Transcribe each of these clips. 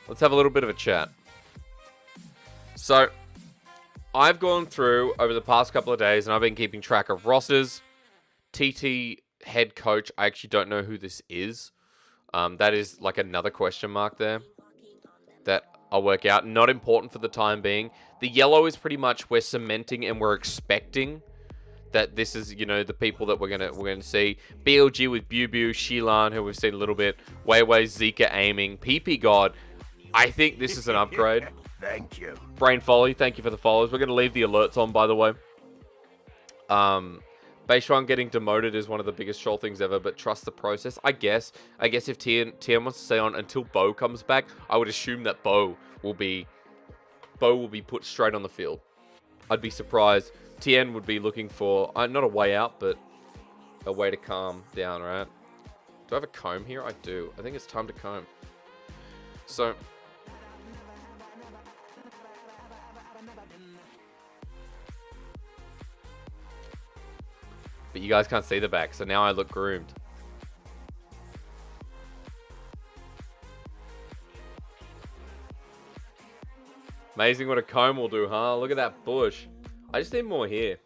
Let's have a little bit of a chat. So, I've gone through over the past couple of days and I've been keeping track of rosters. TT head coach, I actually don't know who this is. That is like another question mark there that I'll work out. Not important for the time being. The yellow is pretty much we're cementing and we're expecting that this is, you know, the people that we're gonna see. BLG with Bubu, Shilan, who we've seen a little bit. Weiwei, Zika aiming, PP God. I think this is an upgrade. Thank you. Brain Folly, thank you for the follows. We're gonna leave the alerts on, by the way. Beishuan getting demoted is one of the biggest troll things ever, but trust the process. I guess if Tien wants to stay on until Bo comes back, I would assume that Bo will be put straight on the field. I'd be surprised. Tien would be looking for not a way out, but a way to calm down, right? Do I have a comb here? I do. I think it's time to comb. So but you guys can't see the back, so now I look groomed. Amazing what a comb will do, huh? Look at that bush. I just need more here.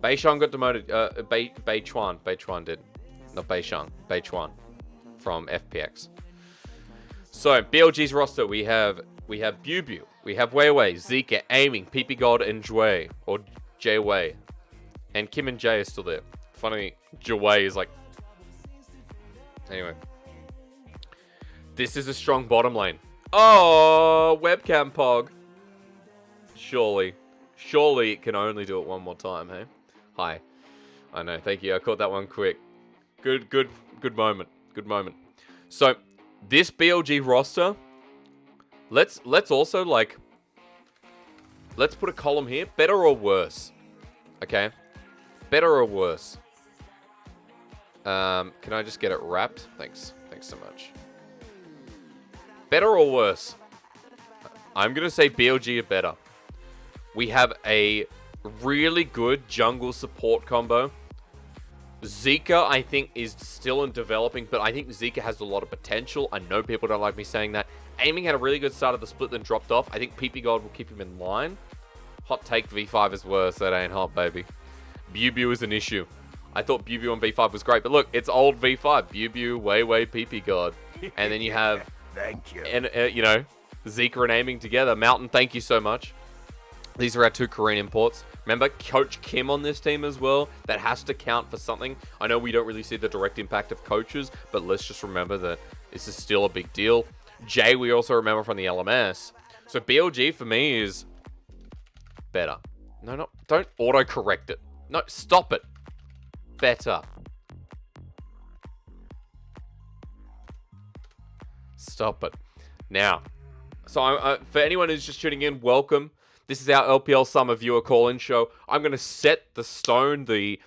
Beishuan got demoted. Beichuan did. Not Beishuan. Beichuan. From FPX. So, BLG's roster, we have Bubu. We have Weiwei, Zika, Aiming, PP God, and Jue. Or Jwei. And Kim and Jay are still there. Funny, Jwei is like... Anyway. This is a strong bottom lane. Oh, webcam pog. Surely it can only do it one more time, hey? Hi. I know, thank you. I caught that one quick. Good moment. Good moment. So, this BLG roster, let's also like... Let's put a column here. Better or worse? Okay? Better or worse? Can I just get it wrapped? Thanks so much. Better or worse? I'm going to say BLG are better. We have a really good jungle support combo. Zika, I think, is still in developing, but I think Zika has a lot of potential. I know people don't like me saying that. Aiming had a really good start of the split, then dropped off. I think PP God will keep him in line. Hot take, V5 is worse. That ain't hot, baby. Bubu is an issue. I thought Bubu on V5 was great, but look, it's old V5. Bubu, Weiwei, PP God. And then you have... Thank you. And, you know, Zika and Aiming together. Mountain, thank you so much. These are our two Korean imports. Remember, Coach Kim on this team as well. That has to count for something. I know we don't really see the direct impact of coaches, but let's just remember that this is still a big deal. Jay, we also remember from the LMS. So BLG for me is better. No, don't auto-correct it. No, stop it. Better. Stop it. Now, so for anyone who's just tuning in, welcome. This is our LPL Summer Viewer Call-In show. I'm going to set the stone, the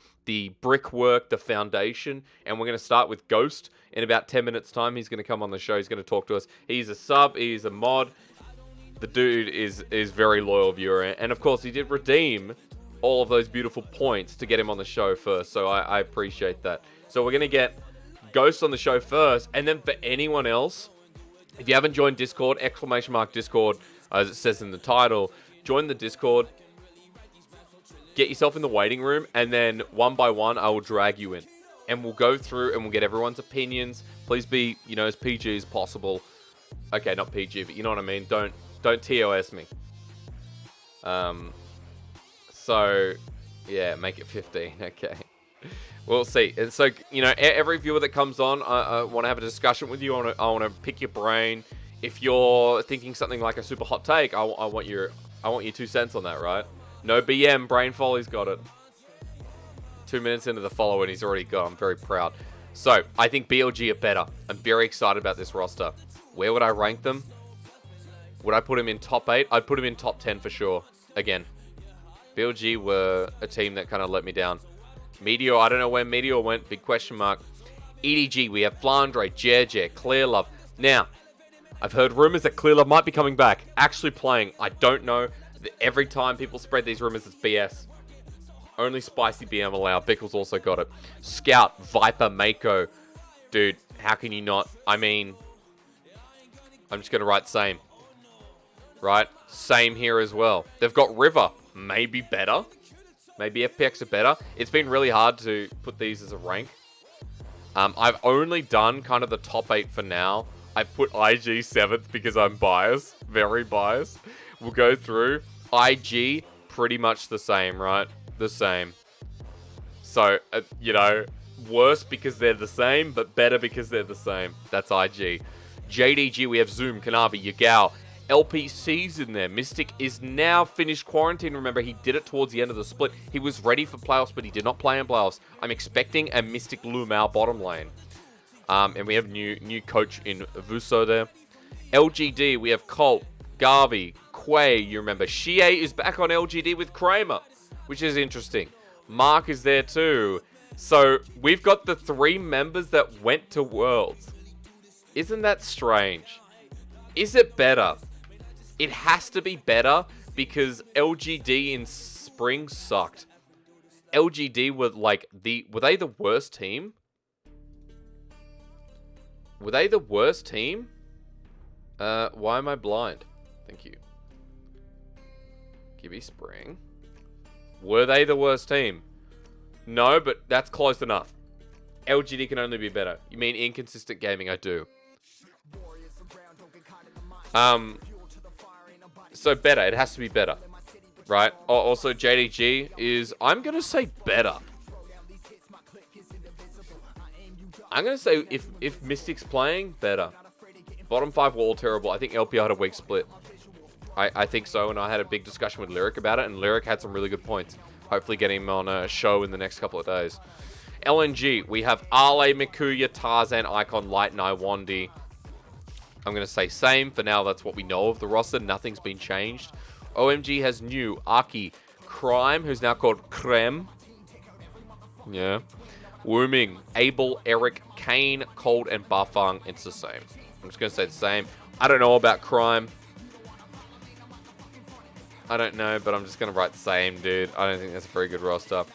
brickwork, the foundation, and we're going to start with Ghost. In about 10 minutes' time, he's going to come on the show. He's going to talk to us. He's a sub. He's a mod. The dude is very loyal viewer. And, of course, he did redeem all of those beautiful points to get him on the show first. So I appreciate that. So we're going to get Ghost on the show first. And then for anyone else, if you haven't joined Discord, !Discord, as it says in the title, join the Discord, get yourself in the waiting room, and then one by one, I will drag you in. And we'll go through and we'll get everyone's opinions. Please be, you know, as PG as possible. Okay, not PG, but you know what I mean. Don't TOS me. So, yeah, make it 15. Okay. We'll see. And so, you know, every viewer that comes on, I want to have a discussion with you. I want to pick your brain. If you're thinking something like a super hot take, I want your 2 cents on that, right? No BM, Brain Folly's got it. 2 minutes into the follow and he's already gone. I'm very proud. So, I think BLG are better. I'm very excited about this roster. Where would I rank them? Would I put him in top 8? I'd put him in top 10 for sure. Again, BLG were a team that kind of let me down. Meteor, I don't know where Meteor went. Big question mark. EDG, we have Flandre, Jerjer, Clearlove. Now, I've heard rumors that Clearlove might be coming back. Actually playing. I don't know. Every time people spread these rumors, it's BS. Only spicy BM allowed. Bickles also got it. Scout, Viper, Mako. Dude, how can you not? I mean, I'm just going to write same. Right? Same here as well. They've got River. Maybe better. Maybe FPX are better. It's been really hard to put these as a rank. I've only done kind of the top 8 for now. I put IG 7th because I'm biased. Very biased. We'll go through. IG, pretty much the same, right? The same. So, you know, worse because they're the same, but better because they're the same. That's IG. JDG, we have Zoom, Kanavi, Yagao. LPC's in there. Mystic is now finished quarantine. Remember, he did it towards the end of the split. He was ready for playoffs, but he did not play in playoffs. I'm expecting a Mystic Lumao bottom lane. And we have new coach in Vuso there. LGD, we have Colt, Garvey, Quay. You remember, Shie is back on LGD with Kramer, which is interesting. Mark is there too. So, we've got the 3 members that went to Worlds. Isn't that strange? Is it better? It has to be better because LGD in spring sucked. LGD were like were they the worst team? Were they the worst team? Why am I blind? Thank you. Give me spring. Were they the worst team? No, but that's close enough. LGD can only be better. You mean inconsistent gaming? I do. So better. It has to be better. Right? Also, JDG is... I'm going to say better. I'm going to say if Mystic's playing, better. Bottom 5 were all terrible. I think LPL had a weak split. I think so, and I had a big discussion with Lyric about it, and Lyric had some really good points. Hopefully get him on a show in the next couple of days. LNG, we have Ale, Mikuya, Tarzan, Icon, Light, and Iwandi. I'm going to say same. For now, that's what we know of the roster. Nothing's been changed. OMG has new Aki, Crime, who's now called Krem. Yeah. Wooming, Abel, Eric, Kane, Cold, and Bafang. It's the same. I'm just going to say the same. I don't know about Crime. I don't know, but I'm just going to write same, dude. I don't think that's a very good roster.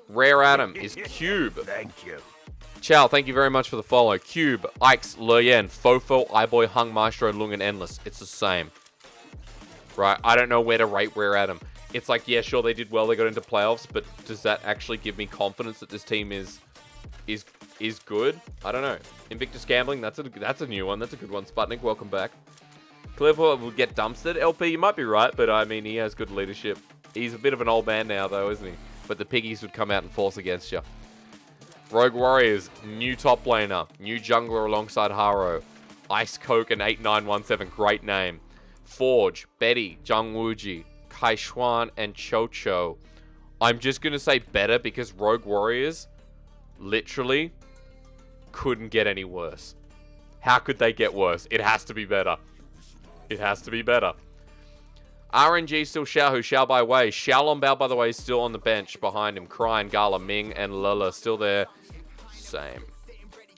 Rare Adam is Cube. Thank you. Chow, thank you very much for the follow. Cube, Ikes, Luyen, Fofo, iBoy, Hung, Maestro, Lung, and Endless. It's the same. Right? I don't know where to rate Rare Adam. It's like, yeah, sure, they did well. They got into playoffs, but does that actually give me confidence that this team is good? I don't know. Invictus Gambling, that's a new one. That's a good one. Sputnik, welcome back. Clearport will get dumpstered. LP, you might be right, but I mean, he has good leadership. He's a bit of an old man now, though, isn't he? But the piggies would come out and force against you. Rogue Warriors, new top laner, new jungler alongside Haro. Ice Coke and 8917, great name. Forge, Betty, Jung Wuji, Kai Xuan, and Chocho. I'm just going to say better because Rogue Warriors literally couldn't get any worse. How could they get worse? It has to be better. It has to be better. RNG still Xiao, who Xiao by way. Xiao Longbao, by the way, is still on the bench behind him. Crying, Gala, Ming, and Lula still there. Same.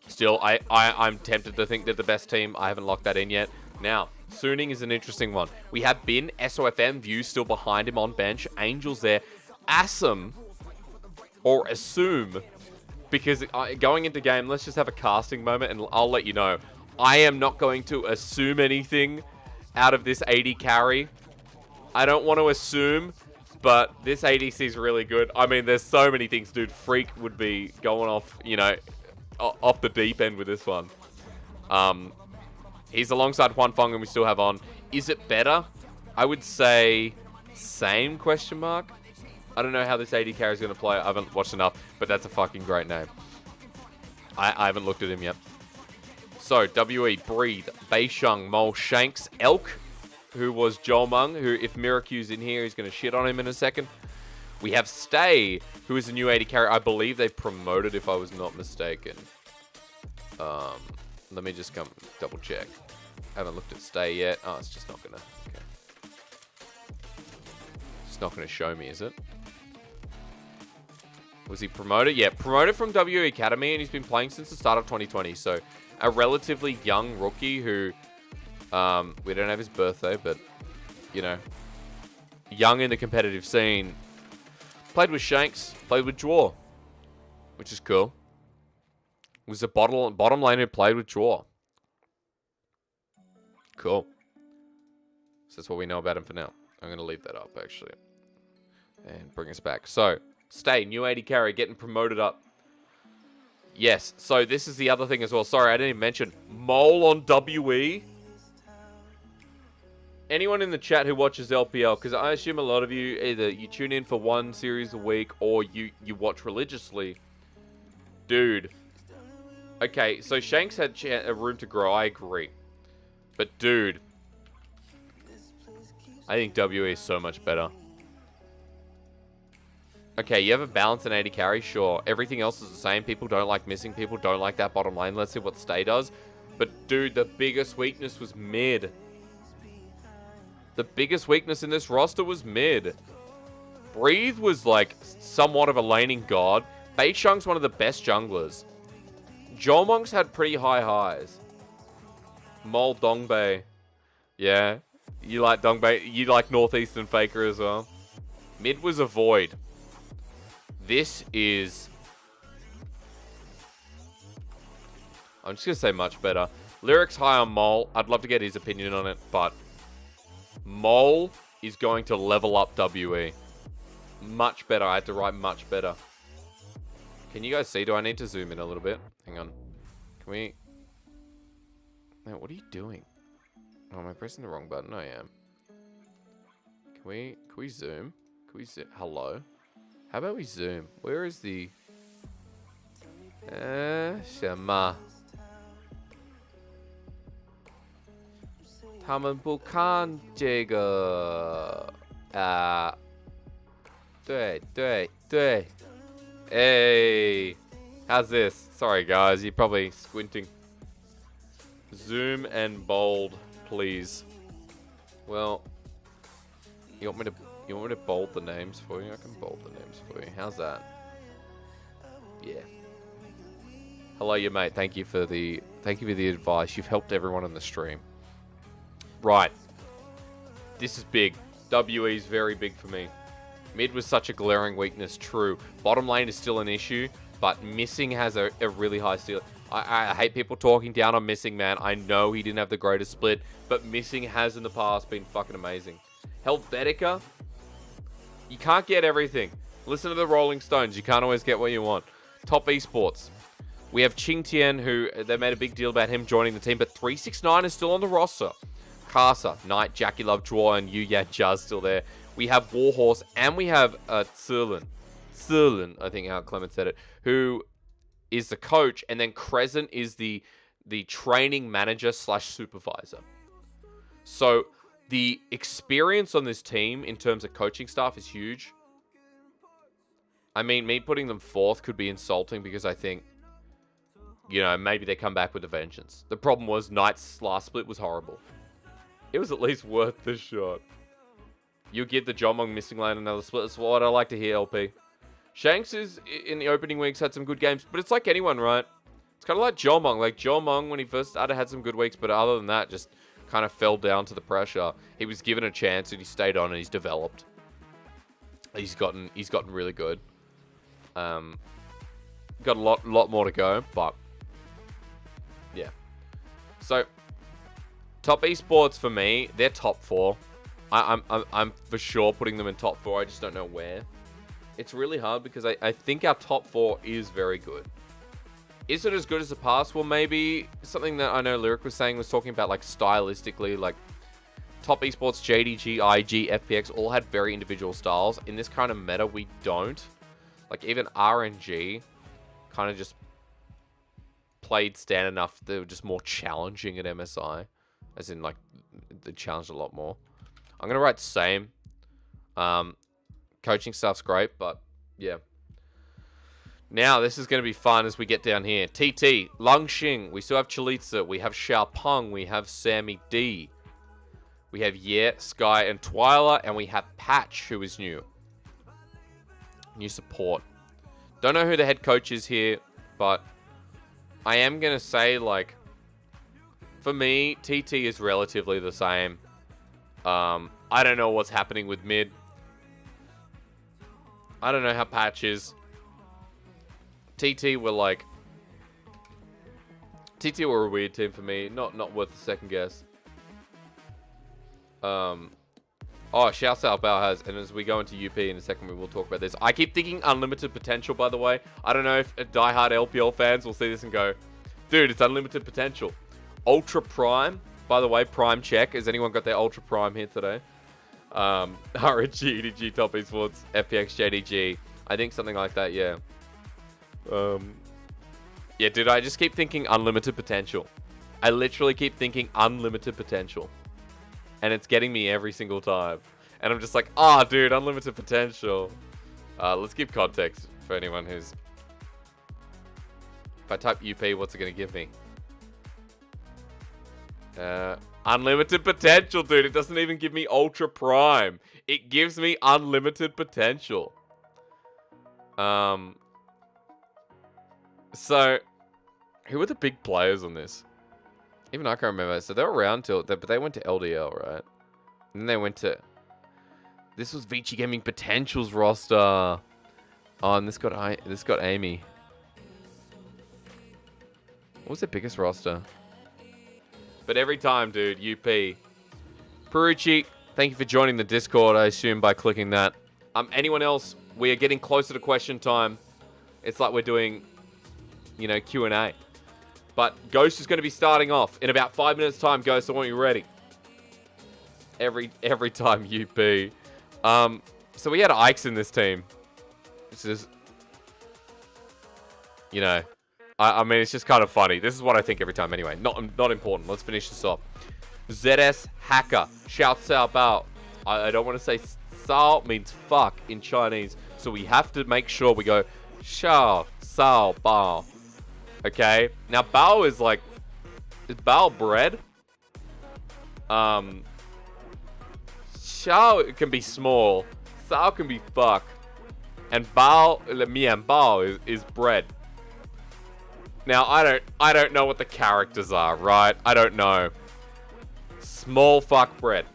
Still, I'm tempted to think they're the best team. I haven't locked that in yet. Now, Suning is an interesting one. We have Bin, SOFM, View still behind him on bench. Angel's there. Assum, or Assume, because going into game, let's just have a casting moment and I'll let you know. I am not going to assume anything out of this 80 carry. I don't want to assume, but this ADC is really good. I mean, there's so many things, dude. Freak would be going off, you know, off the deep end with this one. He's alongside Juan Fong and we still have on. Is it better? I would say same question mark. I don't know how this AD carry is going to play. I haven't watched enough, but that's a fucking great name. I haven't looked at him yet. So, WE, Breathe, Beisheng, Mole, Shanks, Elk, who was Jomung, who, if Miracue's in here, he's going to shit on him in a second. We have Stay, who is a new 80 carry. I believe they promoted, if I was not mistaken. Let me just come double check. I haven't looked at Stay yet. Oh, it's just not going to... Okay. It's not going to show me, is it? Was he promoted? Yeah, promoted from WE Academy, and he's been playing since the start of 2020. So, a relatively young rookie who... we don't have his birthday, but, you know, young in the competitive scene. Played with Shanks, played with Draw, which is cool. Was a bottom lane who played with Draw. Cool. So that's what we know about him for now. I'm going to leave that up, actually. And bring us back. So, Stay, new 80 carry, getting promoted up. Yes, so this is the other thing as well. Sorry, I didn't even mention. Mole on WE. Anyone in the chat who watches LPL, because I assume a lot of you, either you tune in for one series a week or you watch religiously. Dude. Okay, so Shanks had a room to grow, I agree. But dude, I think WE is so much better. Okay, you have a balance in 80 carry, sure. Everything else is the same. People don't like missing. People don't like that bottom lane. Let's see what Stay does. But dude, the biggest weakness was mid. The biggest weakness in this roster was mid. Breathe was like somewhat of a laning god. Beichung's one of the best junglers. Jolmong's had pretty high highs. Mole Dongbei. Yeah. You like Dongbei. You like Northeastern Faker as well. Mid was a void. This is... I'm just going to say much better. Lyrics high on Mole. I'd love to get his opinion on it, but... Mole is going to level up WE. Much better. I had to write much better. Can you guys see? Do I need to zoom in a little bit? Hang on. Can we... Man, what are you doing? Oh, am I pressing the wrong button? I am. Can we zoom? Can we zoom? Hello? How about we zoom? Where is the... Shema. 他们不看这个对对对 Hey, how's this? Sorry guys, you're probably squinting. Zoom and bold, please. Well, you want me to bold the names for you? I can bold the names for you. How's that? Yeah. Hello, you mate. Thank you for the advice. You've helped everyone on the stream. Right. This is big. WE is very big for me. Mid was such a glaring weakness, true. Bottom lane is still an issue, but missing has a really high ceiling. I hate people talking down on missing, man. I know he didn't have the greatest split, but missing has in the past been fucking amazing. Helvetica, you can't get everything. Listen to the Rolling Stones. You can't always get what you want. Top esports. We have Qing Tian, who they made a big deal about him joining the team, but 369 is still on the roster. Kasa, Knight, Jackie Love, Chua, and Yu Ya Juz still there. We have Warhorse, and we have Tsurlin, I think how Clement said it, who is the coach, and then Crescent is the training manager / supervisor. So the experience on this team in terms of coaching staff is huge. I mean, me putting them fourth could be insulting because I think, you know, maybe they come back with a vengeance. The problem was Knight's last split was horrible. It was at least worth the shot. You give the Jomong missing lane another split. That's what I like to hear, LP. Shanks is, in the opening weeks, had some good games. But it's like anyone, right? It's kind of like Jomong. Like, Jomong, when he first started, had some good weeks. But other than that, just kind of fell down to the pressure. He was given a chance, and he stayed on, and he's developed. He's gotten really good. Got a lot more to go, but... yeah. So... top esports for me, they're top 4. I'm for sure putting them in top 4. I just don't know where. It's really hard because I think our top 4 is very good. Is it as good as the past? Well, maybe something that I know Lyric was saying was talking about like stylistically, like top esports, JDG, IG, FPX all had very individual styles. In this kind of meta, we don't. Like even RNG kind of just played stand enough. They were just more challenging at MSI. As in, like, they challenged a lot more. I'm going to write same. Coaching stuff's great, but, yeah. Now, this is going to be fun as we get down here. TT, Lungxing. We still have Chalitza. We have Xiaopeng. We have Sammy D. We have Ye, Sky, and Twyla. And we have Patch, who is new. New support. Don't know who the head coach is here, but I am going to say, like... for me, TT is relatively the same. I don't know what's happening with mid. I don't know how Patch is. TT were like... TT were a weird team for me. Not worth a second guess. Oh, shouts out Bao has, and as we go into UP in a second, we will talk about this. I keep thinking unlimited potential, by the way. I don't know if diehard LPL fans will see this and go, dude, it's unlimited potential. Ultra Prime, by the way, Prime check. Has anyone got their Ultra Prime here today? RNG, EDG, Top Esports, FPX, JDG. I think something like that, yeah. Yeah, dude, I just keep thinking unlimited potential. I literally keep thinking unlimited potential. And it's getting me every single time. And I'm just like, ah, dude, unlimited potential. Let's give context for anyone who's... If I type UP, what's it going to give me? Unlimited potential, dude. It doesn't even give me Ultra Prime. It gives me unlimited potential. So, who were the big players on this? Even I can't remember. So they were around till, but they went to LDL, right? And then they went to... This was Vici Gaming Potential's roster. Oh, and this got Amy. What was their biggest roster? But every time, dude, UP. Perucci, thank you for joining the Discord, I assume, by clicking that. Anyone else? We are getting closer to question time. It's like we're doing, you know, Q&A. But Ghost is going to be starting off in about 5 minutes' time, Ghost. I want you ready. Every time UP. So we had Ikes in this team. It's just, you know, I mean, it's just kind of funny. This is what I think every time anyway. Not important. Let's finish this off. ZS Hacker. Shout Sao Bao. I don't want to say Sao means fuck in Chinese. So we have to make sure we go Xiao Sao Bao. Okay, now bao is bao bread? Xiao it can be small, sao can be fuck, and bao, mian bao is bread. Now I don't know what the characters are, right? I don't know. Small fuck bread.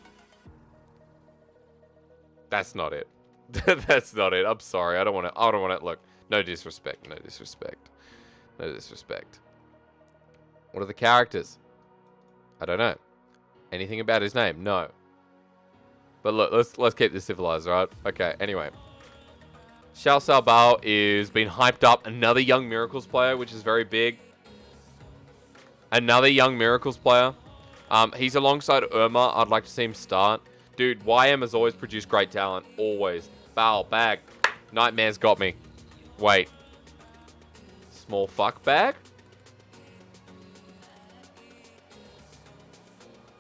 That's not it. That's not it. I'm sorry. I don't want to. Look, no disrespect. No disrespect. No disrespect. What are the characters? I don't know. Anything about his name? No. But look, let's keep this civilized, right? Okay, anyway. Xiao Sao Bao is being hyped up. Another Young Miracles player, which is very big. Another Young Miracles player. He's alongside Irma. I'd like to see him start. Dude, YM has always produced great talent. Always. Bao, bag. Nightmare's got me. Wait. Small fuck bag?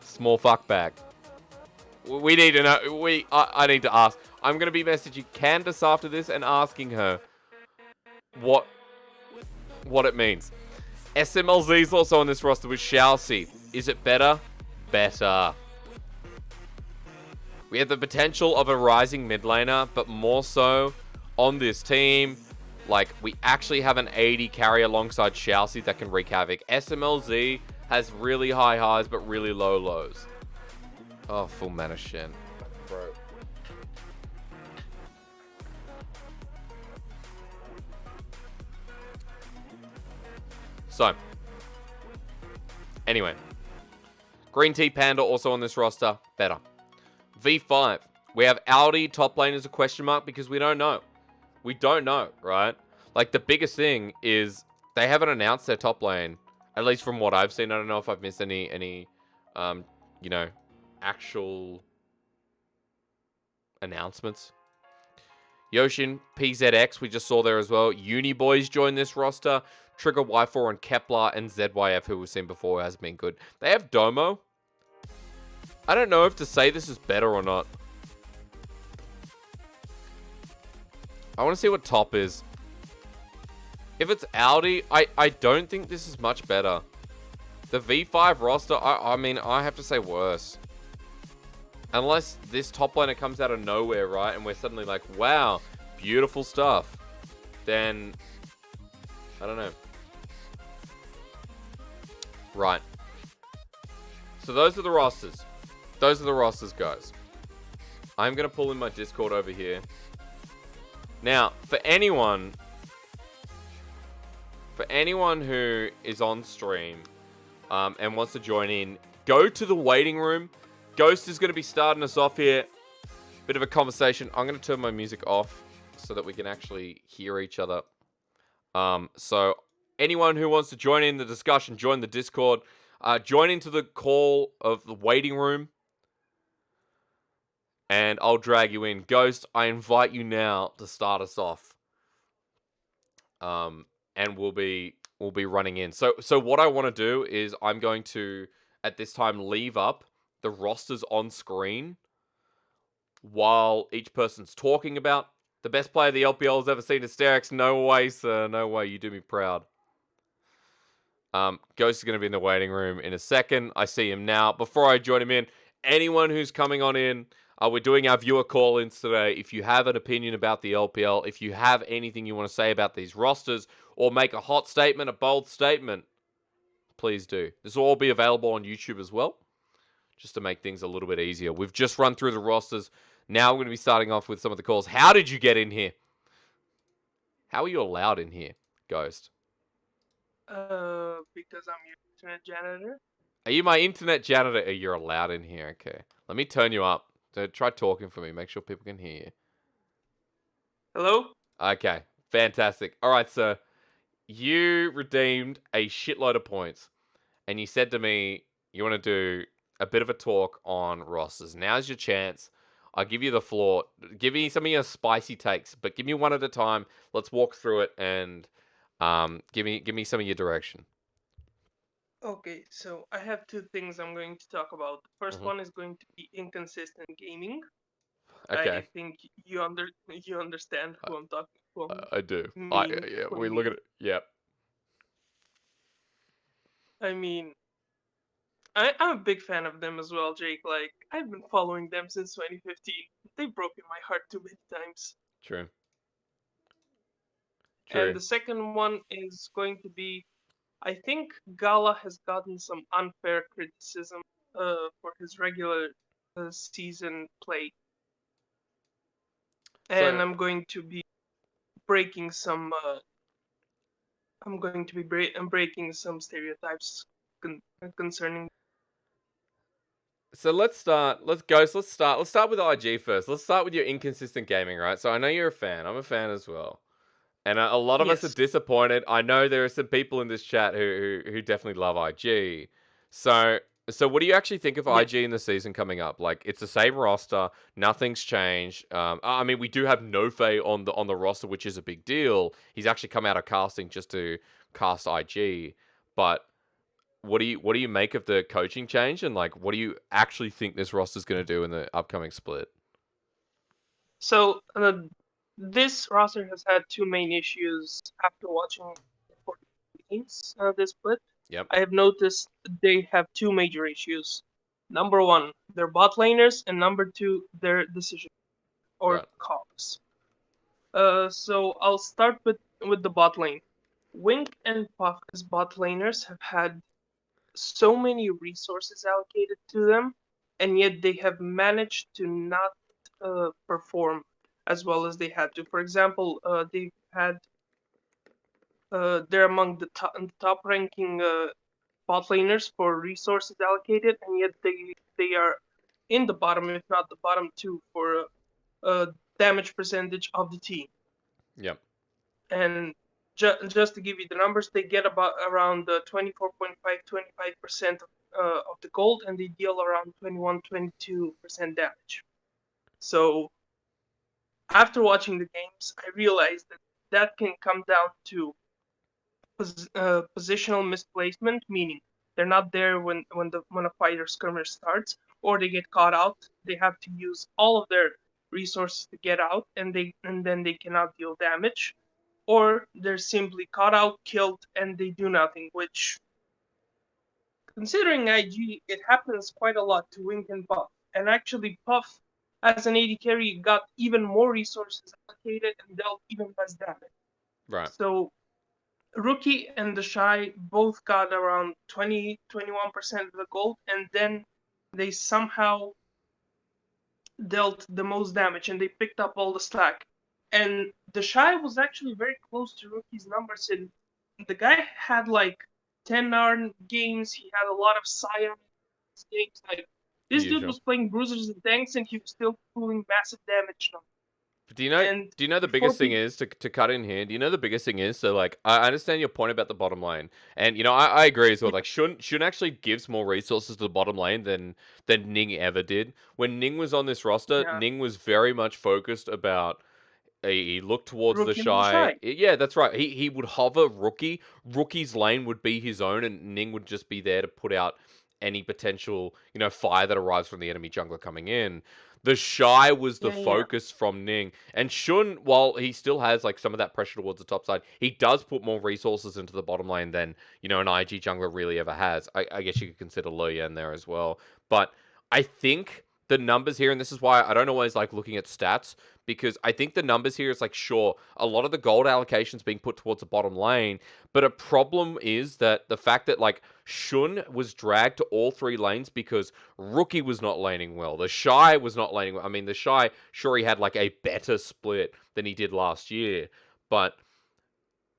Small fuck bag. We need to know. I need to ask. I'm going to be messaging Candace after this and asking her what it means. SMLZ is also on this roster with Xiaoxi. Is it better? Better. We have the potential of a rising mid laner, but more so on this team. Like, we actually have an 80 carry alongside Xiaoxi that can wreak havoc. SMLZ has really high highs, but really low lows. Oh, full mana Shen. Bro. So. Anyway. Green Tea Panda also on this roster. Better. V5. We have Audi top lane as a question mark because we don't know. We don't know, right? Like, the biggest thing is they haven't announced their top lane. At least from what I've seen. I don't know if I've missed any you know, actual announcements. Yoshin, PZX, we just saw there as well. Uniboys joined this roster. Trigger, Y4, and Kepler, and ZYF, who we've seen before, has been good. They have Domo. I don't know if to say this is better or not. I want to see what top is. If it's Audi, I don't think this is much better. The V5 roster, I mean, I have to say worse. Unless this top laner comes out of nowhere, right? And we're suddenly like, wow, beautiful stuff. Then, I don't know. Right. So those are the rosters. Those are the rosters, guys. I'm going to pull in my Discord over here. Now, for anyone who is on stream and wants to join in, go to the waiting room. Ghost is going to be starting us off here. Bit of a conversation. I'm going to turn my music off so that we can actually hear each other. So anyone who wants to join in the discussion, join the Discord. Join into the call of the waiting room. And I'll drag you in. Ghost, I invite you now to start us off. And we'll be running in. So what I want to do is I'm going to at this time leave up the rosters on screen while each person's talking about the best player the LPL has ever seen. Hysterics, no way, sir, no way. You do me proud. Ghost is going to be in the waiting room in a second. I see him now. Before I join him in, anyone who's coming on in, we're doing our viewer call-ins today. If you have an opinion about the LPL, if you have anything you want to say about these rosters, or make a hot statement, a bold statement, please do. This will all be available on YouTube as well, just to make things a little bit easier. We've just run through the rosters. Now we're going to be starting off with some of the calls. How did you get in here? How are you allowed in here, Ghost? Because I'm your internet janitor. Are you my internet janitor? You're allowed in here. Okay. Let me turn you up. Try talking for me. Make sure people can hear you. Hello? Okay. Fantastic. All right, sir. You redeemed a shitload of points. And you said to me, you want to do a bit of a talk on rosters. Now's your chance. I'll give you the floor. Give me some of your spicy takes, but give me one at a time. Let's walk through it and give me some of your direction. Okay, so I have two things I'm going to talk about. The first Mhm. one is going to be inconsistent gaming. Okay. I think you understand who I'm talking who I do. I mean Yeah, who I we look at mean. it. Yep. I mean I'm a big fan of them as well, Jake. Like I've been following them since 2015. They've broken my heart too many times. True. And True. the second one is going to be I think Gala has gotten some unfair criticism for his regular season play, and So I'm going to be breaking some. I'm going to be breaking some stereotypes concerning. let's start. Let's go. So let's start. Let's start with IG first. Let's start with your inconsistent gaming, right? So I know you're a fan. I'm a fan as well. And a lot of us are Yes, disappointed. I know there are some people in this chat who definitely love IG. So what do you actually think of yes. IG in the season coming up? Like it's the same roster, nothing's changed. I mean, we do have Nofe on the roster, which is a big deal. He's actually come out of casting just to cast IG. But what do you make of the coaching change, and like what do you actually think this roster's going to do in the upcoming split? So this roster has had two main issues after watching 40 games this split. Yep. I have noticed they have two major issues. Number one, their bot laners, and number two, their decision or Right. cogs. So I'll start with the bot lane. Wink and Puff as bot laners have had so many resources allocated to them, and yet they have managed to not perform as well as they had to. For example, they've had they're among the top ranking bot laners for resources allocated, and yet they are in the bottom, if not the bottom two, for damage percentage of the team. Yep. And just to give you the numbers, they get about around 24.5, 25% of the gold, and they deal around 21, 22% damage. So after watching the games, I realized that that can come down to positional misplacement, meaning they're not there when a fighter skirmish starts, or they get caught out. They have to use all of their resources to get out, and then they cannot deal damage, or they're simply caught out, killed, and they do nothing. Which, considering IG, it happens quite a lot to Wink and Puff. And actually, Puff, as an AD carry, got even more resources allocated and dealt even less damage. Right. So Rookie and the Shy both got around 21% of the gold, and then they somehow dealt the most damage and they picked up all the slack. And the Shy was actually very close to Rookie's numbers, and the guy had like 10 Narn games, he had a lot of Scion games, like This Yeah, dude sure. was playing bruisers and tanks, and he was still pulling massive damage. But do you know? And Do you know the before biggest thing people, is to cut in here? Do you know the biggest thing is? So like, I understand your point about the bottom lane, and I agree as well. yeah, Like, Shun actually gives more resources to the bottom lane than Ning ever did. When Ning was on this roster, yeah, Ning was very much focused about he looked towards the Rookie and the shy. Shy. Yeah, that's right. He would hover Rookie. Rookie's lane would be his own, and Ning would just be there to put out any potential fire that arrives from the enemy jungler coming in. The shy was the Yeah, yeah, focus from Ning, and Shun, while he still has like some of that pressure towards the top side, he does put more resources into the bottom lane than an IG jungler really ever has. I guess you could consider Luya in there as well, but I think the numbers here, and this is why I don't always like looking at stats, because I think the numbers here is like, sure, a lot of the gold allocations being put towards the bottom lane, but a problem is that the fact that like Shun was dragged to all three lanes because Rookie was not laning well. The Shy was not laning well. I mean, the Shy, sure, he had like a better split than he did last year, but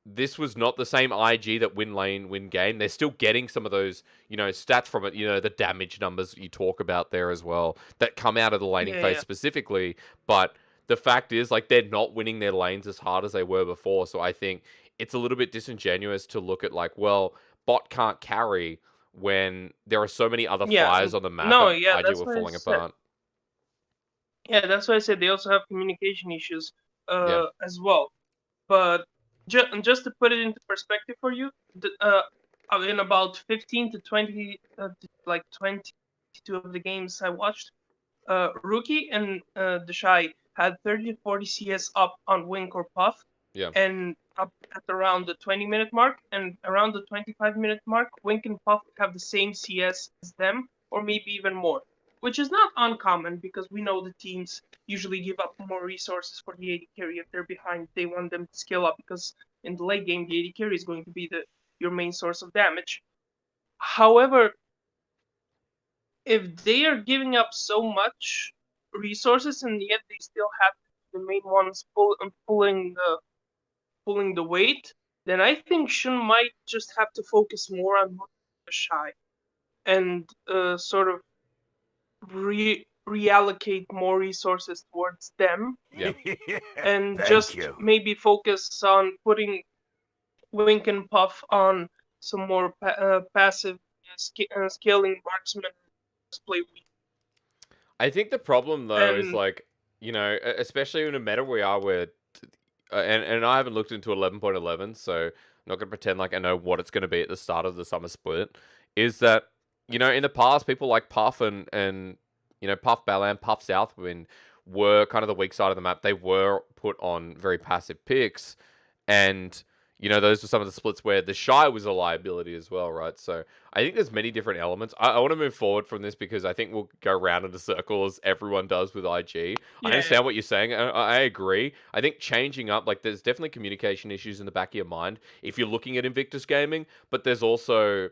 this was not the same IG that win lane, win game. They're still getting some of those, stats from it, the damage numbers you talk about there as well that come out of the laning yeah, phase yeah, specifically. But the fact is, like, they're not winning their lanes as hard as they were before. So I think it's a little bit disingenuous to look at, like, well, bot can't carry when there are so many other yeah. fires on the map No, and yeah, IG that's were what I falling said. apart. Yeah, that's why I said they also have communication issues, Yeah. as well. But just to put it into perspective for you, in about 15 to 20, like 22 of the games I watched, Rookie and the Shy had 30 to 40 CS up on Wink or Puff, Yeah. and up at around the 20-minute mark, and around the 25-minute mark, Wink and Puff have the same CS as them, or maybe even more, which is not uncommon because we know the teams usually give up more resources for the AD carry if they're behind. They want them to scale up because in the late game, the AD carry is going to be your main source of damage. However, if they are giving up so much resources and yet they still have the main ones pulling the weight, then I think Shun might just have to focus more on the Shy and sort of reallocate more resources towards them Yeah. and Thank just you. maybe focus on putting Wink and Puff on some more passive scaling marksman play weak. I think the problem though is And like, especially in a meta we are where, and I haven't looked into 11.11, so I'm not gonna pretend like I know what it's gonna be at the start of the summer split. Is that in the past people like Puff and Puff Balan, Puff Southwind were kind of the weak side of the map. They were put on very passive picks, and those were some of the splits where the shy was a liability as well, right? So I think there's many different elements. I want to move forward from this because I think we'll go round in a circle as everyone does with IG. I yeah, understand what you're saying. I agree. I think changing up, like, there's definitely communication issues in the back of your mind if you're looking at Invictus Gaming, but there's also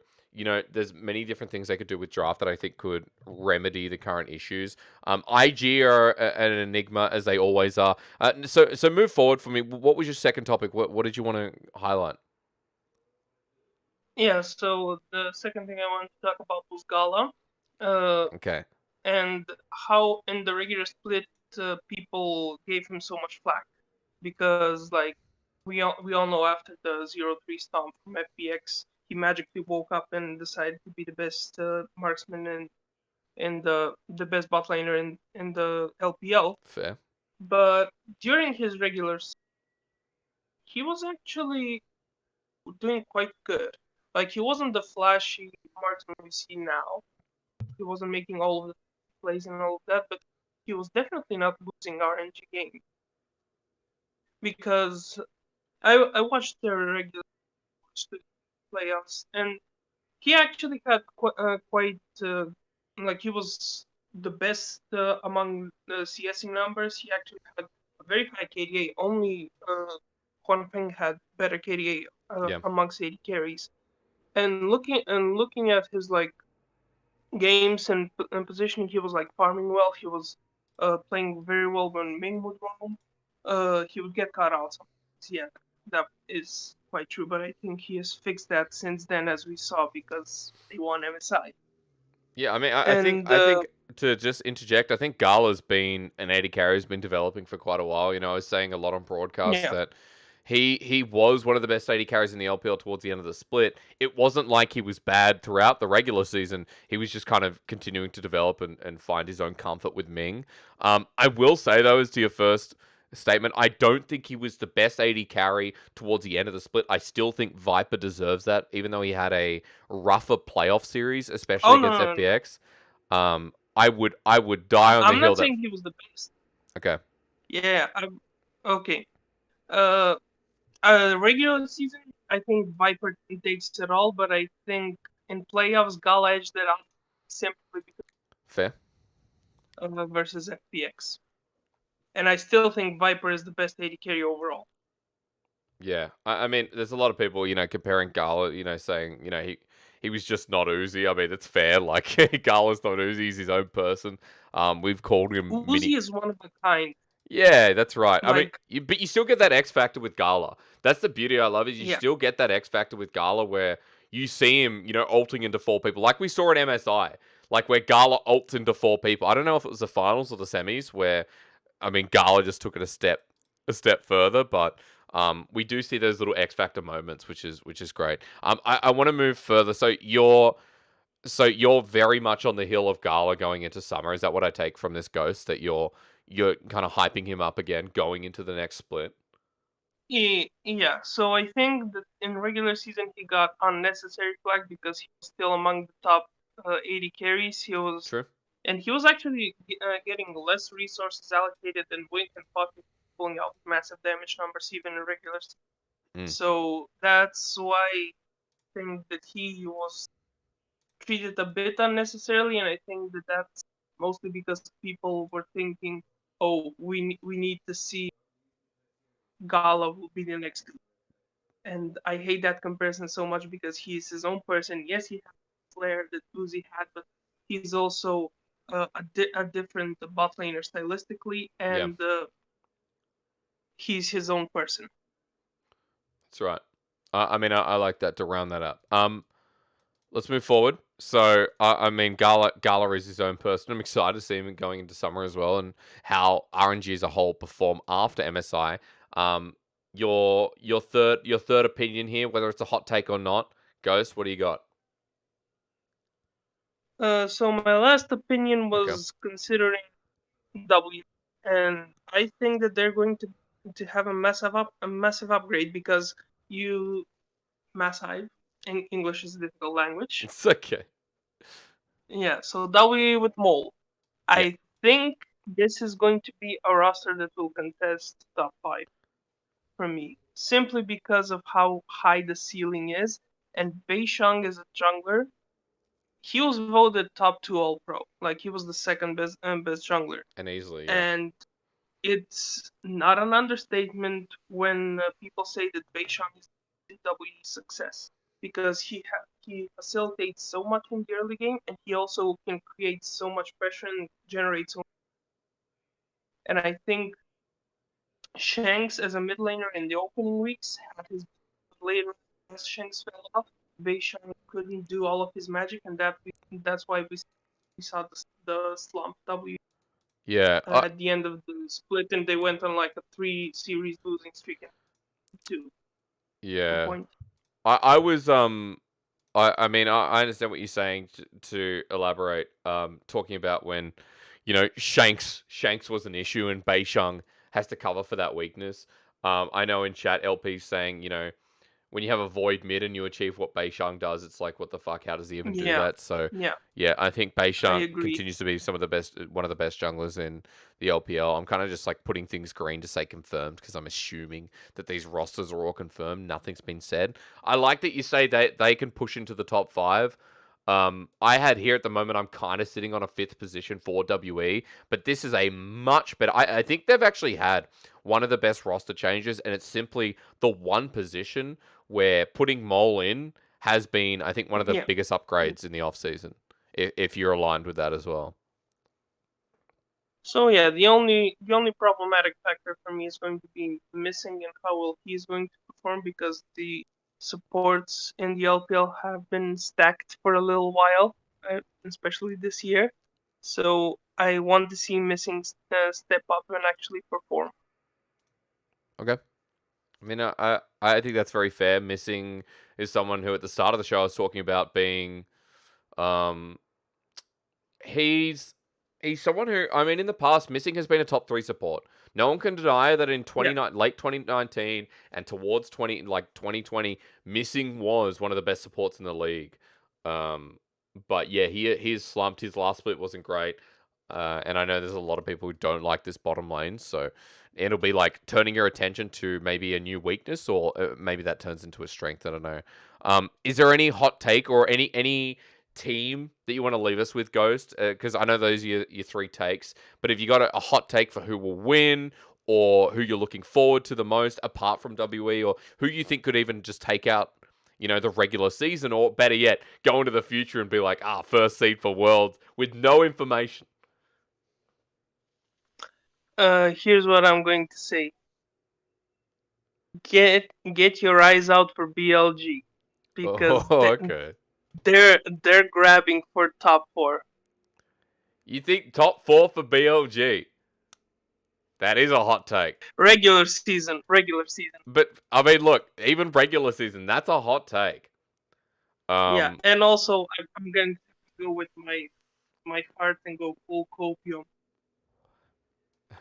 there's many different things they could do with draft that I think could remedy the current issues. IG are an enigma as they always are. So move forward for me. What was your second topic? What did you want to highlight? yeah. So the second thing I wanted to talk about was Gala, uh, Okay. and how in the regular split people gave him so much flack because like we all know after the 0-3 stomp from FPX, he magically woke up and decided to be the best marksman and the best bot laner in the LPL. Fair. But during his regulars, he was actually doing quite good. Like he wasn't the flashy marksman we see now. He wasn't making all of the plays and all of that, but he was definitely not losing RNG game because I watched the regular playoffs and he actually had quite like he was the best among the CSing numbers. He actually had a very high KDA. Only Huan Peng had better KDA Yeah. amongst 80 carries. And looking at his like games and positioning, he was like farming well. He was playing very well when Ming would roam. He would get caught out sometimes. Yeah, that is quite true. But I think he has fixed that since then, as we saw, because they won MSI. Yeah, I mean, I think And I think to just interject, I think Gala's been an AD carry who's been developing for quite a while. You know, I was saying a lot on broadcast yeah, that he was one of the best AD carries in the LPL towards the end of the split. It wasn't like he was bad throughout the regular season. He was just kind of continuing to develop and find his own comfort with Ming. I will say though, as to your first statement, I don't think he was the best AD carry towards the end of the split. I still think Viper deserves that, even though he had a rougher playoff series, especially oh no, against no, no, no. FPX. I would die on the I'm hill not that. saying he was the best. Okay, Yeah, okay. Uh, regular season, I think Viper takes it all, but I think in playoffs, Gala edged it out simply because fair. versus FPX. And I still think Viper is the best AD carry overall. Yeah, I mean, there's a lot of people, comparing Gala, saying, he was just not Uzi. I mean, it's fair. Like, Gala's not Uzi; he's his own person. We've called him mini. Uzi is one of a kind. Yeah, that's right. I mean, Like, but you still get that X factor with Gala. That's the beauty I love is you yeah, still get that X factor with Gala where you see him, ulting into four people, like we saw at MSI, like where Gala ults into four people. I don't know if it was the finals or the semis where, I mean, Gala just took it a step further, but we do see those little X factor moments, which is great. I want to move further. So you're very much on the hill of Gala going into summer. Is that what I take from this ghost? That you're kind of hyping him up again going into the next split? yeah. So I think that in regular season he got unnecessary flag because he was still among the top 80 carries. True. He was actually getting less resources allocated than Wink and Puck, pulling out massive damage numbers even in regular season. Mm. So that's why I think that he was treated a bit unnecessarily, and I think that that's mostly because people were thinking, "Oh, we need to see Gala will be the next." And I hate that comparison so much because he's his own person. Yes, he has the flair that Uzi had, but he's also a different bot laner stylistically, Yeah, and he's his own person. that's right. I mean, I like that to round that up. Let's move forward. So, I mean, Gala is his own person. I'm excited to see him going into summer as well, and how RNG as a whole perform after MSI. Your third opinion here, whether it's a hot take or not, Ghost. What do you got? So my last opinion Okay, was considering W, and I think that they're going to have a massive upgrade because you massive in English is a difficult language. it's okay. Yeah, so W with Mole. Yeah, I think this is going to be a roster that will contest top five for me, simply because of how high the ceiling is. And Beishang is a jungler. He was voted top two All Pro, like he was the second best jungler, and easily, yeah. and it's not an understatement when people say that Beishang is WWE success because he facilitates so much in the early game and he also can create so much pressure and generate so. And I think Shanks as a mid laner in the opening weeks had his later as Shanks fell off. Beishang couldn't do all of his magic, and that's why we saw the slump W Yeah, at the end of the split, and they went on like a 3 series losing streak and two one yeah. point. I was I mean, I understand what you're saying to elaborate. Talking about when, Shanks was an issue and Beishang has to cover for that weakness. I know in chat LP's saying, when you have a void mid and you achieve what Beishang does, it's like, what the fuck? How does he even do Yeah, that? So, yeah, yeah, I think I Beishang agree. continues to be one of the best junglers in the LPL. I'm kind of just like putting things green to say confirmed because I'm assuming that these rosters are all confirmed. Nothing's been said. I like that you say they can push into the top five. I had here at the moment, I'm kind of sitting on a fifth position for WE, but this is a much better. I think they've actually had one of the best roster changes, and it's simply the one position where putting Mole in has been, I think, one of the Yeah. biggest upgrades in the off season. If you're aligned with that as well. So yeah, the only problematic factor for me is going to be missing and how well he's going to perform because the supports in the LPL have been stacked for a little while. especially this year. So I want to see Missing step up and actually perform. Okay. I mean, I think that's very fair. Missing is someone who, at the start of the show, I was talking about being, um, he's he's someone who, I mean, in the past, Missing has been a top 3 support. No one can deny that in Yeah. late 2019 and towards 2020, Missing was one of the best supports in the league. But yeah, he's slumped. His last split wasn't great. And I know there's a lot of people who don't like this bottom lane, so it'll be like turning your attention to maybe a new weakness, or maybe that turns into a strength. I don't know. Is there any hot take or any team that you want to leave us with, Ghost? Because I know those are your 3 takes, but have you got a hot take for who will win, or who you're looking forward to the most apart from WE, or who you think could even just take out, the regular season, or better yet, go into the future and be like, first seed for Worlds with no information? Here's what I'm going to say. Get your eyes out for BLG because Oh, okay. they're grabbing for top 4. You think top 4 for BLG? That is a hot take. Regular season. But I mean, look, even regular season, that's a hot take. Yeah, and also I'm going to go with my heart and go full copium.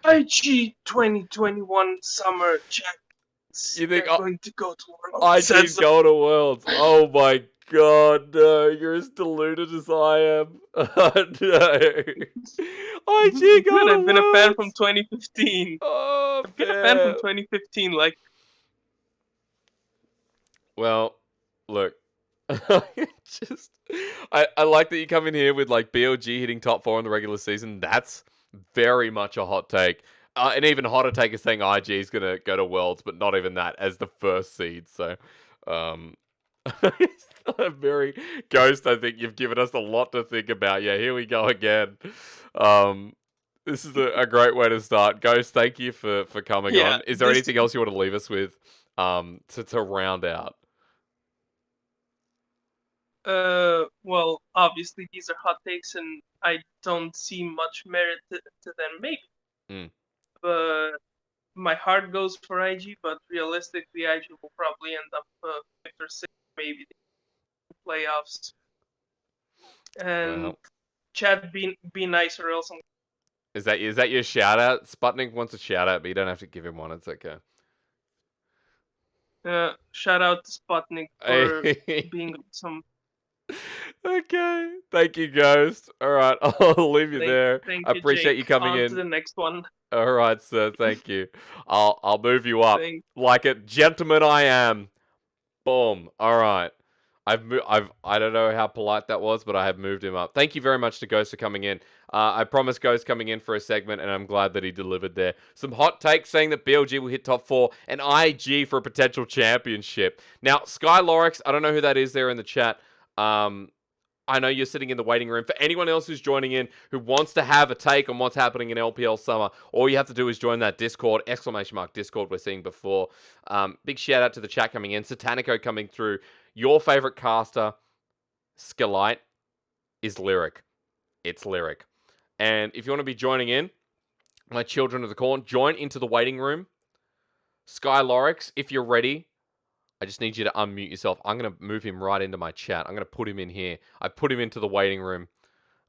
IG 2021 Summer Champions. You think They're going to go to Worlds. IG's going to Worlds? Oh my god, no! You're as deluded as I am. No, IG going to I've been a fan from Worlds. 2015. Oh, I've been a fan from fair. 2015. Like, Well, look, just I like that you come in here with like BLG hitting top 4 in the regular season. That's very much a hot take. An even hotter take is saying IG is gonna go to Worlds, but not even that as the first seed. So, um, very Ghost. I think you've given us a lot to think about. Yeah, here we go again. Um, this is a great way to start. Ghost, thank you for coming yeah, on. Is there anything else you want to leave us with, to round out? well, obviously these are hot takes, and I don't see much merit to them. Maybe, Mm. but my heart goes for IG. But realistically, IG will probably end up 5th or 6th, maybe the playoffs. And Well, Chad, be nice, or else I'm. is that your shout out? Sputnik wants a shout out, but you don't have to give him one. It's okay. Shout out to Sputnik for being some. Okay. Thank you, Ghost. All right, I'll leave you there. Thank I you, appreciate Jake. you coming On in. to the next one. All right, sir. Thank you. I'll move you up Thank- like a gentleman I am. Boom. All right. I don't know how polite that was, but I have moved him up. Thank you very much to Ghost for coming in. I promised Ghost coming in for a segment, and I'm glad that he delivered there. Some hot takes saying that BLG will hit top 4 and IG for a potential championship. Now, Sky Lorix, I don't know who that is there in the chat. I know you're sitting in the waiting room. For anyone else who's joining in who wants to have a take on what's happening in LPL Summer, all you have to do is join that Discord, !Discord we're seeing before. Big shout out to the chat coming in. Satanico coming through. Your favorite caster, Skelite, is Lyric. It's Lyric. And if you want to be joining in, my children of the corn, join into the waiting room. Sky Lorix, if you're ready, I just need you to unmute yourself. I'm going to move him right into my chat. I'm going to put him in here. I put him into the waiting room.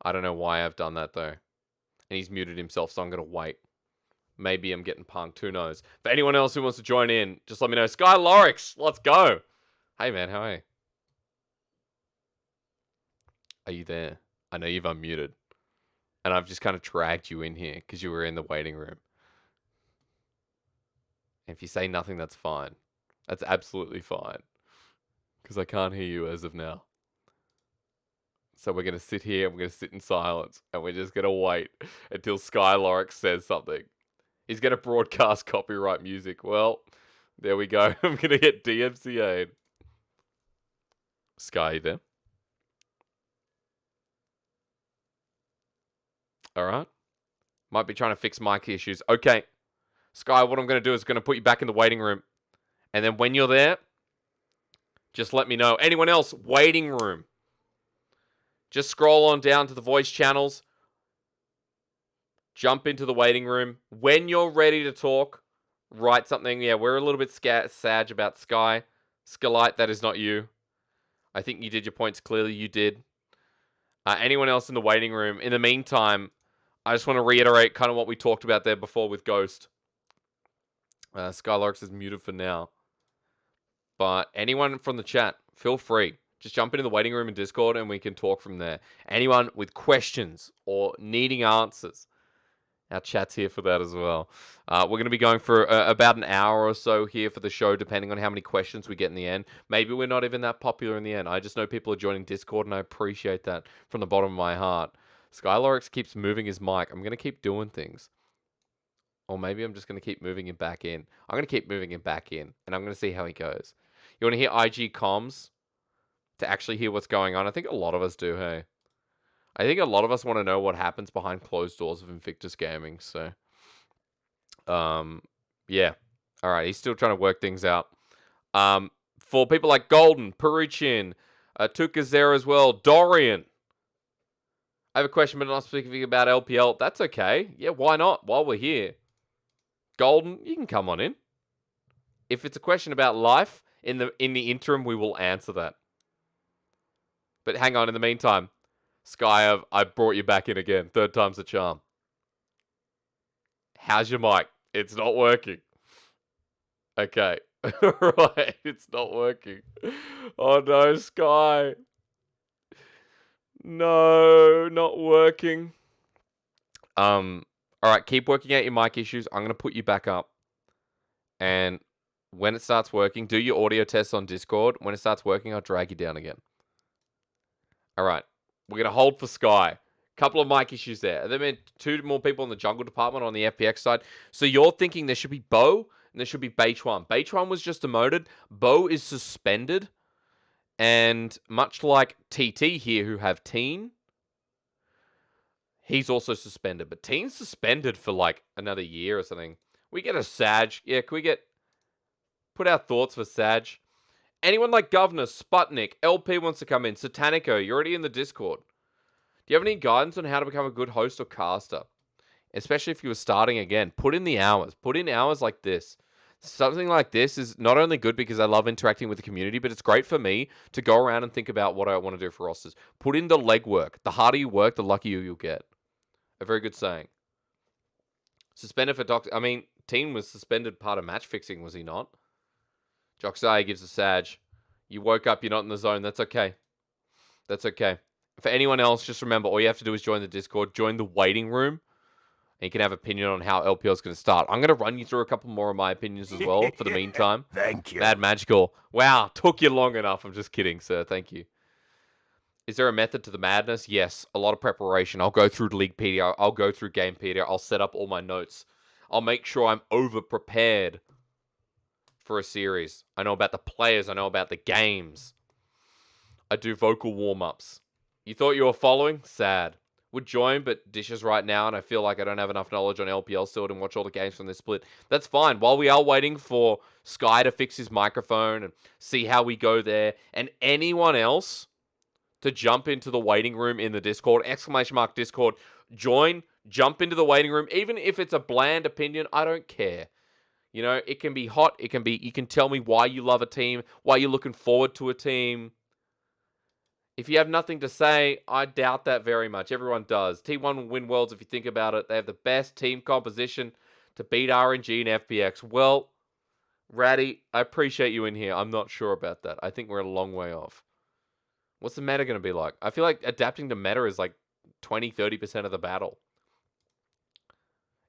I don't know why I've done that, though. And he's muted himself, so I'm going to wait. Maybe I'm getting punked. Who knows? For anyone else who wants to join in, just let me know. Sky Lorix, let's go. Hey, man. How are you? Are you there? I know you've unmuted. And I've just kind of dragged you in here because you were in the waiting room. And if you say nothing, that's fine. That's absolutely fine. Because I can't hear you as of now. So we're going to sit here and we're going to sit in silence. And we're just going to wait until Sky Lorix says something. He's going to broadcast copyright music. Well, there we go. I'm going to get DMCA'd. Sky, you there? Alright. Might be trying to fix mic issues. Okay. Sky, what I'm going to do is going to put you back in the waiting room. And then when you're there, just let me know. Anyone else? Waiting room. Just scroll on down to the voice channels. Jump into the waiting room. When you're ready to talk, write something. Yeah, we're a little bit sad about Sky. Skelite, that is not you. I think you did your points clearly. You did. Anyone else in the waiting room? In the meantime, I just want to reiterate kind of what we talked about there before with Ghost. Skylarks is muted for now. But anyone from the chat, feel free. Just jump into the waiting room in Discord and we can talk from there. Anyone with questions or needing answers, our chat's here for that as well. We're going to be going for about an hour or so here for the show, depending on how many questions we get in the end. Maybe we're not even that popular in the end. I just know people are joining Discord, and I appreciate that from the bottom of my heart. Skylorix keeps moving his mic. I'm going to keep doing things. Or maybe I'm just going to keep moving him back in. I'm going to keep moving him back in, and I'm going to see how he goes. You want to hear IG comms to actually hear what's going on? I think a lot of us do, hey? I think a lot of us want to know what happens behind closed doors of Invictus Gaming, so... yeah. Alright, he's still trying to work things out. For people like Golden, Peruchin, Tuka's there as well, Dorian. I have a question, but not speaking about LPL. That's okay. Yeah, why not? While we're here. Golden, you can come on in. If it's a question about life, in the interim, we will answer that. But hang on, in the meantime, Sky, I brought you back in again. Third time's the charm. How's your mic? It's not working. Okay. Right, it's not working. Oh no, Sky. No, not working. Alright, keep working out your mic issues. I'm gonna put you back up. And when it starts working, do your audio tests on Discord. When it starts working, I'll drag you down again. Alright. We're going to hold for Sky. Couple of mic issues there. There been 2 more people in the jungle department on the FPX side. So you're thinking there should be Bo and there should be Beichuan. Beichuan was just demoted. Bo is suspended. And much like TT here, who have Teen, he's also suspended. But Teen's suspended for like another year or something. We get a Sag. Yeah, can we get... Put our thoughts for Sag. Anyone like Governor, Sputnik, LP wants to come in. Satanico, you're already in the Discord. Do you have any guidance on how to become a good host or caster? Especially if you were starting again. Put in the hours. Put in hours like this. Something like this is not only good because I love interacting with the community, but it's great for me to go around and think about what I want to do for rosters. Put in the legwork. The harder you work, the luckier you'll get. A very good saying. Suspended for Doctor... I mean, Teen was suspended part of match fixing, was he not? Joxai gives a Sag. You woke up, you're not in the zone. That's okay. That's okay. For anyone else, just remember, all you have to do is join the Discord, join the waiting room, and you can have opinion on how LPL is going to start. I'm going to run you through a couple more of my opinions as well for the meantime. Thank you. Mad Magical. Wow, took you long enough. I'm just kidding, sir. Thank you. Is there a method to the madness? Yes, a lot of preparation. I'll go through Leaguepedia. I'll go through Gamepedia. I'll set up all my notes. I'll make sure I'm over-prepared for a series. I know about the players. I know about the games. I do vocal warm-ups. You thought you were following? Sad. Would join, but dishes right now, and I feel like I don't have enough knowledge on LPL still to watch all the games from this split. That's fine. While we are waiting for Sky to fix his microphone and see how we go there, and anyone else to jump into the waiting room in the Discord, !Discord, join, jump into the waiting room, even if it's a bland opinion, I don't care. You know, it can be hot, it can be, you can tell me why you love a team, why you're looking forward to a team. If you have nothing to say, I doubt that very much. Everyone does. T1 will win Worlds if you think about it. They have the best team composition to beat RNG and FPX. Well, Ratty, I appreciate you in here. I'm not sure about that. I think we're a long way off. What's the meta going to be like? I feel like adapting to meta is like 20-30% of the battle.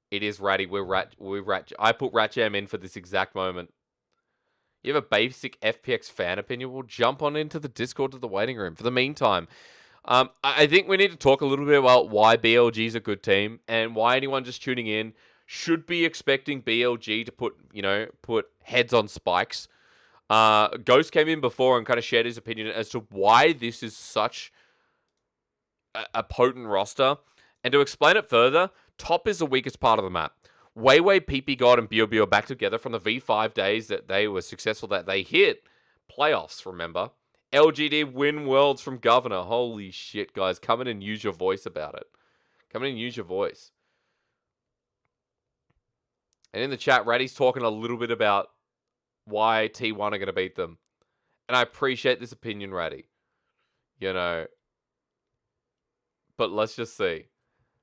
It is Ratty. I put Ratjam in for this exact moment. You have a basic FPX fan opinion? We'll jump on into the Discord to the waiting room. For the meantime, I think we need to talk a little bit about why BLG is a good team and why anyone just tuning in should be expecting BLG to put heads on spikes. Ghost came in before and kind of shared his opinion as to why this is such a potent roster. And to explain it further, top is the weakest part of the map. Weiwei, PP God, and Bio are back together from the V5 days that they were successful, that they hit playoffs, remember? LGD win worlds from Governor. Holy shit, guys. Come in and use your voice about it. Come in and use your voice. And in the chat, Ratty's talking a little bit about why T1 are going to beat them. And I appreciate this opinion, Ratty. You know. But let's just see.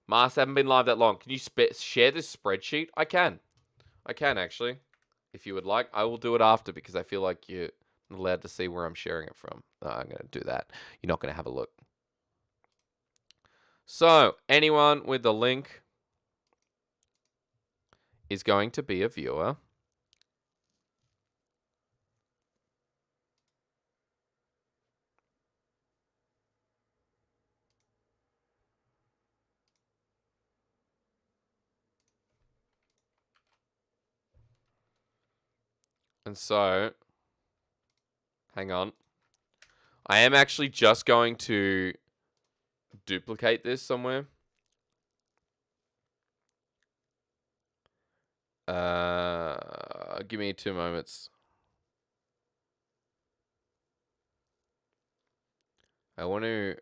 Mars haven't been live that long. Can you share this spreadsheet? I can. I can, actually. If you would like. I will do it after because I feel like you're allowed to see where I'm sharing it from. I'm going to do that. You're not going to have a look. So, anyone with the link is going to be a viewer. And so, hang on. I am actually just going to duplicate this somewhere. Give me 2 moments. I want to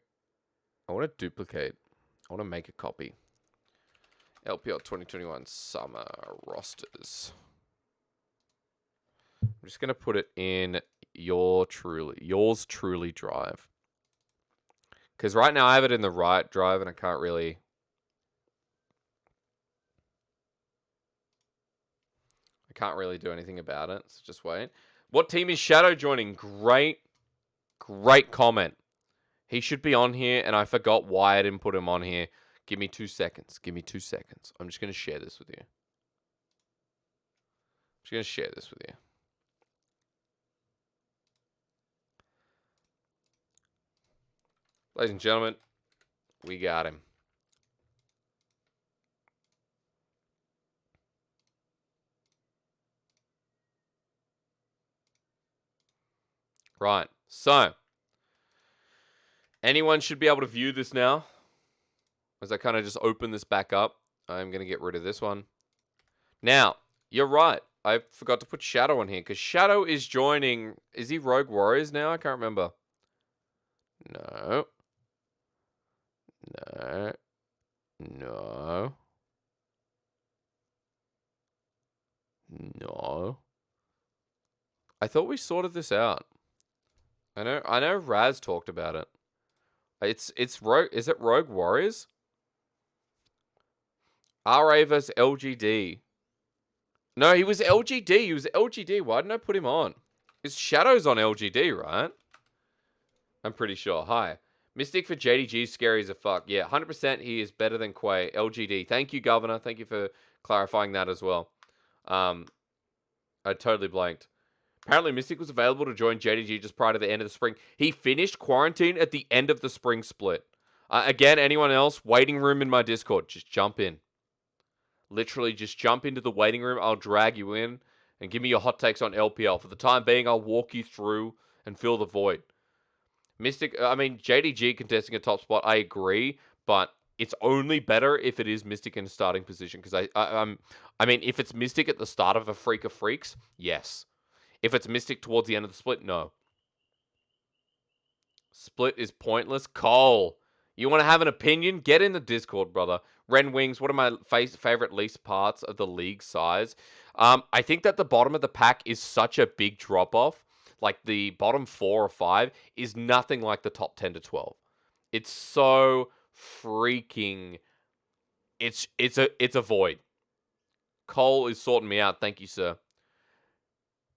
duplicate. I want to make a copy. LPL 2021 Summer Rosters. I'm just going to put it in yours truly drive. Because right now I have it in the right drive and I can't really... do anything about it. So just wait. What team is Shadow joining? Great comment. He should be on here and I forgot why I didn't put him on here. Give me 2 seconds. I'm just going to share this with you. Ladies and gentlemen, we got him. Right. So, anyone should be able to view this now. As I kind of just open this back up. I'm going to get rid of this one. Now, you're right. I forgot to put Shadow on here because Shadow is joining. Is he Rogue Warriors now? I can't remember. No. I thought we sorted this out. I know Raz talked about it. It's Rogue. Is it Rogue Warriors? RA versus LGD. No, he was LGD. Why didn't I put him on? His Shadow's on LGD, right? I'm pretty sure. Hi. Mystic for JDG is scary as a fuck. Yeah, 100% he is better than Quay. LGD. Thank you, Governor. Thank you for clarifying that as well. I totally blanked. Apparently, Mystic was available to join JDG just prior to the end of the spring. He finished quarantine at the end of the spring split. Again, anyone else, waiting room in my Discord, just jump in. Literally, just jump into the waiting room. I'll drag you in and give me your hot takes on LPL. For the time being, I'll walk you through and fill the void. Mystic, I mean, JDG contesting a top spot, I agree, but it's only better if it is Mystic in a starting position. Because I mean, if it's Mystic at the start of a Freak of Freaks, yes. If it's Mystic towards the end of the split, no. Split is pointless. Cole, you want to have an opinion? Get in the Discord, brother. Ren Wings, one of my favorite least parts of the league size. I think that the bottom of the pack is such a big drop-off. Like, the bottom 4 or 5 is nothing like the top 10 to 12. It's so freaking... It's a void. Cole is sorting me out. Thank you, sir.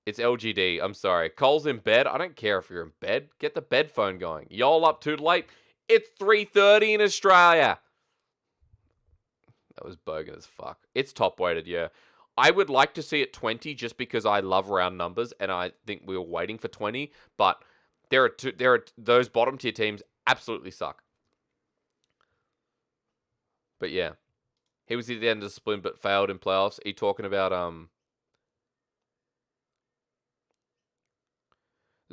It's LGD. I'm sorry. Cole's in bed. I don't care if you're in bed. Get the bed phone going. Y'all up too late? It's 3:30 in Australia. That was bogan as fuck. It's top weighted, yeah. I would like to see it 20 just because I love round numbers and I think we were waiting for 20. But there are those bottom tier teams absolutely suck. But yeah, he was at the end of the split but failed in playoffs. Are you talking about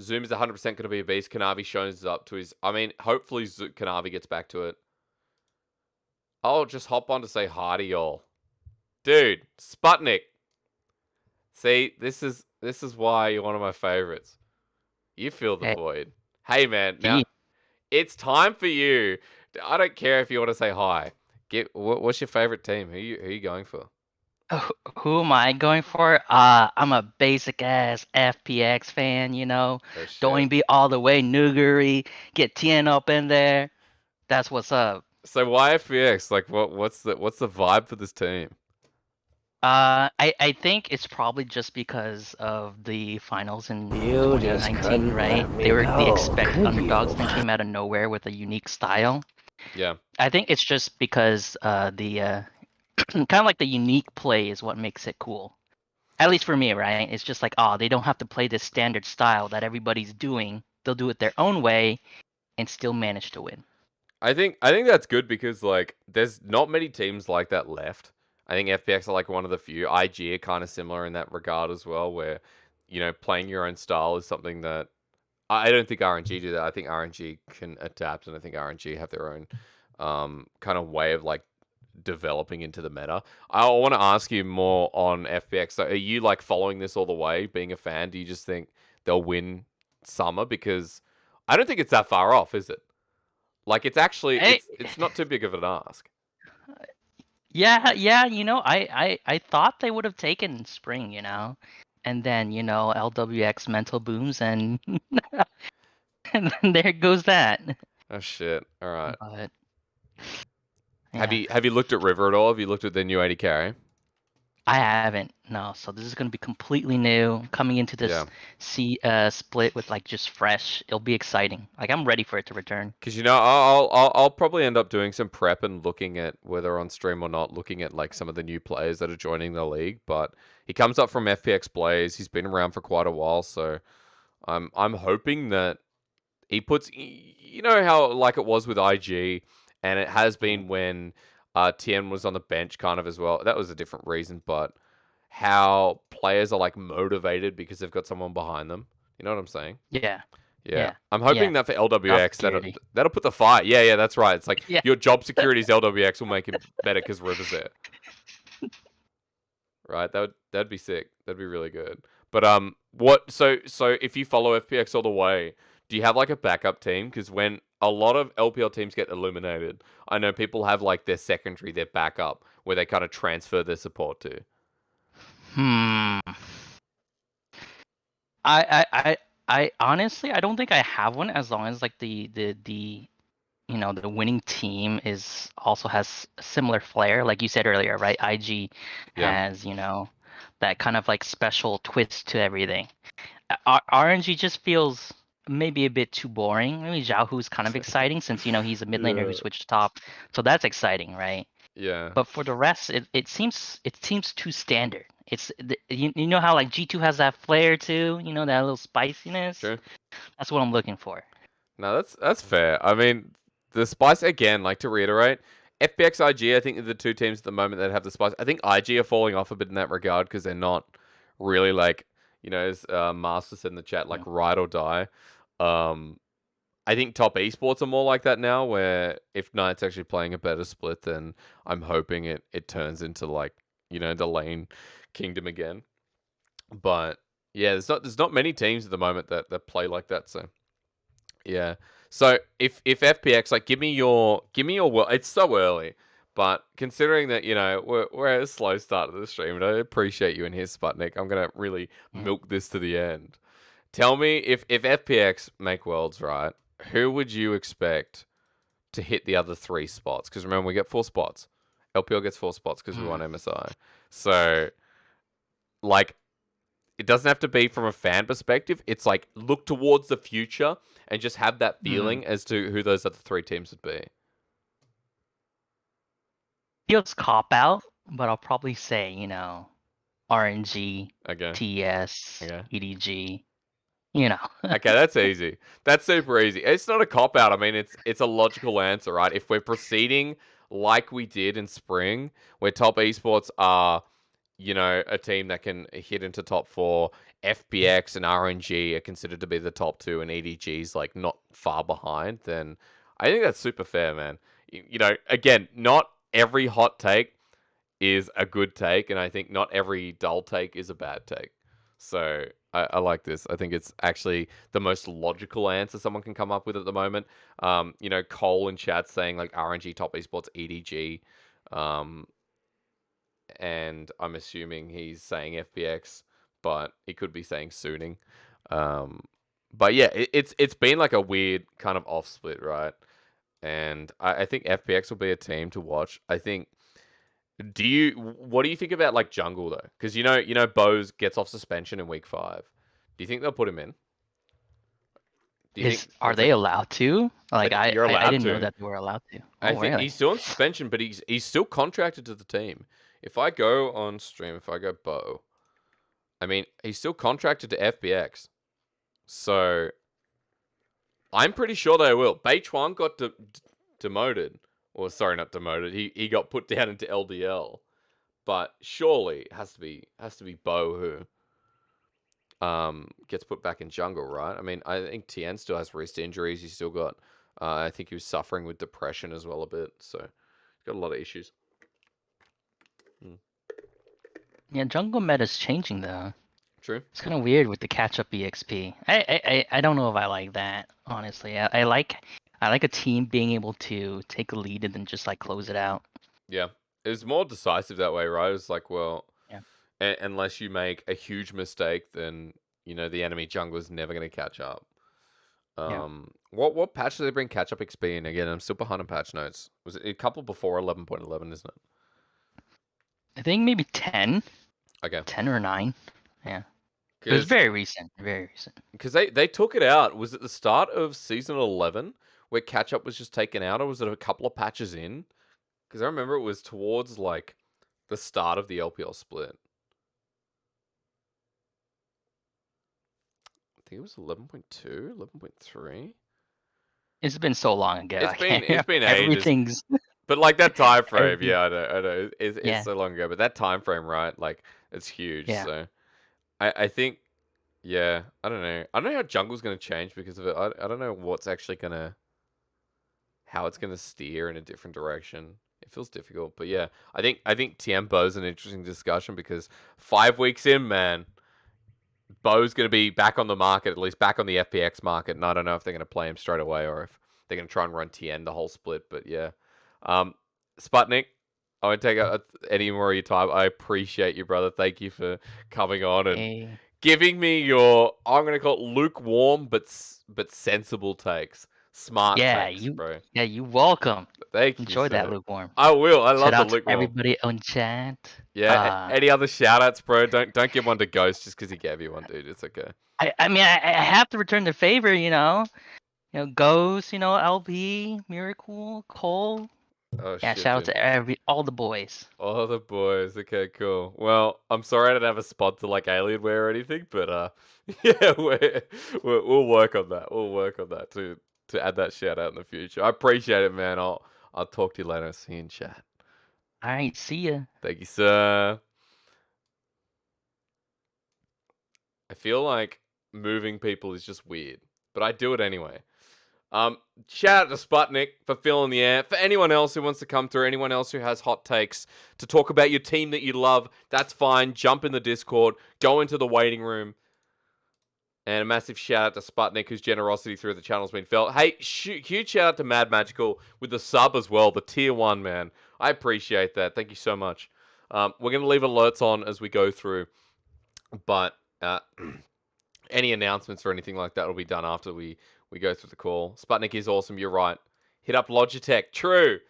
Zoom is 100% going to be a beast. Kanavi shows up to his... I mean, hopefully Kanavi gets back to it. I'll just hop on to say hi to y'all. Dude, Sputnik. See, this is why you're one of my favorites. You feel the void. Hey man, now Gee, it's time for you. I don't care if you want to say hi. What's your favorite team? Who you going for? who am I going for? I'm a basic ass FPX fan, Oh Don't shit. even be all the way nougaty. Get Tien up in there. That's what's up. So why FPX? Like what's the vibe for this team? I think it's probably just because of the finals in You just 2019, couldn't right? let They me were the go, expect could underdogs, you? then came out of nowhere with a unique style. Yeah. I think it's just because the kind of like the unique play is what makes it cool. At least for me, right? It's just like, oh, they don't have to play this standard style that everybody's doing. They'll do it their own way and still manage to win. I think that's good because like there's not many teams like that left. I think FPX are like one of the few. IG are kind of similar in that regard as well, where playing your own style is something that I don't think RNG do that. I think RNG can adapt, and I think RNG have their own kind of way of like developing into the meta. I want to ask you more on FPX. So are you like following this all the way, being a fan? Do you just think they'll win summer? Because I don't think it's that far off, is it? Like it's actually Hey, it's not too big of an ask. yeah, yeah, I thought they would have taken spring, and then LWX mental booms, and and then there goes that. Oh shit! All right. But Have yeah, you have you looked at River at all? Have you looked at their new 80 carry? I haven't. No, so this is gonna be completely new coming into Yeah. this split with like just fresh. It'll be exciting. Like I'm ready for it to return. Because I'll probably end up doing some prep and looking at whether on stream or not, looking at like some of the new players that are joining the league. But he comes up from FPX Blaze. He's been around for quite a while, so I'm hoping that he puts. How like it was with IG, and it has Mhm. been when Tien was on the bench, kind of as well. That was a different reason, but how players are like motivated because they've got someone behind them. You know what I'm saying? Yeah, Yeah, yeah, I'm yeah. hoping that for Job LWX security. that'll put the fire. Yeah, yeah, that's right. It's like Yeah. your job security's LWX will make it better because River's there, right? That'd be sick. That'd be really good. But what? So if you follow FPX all the way, do you have like a backup team? Because when a lot of LPL teams get eliminated, I know people have like their secondary, their backup, where they kind of transfer their support to. Hmm. I honestly I don't think I have one as long as like the winning team is also has a similar flair like you said earlier, right? IG Yeah, has, that kind of like special twist to everything. RNG just feels maybe a bit too boring. Maybe Xiaohu's kind of exciting since he's a mid laner who yeah, switched to top. So that's exciting, right? yeah. But for the rest, it seems too standard. You know how like G2 has that flair too, that little spiciness. True. That's what I'm looking for. No, that's fair. I mean, the spice again, like to reiterate, FPX IG, I think are the two teams at the moment that have the spice. I think IG are falling off a bit in that regard because they're not really like, as Master said in the chat, like Mm. ride or die. Um, I think top esports are more like that now, where if Knight's actually playing a better split, then I'm hoping it turns into like, the lane kingdom again. But yeah, there's not many teams at the moment that play like that, so. Yeah. So if FPX like give me your well, it's so early, but considering that we're at a slow start of the stream, and I appreciate you in here, Sputnik. I'm gonna really Mhm. milk this to the end. Tell me if FPX make worlds right, who would you expect to hit the other three spots? Because remember we get 4 spots. LPL gets 4 spots because we won Mm. MSI. So like it doesn't have to be from a fan perspective. It's like look towards the future and just have that Mm. feeling as to who those other three teams would be. Feels cop out, but I'll probably say, RNG, Okay. TS, Okay. EDG, you know. Okay, that's easy. That's super easy. It's not a cop out. I mean, it's a logical answer, right? If we're proceeding like we did in spring, where top esports are, a team that can hit into top four, FPX and RNG are considered to be the top two, and EDG's like not far behind, then I think that's super fair, man. Again, not every hot take is a good take, and I think not every dull take is a bad take. So I like this. I think it's actually the most logical answer someone can come up with at the moment. Cole in chat saying like RNG top esports EDG. And I'm assuming he's saying FPX, but he could be saying Sooning. But yeah, it's been like a weird kind of off split, right? And I think FPX will be a team to watch. I think. What do you think about like jungle though? Because Bose gets off suspension in week 5. Do you think they'll put him in? Do you think Are they allowed to? Like you're I allowed didn't know to? that they were allowed to. I Oh, think really? he's still on suspension, but he's still contracted to the team. If I go on stream, if I go Bo, I mean he's still contracted to FBX, so I'm pretty sure they will. Bei Chuan got demoted, or sorry, not demoted. He got put down into LDL, but surely it has to be Bo who gets put back in jungle, right? I mean, I think Tien still has wrist injuries. He's still got. I think he was suffering with depression as well a bit, so he's got a lot of issues. Yeah, jungle meta's changing though. True. It's kind of weird with the catch up EXP. I don't know if I like that, honestly. I like a team being able to take a lead and then just like close it out. Yeah, it was more decisive that way, right? It was like, well, Yeah. unless you make a huge mistake, then the enemy jungler's never going to catch up. Yeah. What patch did they bring catch up XP in again? I'm still behind on patch notes. Was it a couple before 11.11, isn't it? I think maybe 10. Okay. 10 or 9. Yeah. It was very recent. Very recent. Because they took it out. Was it the start of season 11 where catch up was just taken out, or was it a couple of patches in? Because I remember it was towards like the start of the LPL split. I think it was 11.2, 11.3. It's been so long ago. It's been ages. Everything's. But like that time frame, Everything. yeah, I know. It's so long ago, but that time frame, right? Like it's huge. Yeah. So I think, yeah, I don't know. I don't know how jungle's gonna change because of it. I don't know what's actually how it's gonna steer in a different direction. It feels difficult, but yeah, I think Tiempo's an interesting discussion because 5 weeks in, man, Bo's going to be back on the market, at least back on the FPX market, and I don't know if they're going to play him straight away or if they're going to try and run Tien the whole split, but yeah. Sputnik, I won't take any more of your time. I appreciate you, brother. Thank you for coming on and giving me your, I'm going to call it lukewarm but sensible takes. Smart takes, bro. Yeah, you welcome. Thank you. Enjoy that lukewarm. I will. I love the lukewarm. Everybody on chat. Yeah. Any other shout outs, bro? Don't give one to Ghost just because he gave you one, dude. It's okay. I mean, I have to return the favor, Ghost, LP, Miracle, Cole. Oh, yeah, shit, shout out to all the boys. All the boys. Okay, cool. Well, I'm sorry I don't have a sponsor like Alienware or anything, but yeah, we'll work on that. We'll work on that to add that shout out in the future. I appreciate it, man. I'll talk to you later. See you in chat. All right, see ya. Thank you, sir. I feel like moving people is just weird, but I do it anyway. Shout out to Sputnik for filling the air. For anyone else who wants to come through, anyone else who has hot takes to talk about your team that you love, that's fine. Jump in the Discord, go into the waiting room. And a massive shout out to Sputnik, whose generosity through the channel has been felt. Hey, huge shout out to Mad Magical with the sub as well, the tier 1, man. I appreciate that. Thank you so much. We're going to leave alerts on as we go through. But any announcements or anything like that will be done after we go through the call. Sputnik is awesome. You're right. Hit up Logitech. True.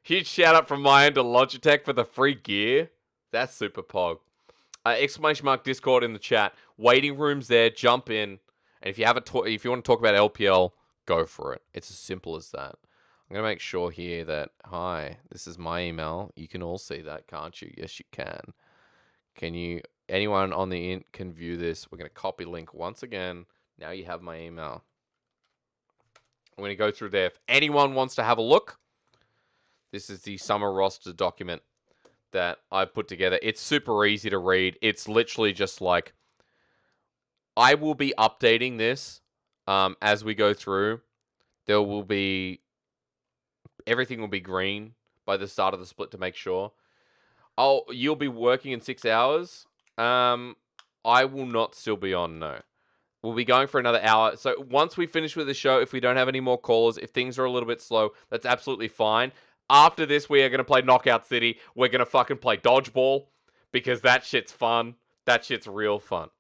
Huge shout out from my end to Logitech for the free gear. That's super pog. Exclamation mark Discord in the chat. Waiting rooms there. Jump in. And if you want to talk about LPL, go for it. It's as simple as that. I'm going to make sure here that, hi, this is my email. You can all see that, can't you? Yes, you can. Anyone on the int can view this. We're going to copy link once again. Now you have my email. I'm going to go through there. If anyone wants to have a look, this is the summer roster document that I put together. It's super easy to read. It's literally just like, I will be updating this as we go through. There will be, everything will be green by the start of the split to make sure. You'll be working in 6 hours. I will not still be on, no. We'll be going for another hour. So once we finish with the show, if we don't have any more callers, if things are a little bit slow, that's absolutely fine. After this, we are going to play Knockout City. We're going to fucking play Dodgeball because that shit's fun. That shit's real fun.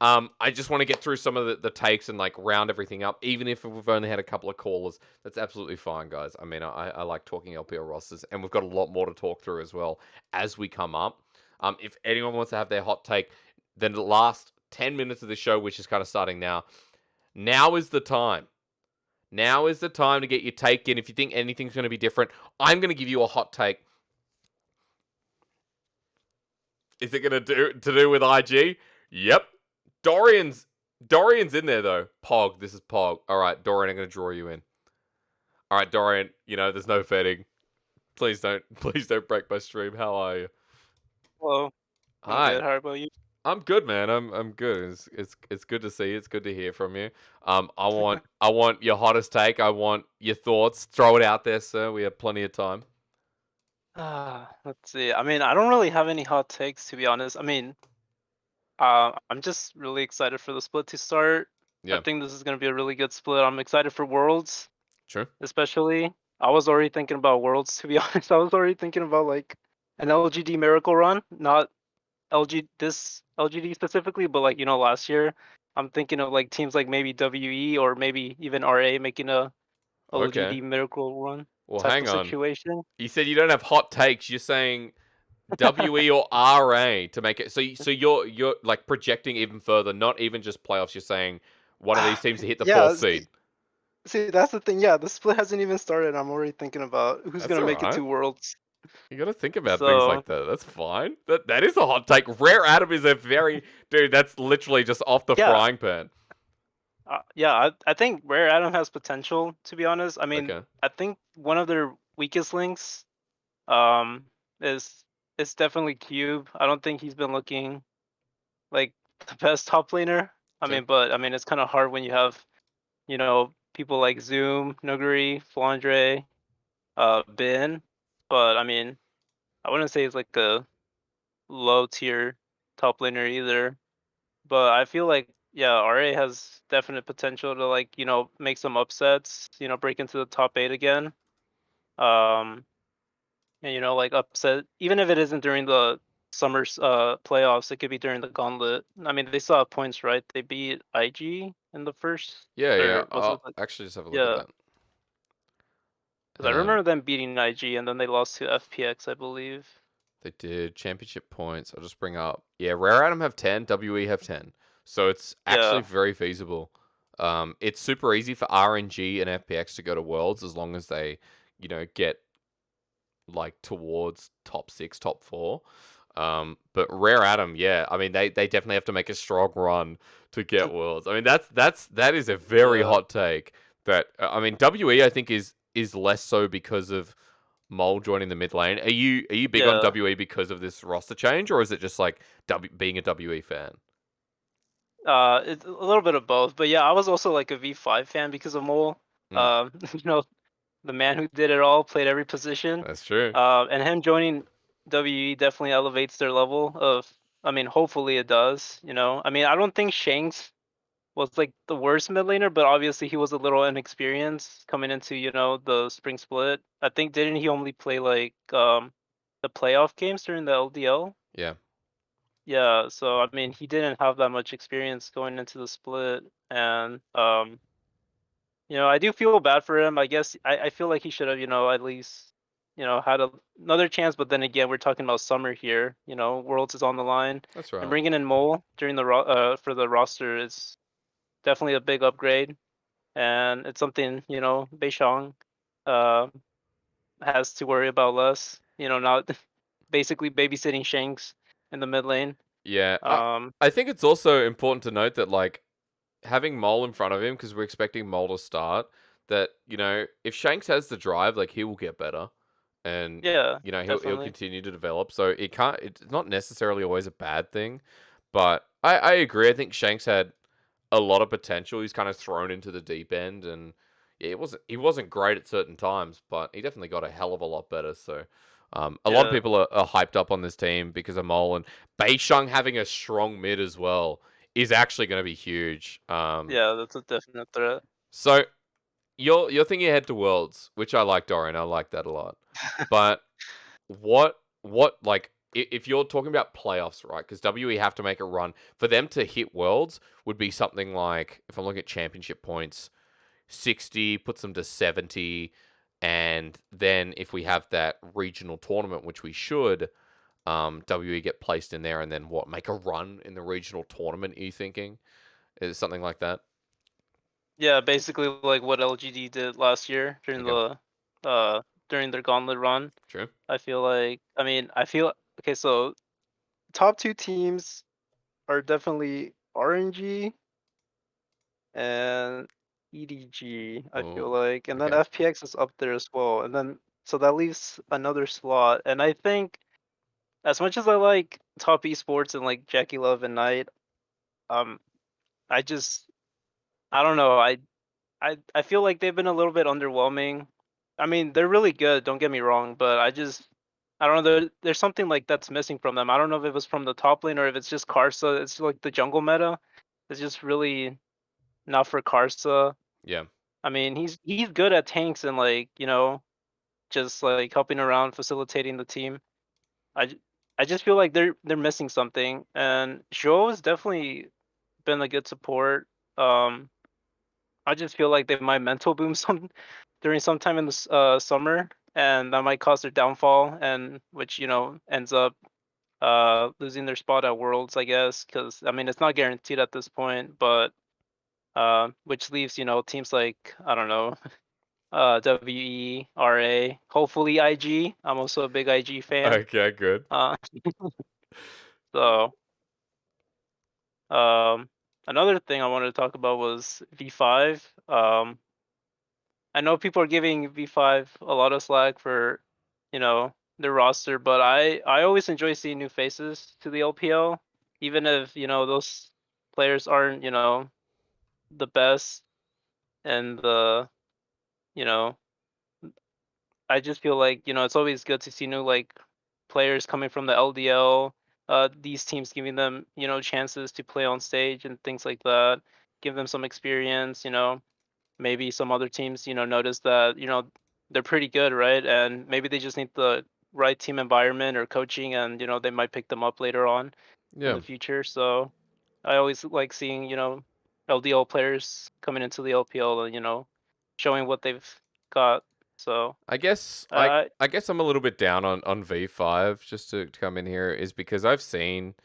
I just want to get through some of the takes and like round everything up. Even if we've only had a couple of callers, that's absolutely fine, guys. I mean, I like talking LPL rosters, and we've got a lot more to talk through as well as we come up. If anyone wants to have their hot take, then the last 10 minutes of the show, which is kind of starting now. Now is the time. Now is the time to get your take in. If you think anything's going to be different, I'm going to give you a hot take. Is it going to do with IG? Yep. Dorian's in there though. Pog, this is Pog. All right, Dorian, I'm going to draw you in. All right, Dorian, there's no fetting. Please don't break my stream. How are you? Hello. I'm Hi. good. How about you? I'm good, man. I'm good. It's good to see you. It's good to hear from you. I want your hottest take. I want your thoughts. Throw it out there, sir. We have plenty of time. Let's see. I mean, I don't really have any hot takes, to be honest. I mean, I'm just really excited for the split to start. Yeah. I think this is gonna be a really good split. I'm excited for Worlds, True. especially. I was already thinking about Worlds, to be honest. I was already thinking about like an LGD Miracle Run, not LGD specifically, but like last year. I'm thinking of like teams like maybe WE or maybe even RA making a Okay. LGD Miracle Run Well, type hang of on. situation. You said you don't have hot takes. You're saying WE or RA to make it. So you're like projecting even further. Not even just playoffs. You're saying one of these teams to hit the Yeah, fourth seed. see, that's the thing. Yeah, the split hasn't even started. I'm already thinking about who's That's gonna all make it right. to Worlds. You gotta think about things So like that. That's fine. That is a hot take. Rare Adam is a very dude. That's literally just off the yeah, frying pan. I think Rare Adam has potential. To be honest, I mean, Okay. I think one of their weakest links, um, is definitely Cube. I don't think he's been looking like the best top laner. I Sure. mean, but I mean, it's kind of hard when you have people like Zoom, Nuguri, Flandre, Bin. But I mean, I wouldn't say he's like a low tier top laner either. But I feel like RA has definite potential to like, make some upsets, break into the top 8 again. Um and like upset even if it isn't during the summer playoffs, it could be during the gauntlet. I mean, they still have points, right? They beat IG in the first, Yeah. or was it I'll like, actually just have a look at yeah, that. because I remember them beating IG and then they lost to FPX, I believe. They did championship points. I'll just bring up. Yeah, Rare Atom have 10. WE have 10. So it's actually Yeah. very feasible. It's super easy for RNG and FPX to go to Worlds as long as they, get like towards top 6, top 4. But Rare Atom, yeah, I mean they definitely have to make a strong run to get Worlds. I mean that is a very Yeah. hot take. That I mean WE I think is less so because of Mole joining the mid lane. Are you big on Yeah. WE because of this roster change, or is it just like being a WE fan? It's a little bit of both, but yeah, I was also like a V5 fan because of Mole. Mm. You know, the man who did it all, played every position. That's true. And him joining WE definitely elevates their level of. I mean, hopefully it does. I mean, I don't think Shanks was like the worst mid laner, but obviously he was a little inexperienced coming into the spring split. I think didn't he only play like the playoff games during the LDL? Yeah. Yeah, so I mean, he didn't have that much experience going into the split, and I do feel bad for him. I guess I feel like he should have, at least, had another chance. But then again, we're talking about summer here. Worlds is on the line, That's and right. bringing in Mole during the for the roster is definitely a big upgrade, and it's something Beishang uh has to worry about less. Not basically babysitting Shanks in the mid lane. Yeah. Um, I think it's also important to note that like having Mole in front of him because we're expecting Mole to start. That if Shanks has the drive, like he will get better, and yeah, he'll definitely. continue to develop. So it's not necessarily always a bad thing, but I agree. I think Shanks had a lot of potential. He's kind of thrown into the deep end, and yeah, he wasn't great at certain times, but he definitely got a hell of a lot better. So A lot of Yeah. people are hyped up on this team because of Mole, and Beisheng having a strong mid as well is actually going to be huge. Yeah, that's a definite threat. So you're thinking ahead to Worlds, which I like, Dorian. I like that a lot. But what like if you're talking about playoffs, right? Because WE have to make a run for them to hit Worlds would be something like, if I'm looking at championship points, 60 puts them to 70, and then if we have that regional tournament, which we should, WE get placed in there, and then what, make a run in the regional tournament? Are you thinking is something like that? Yeah, basically like what LGD did last year Okay. during their gauntlet run. True. I feel like I feel okay, so top two teams are definitely RNG and EDG, I feel Oh, like. And then okay. FPX is up there as well. And then so that leaves another slot. And I think as much as I like top esports and like Jackie Love and Knight, um I just I don't know. I feel like they've been a little bit underwhelming. I mean, they're really good, don't get me wrong, but I don't know, there's something like that's missing from them. I don't know if it was from the top lane or if it's just Karsa. It's like the jungle meta. It's just really not for Karsa. Yeah. I mean, he's good at tanks and like, just like helping around, facilitating the team. I, j- I just feel like they're missing something. And Zhou has definitely been a good support. Um, I just feel like they might mental boom during some time in the summer, and that might cause their downfall, and which ends up losing their spot at Worlds, I guess, because I mean it's not guaranteed at this point, but which leaves teams like I don't know WE, RA, hopefully IG. I'm also a big IG fan. Okay, good. Uh, so um, another thing I wanted to talk about was V5. I know people are giving V5 a lot of slack for, their roster, but I always enjoy seeing new faces to the LPL, even if those players aren't the best, and you know I just feel like it's always good to see new like players coming from the LDL. These teams giving them chances to play on stage and things like that, give them some experience. Maybe some other teams, notice that, they're pretty good, right? And maybe they just need the right team environment or coaching, and they might pick them up later on in Yeah. the future. So I always like seeing, LDL players coming into the LPL and, showing what they've got. So I guess I uh, I guess I'm a little bit down on V5 just to come in here is because I've seen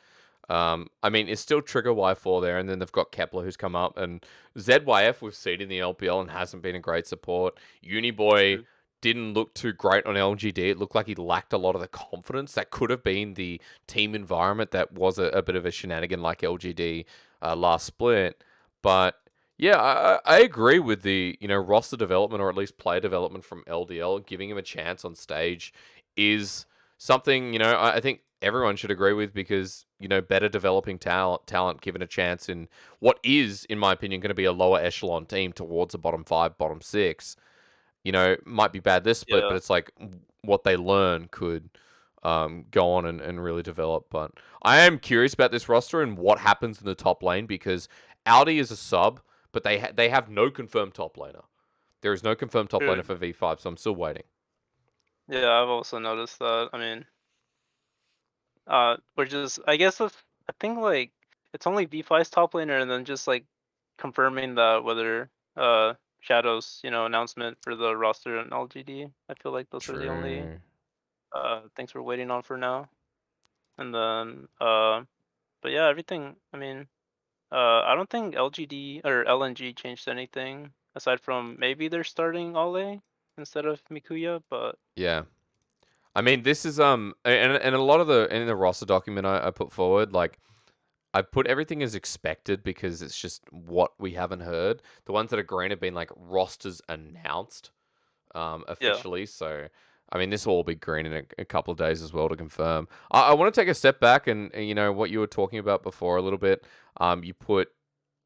I mean it's still Trigger Y4 there, and then they've got Kepler who's come up, and ZYF we've seen in the LPL and hasn't been a great support. Uniboy mm, didn't look too great on LGD. It looked like he lacked a lot of the confidence that could have been the team environment that was a bit of a shenanigan like LGD last split. But yeah, I agree with the roster development, or at least player development from LDL. Giving him a chance on stage is something I think everyone should agree with, because better developing talent given a chance in what is, in my opinion, going to be a lower echelon team towards the bottom 5, bottom 6. Might be bad this split, yeah, but it's like what they learn could go on and really develop. But I am curious about this roster and what happens in the top lane, because Audi is a sub, but they have no confirmed top laner. There is no confirmed top true. laner for V5, so I'm still waiting. Yeah, I've also noticed that. I mean, we're just I guess I think like it's only V5's top laner, and then just like confirming that whether Shadow's announcement for the roster and LGD. I feel like those are the only True. things we're waiting on for now. And then but yeah, everything. I mean, I don't think LGD or LNG changed anything aside from maybe they're starting Ale instead of Mikuya, but Yeah. I mean, this is and a lot of the in the roster document I put forward, like I put everything as expected because it's just what we haven't heard. The ones that are green have been like rosters announced yeah, officially. So, I mean, this will all be green in a couple of days as well to confirm. I want to take a step back and what you were talking about before a little bit. You put,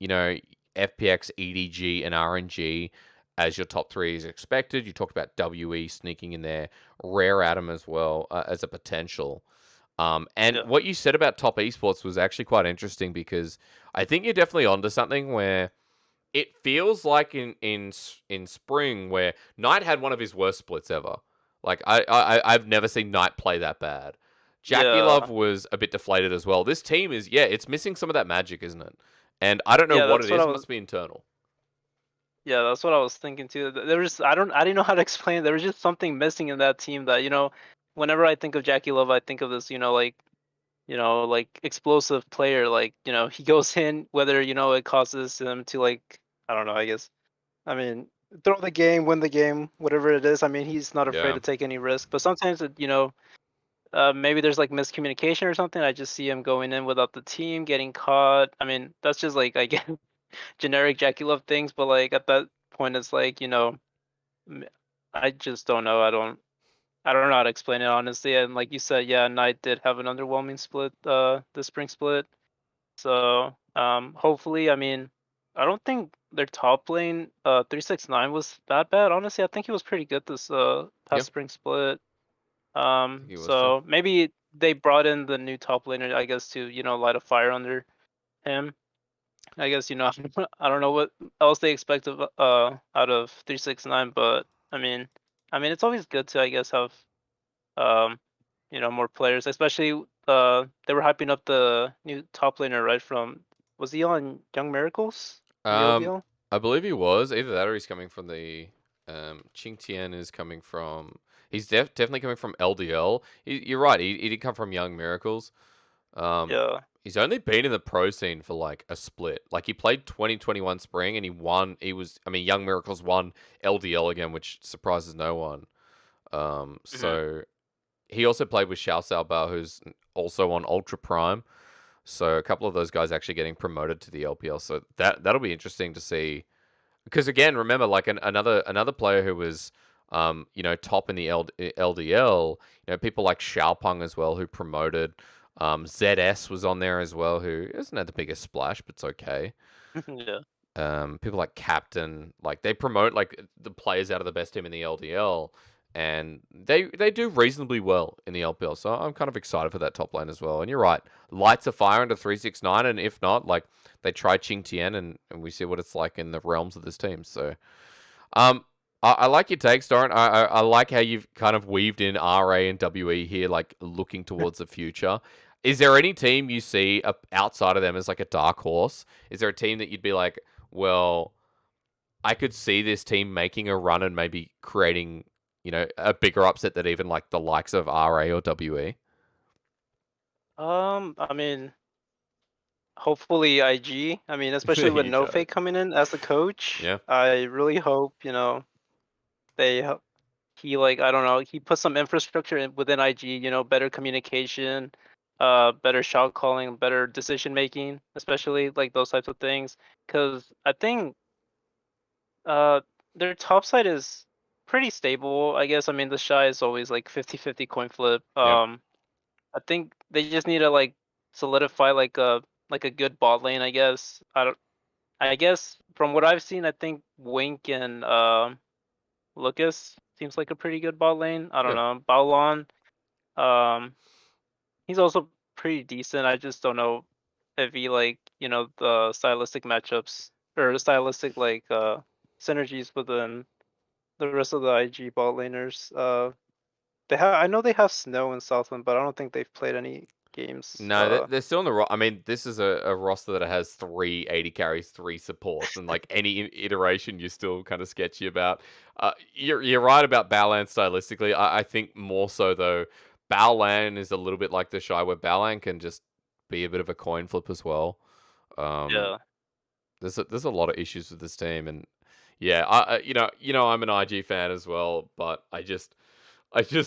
you know, FPX, EDG, and RNG as your top 3 is expected. You talked about WE sneaking in there, Rare Atom as well as a potential. And Yeah. what you said about top esports was actually quite interesting because I think you're definitely onto something where it feels like in spring where Knight had one of his worst splits ever. Like I've never seen Knight play that bad. Jackie Love Yeah. was a bit deflated as well. This team is it's missing some of that magic, isn't it? And I don't know Yeah, what that's it what is. I It was. must be internal. Yeah, that's what I was thinking too. There was I didn't know how to explain it. There was just something missing in that team that whenever I think of Jackie Love, I think of this like explosive player. Like he goes in whether it causes him to like I don't know. I guess I mean throw the game, win the game, whatever it is. I mean he's not afraid Yeah. to take any risk. But sometimes maybe there's like miscommunication or something. I just see him going in without the team, getting caught. I mean that's just like I get generic Jackie Love things, but like at that point, it's like m- I just don't know. I don't know how to explain it honestly. And like you said, yeah, Knight did have an underwhelming split, the spring split. So hopefully, I mean, I don't think their top lane, 369 was that bad. Honestly, I think he was pretty good this Yeah. past spring split. I think he was too. So maybe they brought in the new top laner, I guess, to light a fire under him. I guess I don't know what else they expect of out of 369, but I mean it's always good to I guess have um more players, especially they were hyping up the new top laner right from was he on Young Miracles in the Um, LPL? I believe he was either that or he's coming from the Ching Tian is coming from. He's definitely coming from LDL. You're right. He did come from Young Miracles. Um, Yeah. he's only been in the pro scene for like a split. Like he played 2021 spring and he won. Young Miracles won LDL again, which surprises no one. Mhm. So he also played with Xiao Xiaobao, who's also on Ultra Prime. So a couple of those guys actually getting promoted to the LPL. So that'll be interesting to see. Because again, remember, like another player who was, top in the LDL. People like Xiaopeng as well, who promoted. ZS was on there as well, who hasn't had the biggest splash, but it's okay. Yeah. People like Captain, like they promote like the players out of the best team in the LDL, and they do reasonably well in the LPL. So I'm kind of excited for that top lane as well. And you're right, lights a fire into 369, and if not, like they try Qing Tian, and we see what it's like in the realms of this team. So, I like your takes, Doran. I like how you've kind of weaved in RA and WE here, like looking towards the future. Is there any team you see outside of them as like a dark horse? Is there a team that you'd be like, well, I could see this team making a run and maybe creating, a bigger upset than even like the likes of RA or WE? I mean hopefully IG. I mean especially There with you No go. Fake coming in as the coach. Yeah. I really hope they he like I don't know he put some infrastructure within IG, better communication, better shot calling, better decision making, especially like those types of things. Because I think uh their top side is pretty stable. I guess I mean the shy is always like 50-50 coin flip. Yep. I think they just need to like solidify like a good bot lane. I guess I guess from what I've seen, I think Wink and Lucas seems like a pretty good bot lane. I don't Yeah. know. Baolon, um, he's also pretty decent. I just don't know if he like, the stylistic matchups or the stylistic like synergies within the rest of the IG bot laners. I know they have Snow in Southland, but I don't think they've played any games. No, they're still in the I mean, this is a roster that has 3 80 carries, 3 supports, and like any iteration, you're still kind of sketchy about. You're right about Balan stylistically. I think more so though, Balan is a little bit like the Shy, where Balan can just be a bit of a coin flip as well. Um, Yeah. there's a lot of issues with this team, and yeah, I I'm an IG fan as well, but I just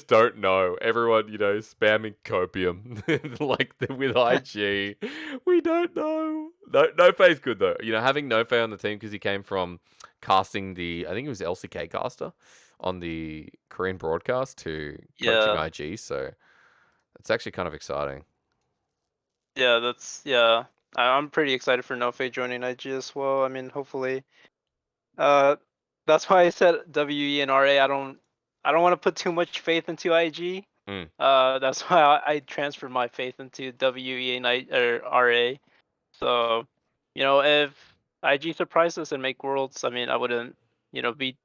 don't know. Everyone, spamming copium like with IG. We don't know. No Faye's good though. Having No Faye on the team because he came from casting I think it was LCK caster on the Korean broadcast to coaching Yeah. IG. So it's actually kind of exciting. Yeah, yeah. I'm pretty excited for No Fate joining IG as well. I mean, hopefully. Uh, that's why I said WE and RA. I don't want to put too much faith into IG. Mm. That's why I transferred my faith into WE and RA. So, if IG surprises us and make worlds, I mean, I wouldn't, be.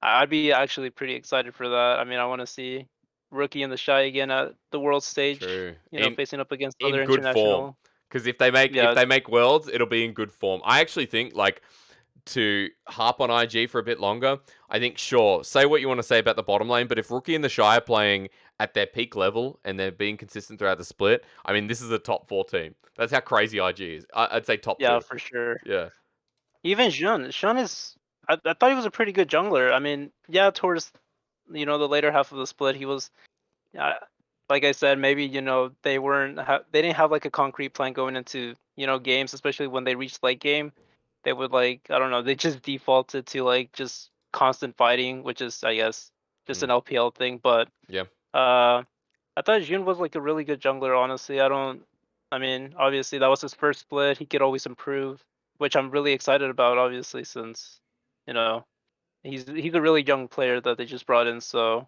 I'd be actually pretty excited for that. I mean, I want to see Rookie and the Shy again at the world stage. True. Facing up against In other good form. international. Because if they Yeah, make worlds, it'll be in good form. I actually think like to harp on IG for a bit longer. I think sure, say what you want to say about the bottom lane, but if Rookie and the Shy are playing at their peak level and they're being consistent throughout the split, I mean this is a top 4 team. That's how crazy IG is. I'd say top 2. for sure. Yeah. Even Shun is. I thought he was a pretty good jungler. I mean, yeah, towards the later half of the split, he was. Uh, like I said, maybe they they didn't have like a concrete plan going into games, especially when they reached late game. They would like I don't know, they just defaulted to like just constant fighting, which is I guess just an LPL thing. But Yeah. I thought Jun was like a really good jungler. Honestly, I mean, obviously that was his first split. He could always improve, which I'm really excited about. Obviously, since you know he's a really young player that they just brought in. So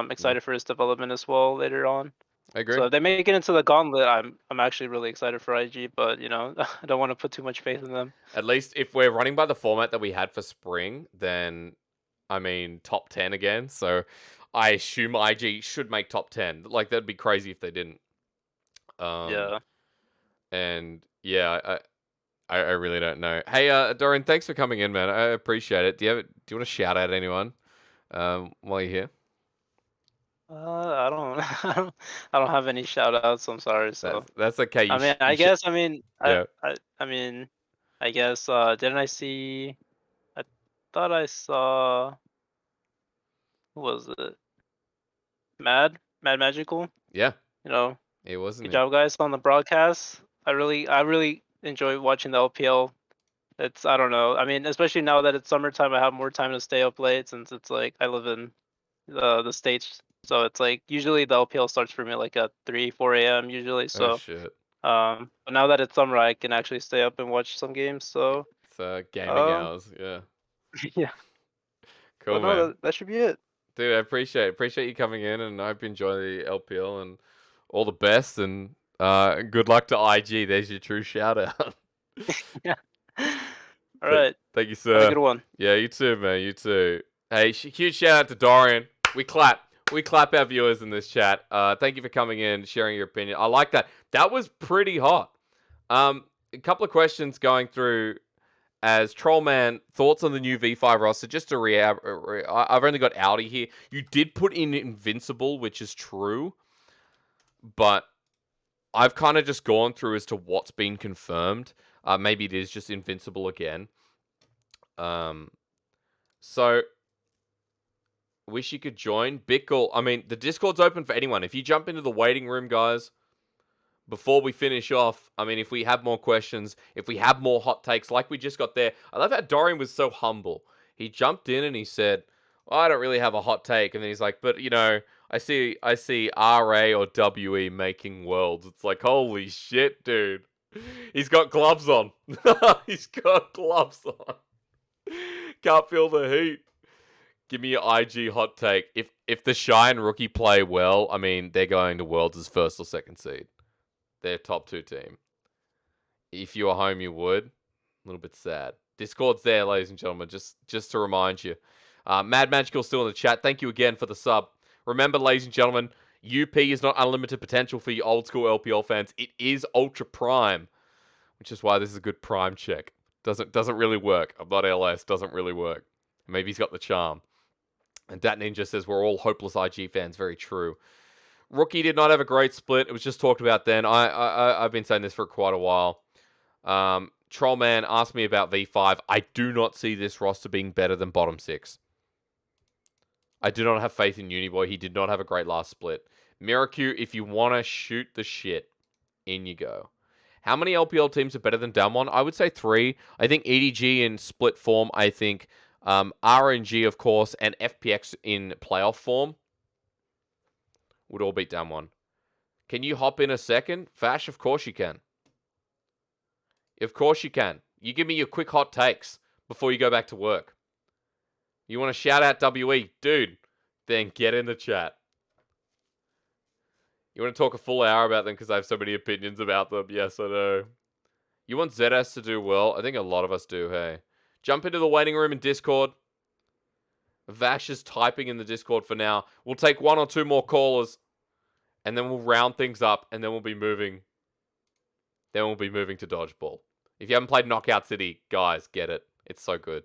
excited for his development as well later on. I agree. So if they make it into the gauntlet, I'm actually really excited for IG. But I don't want to put too much faith in them. At least if we're running by the format that we had for spring, then I mean top 10 again. So I assume IG should make top 10. Like that'd be crazy if they didn't. Yeah. And yeah, I really don't know. Hey, Dorian, thanks for coming in, man. I appreciate it. Do you want to shout out anyone while you're here? I don't I don't have any shout outs. I'm sorry. So That's okay. I mean, I yeah. I guess didn't I see? I thought I saw. Who was it? Mad Magical. Yeah. You know, It wasn't. good job, guys, on the broadcast. I really enjoy watching the LPL. It's I don't know. I mean, especially now that it's summertime, I have more time to stay up late since it's like I live in the States, so it's like usually the LPL starts for me like at 3-4 a.m. usually. Oh So shit. but now that it's summer, I can actually stay up and watch some games. So It's gaming um, hours. Yeah. yeah. Cool, But no, man. that should be it. Dude, I appreciate you coming in, and I hope you enjoy the LPL and all the best. And good luck to IG. There's your true shout out. Yeah. All right. Thank you, Have a sir. good one. Yeah, you too, man. You too. Hey, huge shout out to Dorian. We clap our viewers in this chat. Thank you for coming in, sharing your opinion. I like that. That was pretty hot. A couple of questions going through as Trollman, thoughts on the new V5 roster. Just to I've only got Audi here. You did put in Invincible, which is true, but I've kind of just gone through as to what's been confirmed. Maybe it is just Invincible again. So wish you could join. Bickle. I mean, the Discord's open for anyone. If you jump into the waiting room, guys, before we finish off, I mean, if we have more questions, if we have more hot takes like we just got there, I love how Dorian was so humble. He jumped in and he said, I don't really have a hot take. And then he's like, but, I see RA or WE making worlds. It's like, holy shit, dude. He's got gloves on. He's got gloves on. Can't feel the heat. Give me your IG hot take. If the Shy and Rookie play well, I mean, they're going to Worlds as first or second seed. They're top 2 team. If you were home, you would. A little bit sad. Discord's there, ladies and gentlemen, just to remind you. Mad Magical still in the chat. Thank you again for the sub. Remember, ladies and gentlemen, UP is not unlimited potential for you old school LPL fans. It is Ultra Prime, which is why this is a good Prime check. Doesn't really work. I'm not LS. Doesn't really work. Maybe he's got the charm. And Dat Ninja says we're all hopeless IG fans. Very true. Rookie did not have a great split. It was just talked about then. I've been saying this for quite a while. Trollman asked me about V5. I do not see this roster being better than bottom 6. I do not have faith in Uniboy. He did not have a great last split. Miracu, if you want to shoot the shit, in you go. How many LPL teams are better than Damwon? I would say 3. I think EDG in split form. I think RNG, of course, and FPX in playoff form would all beat Damwon. Can you hop in a second? Fash, of course you can. Of course you can. You give me your quick hot takes before you go back to work. You want to shout out WE, dude? Then get in the chat. You want to talk a full hour about them because I have so many opinions about them? Yes, I know. You want ZS to do well? I think a lot of us do, hey. Jump into the waiting room in Discord. Vash is typing in the Discord for now. We'll take 1 or 2 more callers. And then we'll round things up. And then we'll be moving. Then we'll be moving to Dodgeball. If you haven't played Knockout City, guys, get it. It's so good.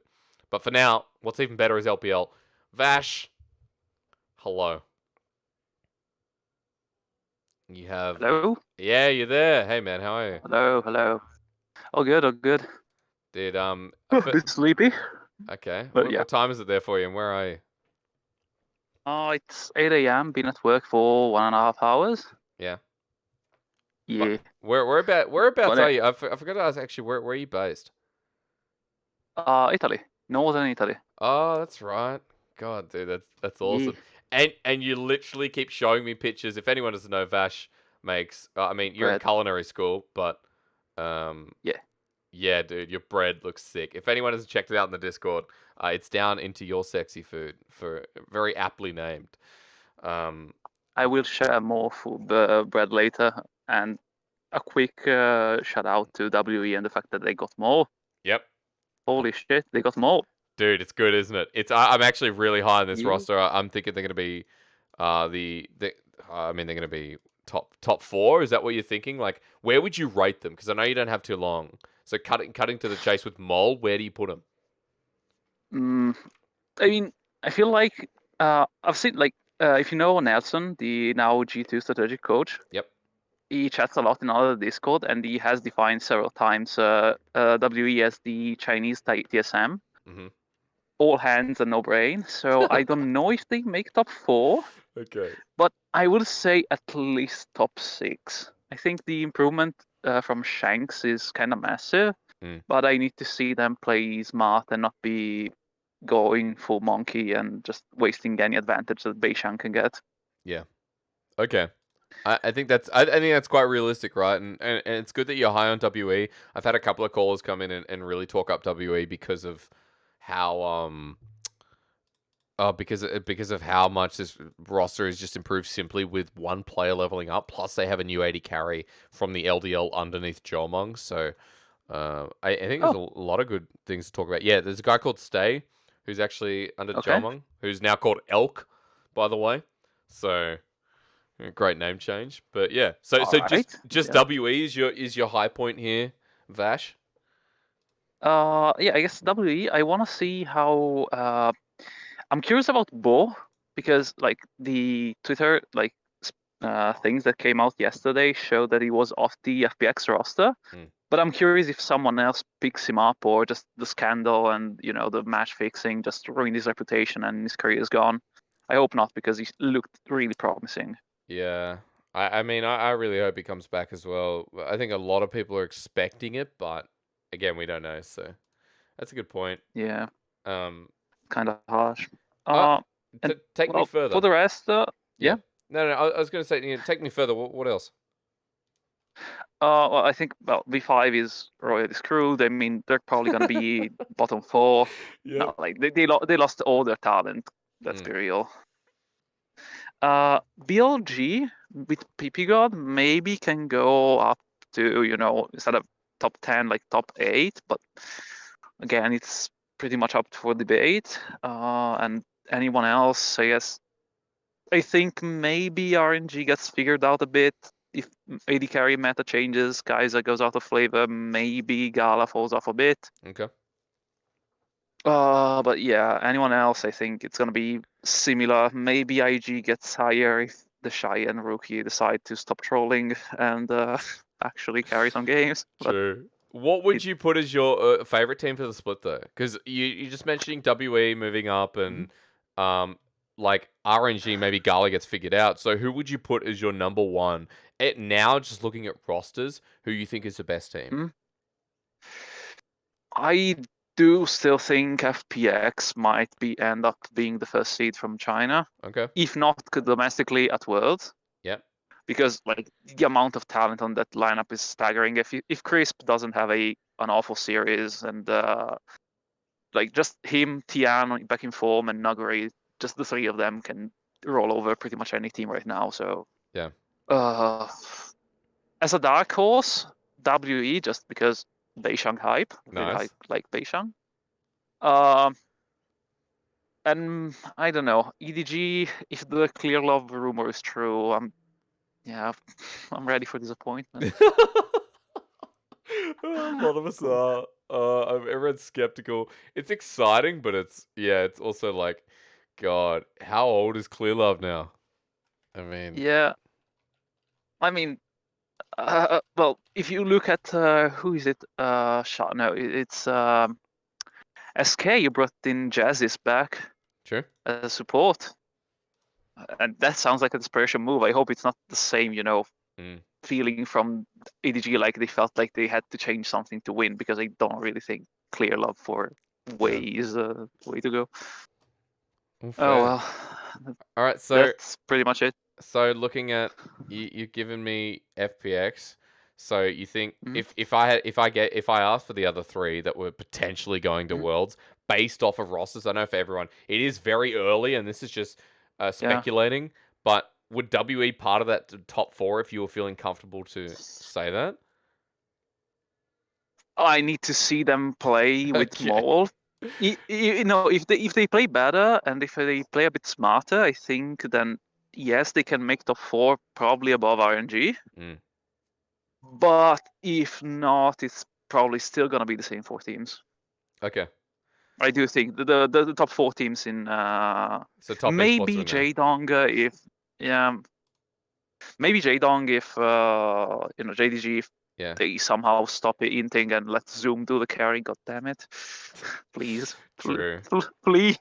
But for now, what's even better is LPL. Vash. Hello. You have... Hello? Yeah, you're there. Hey, man, how are you? Hello, hello. All good, all good. Did, A bit sleepy. Okay. But yeah. What time is it there for you, and where are you? It's 8 a.m. Been at work for 1.5 hours. Yeah. Yeah. Whereabouts But, are you? I forgot to ask, actually, where are you based? Italy. Northern Italy. Oh, that's right. God, dude, that's awesome. And you literally keep showing me pictures. If anyone doesn't know, Vash makes... I mean, you're in Bread. culinary school, but... Yeah. Yeah, dude, your bread looks sick. If anyone hasn't checked it out in the Discord, it's down into your sexy food, for very aptly named. I will share more food bread later. And a quick shout out to WE and the fact that they got more. Yep. Holy shit, they got more. Dude, it's good, isn't it? I'm actually really high on this Yeah. roster. I'm thinking they're going to be they're going to be top 4. Is that what you're thinking? Like, where would you rate them? Because I know you don't have too long. So cutting to the chase with Mole, where do you put them? I mean, I feel like I've seen, like, if you know Nelson, the now G2 strategic coach. Yep. He chats a lot in our Discord, and he has defined several times WE as the Chinese TSM. Mhm. All hands and no brain. So I don't know if they make top 4, Okay. but I would say at least top 6. I think the improvement from Shanks is kind of massive, but I need to see them play smart and not be going full monkey and just wasting any advantage that Beishan can get. Yeah. Okay. I think that's quite realistic, right? And it's good that you're high on WE. I've had a couple of callers come in and really talk up WE because of how because of how much this roster has just improved simply with one player leveling up. Plus, they have a new 80 carry from the LDL underneath Jomong. So, I think there's a lot of good things to talk about. Yeah, there's a guy called Stay who's actually under Jomong, who's now called Elk, by the way. So, great name change. But yeah, so just WE is your high point here, Vash. Yeah, I guess WE. I want to see how. I'm curious about Bo, because like the Twitter things that came out yesterday showed that he was off the FPX roster. But I'm curious if someone else picks him up, or just the scandal and the match fixing just ruined his reputation and his career is gone. I hope not, because he looked really promising. Yeah. I mean, I really hope he comes back as well. I think a lot of people are expecting it, but again, we don't know. So that's a good point. Yeah. Kind of harsh. Take me further. For the rest, yeah. No, I was going to say, take me further. What else? Well, I think V5 is royally screwed. I mean, they're probably going to be bottom 4. Yeah. No, like they lost all their talent. Let's be real. BLG with PP God maybe can go up to instead of top 10, like top 8, but again, it's pretty much up for debate. And anyone else, I guess. I think maybe RNG gets figured out a bit. If AD carry meta changes, Kaiser goes out of flavor, maybe Gala falls off a bit. Okay. But yeah, anyone else, I think it's gonna be similar. Maybe IG gets higher if the Cheyenne rookie decide to stop trolling and actually carry some games. True. What would you put as your favorite team for the split though? Because you're just mentioning WE moving up and like RNG, maybe Gala gets figured out. So who would you put as your number one? Now, just looking at rosters, who you think is the best team? I do still think FPX might end up being the first seed from China. Okay. If not domestically at Worlds. Yep. Because like the amount of talent on that lineup is staggering. If Crisp doesn't have an awful series and like just him, Tian back in form, and Nagori. Just the three of them can roll over pretty much any team right now. So Yeah. As a dark horse, WE just because Beishang hype. Really Nice. like Beishang. Um, and I don't know, EDG. If the Clear Love rumor is true, I'm ready for disappointment. A lot of us are. Everyone's skeptical. It's exciting, but it's also like, God, how old is Clear Love now? I mean, Yeah, I mean, well, if you look at who is it? No, it's SK. You brought in Jazzis back true. as support, and that sounds like a desperation move. I hope it's not the same, Mm. feeling from EDG, like they felt like they had to change something to win, because I don't really think Clear Love for way is the way to go. Well, Oh fair. well, All right, so that's pretty much it. looking at you've given me FPX. So you think Mhm. if I asked for the other three that were potentially going to Mhm. Worlds based off of rosters, I know for everyone it is very early and this is just speculating, but would WE part of that top 4 if you were feeling comfortable to say that? I need to see them play with Okay. Mole. If they play better and if they play a bit smarter, I think then yes, they can make top 4 probably above RNG. Mm. But if not, it's probably still gonna be the same 4 teams. Okay. I do think the top 4 teams in So top esports maybe are in there. Jdong if maybe Jdong if JDG if Yeah. they somehow stop it inting and let Zoom do the carry. God damn it! Please, True. please,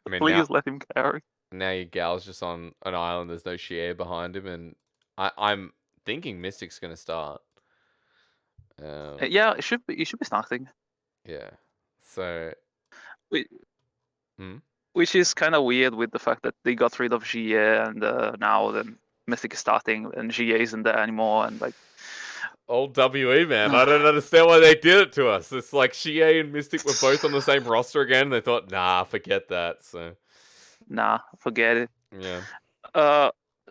I mean please let him carry. now your gal's just on an island. There's no Shea behind him, and I'm thinking Mystic's gonna start. Yeah, it should be starting. Yeah. So. Whi- Hmm? Which is kind of weird with the fact that they got rid of GA and now then Mystic is starting and GA isn't there anymore, and like. Old WE, man. I don't understand why they did it to us. It's like Shea and Mystic were both on the same roster again. And they thought, nah, forget that. So, Nah, forget it. yeah.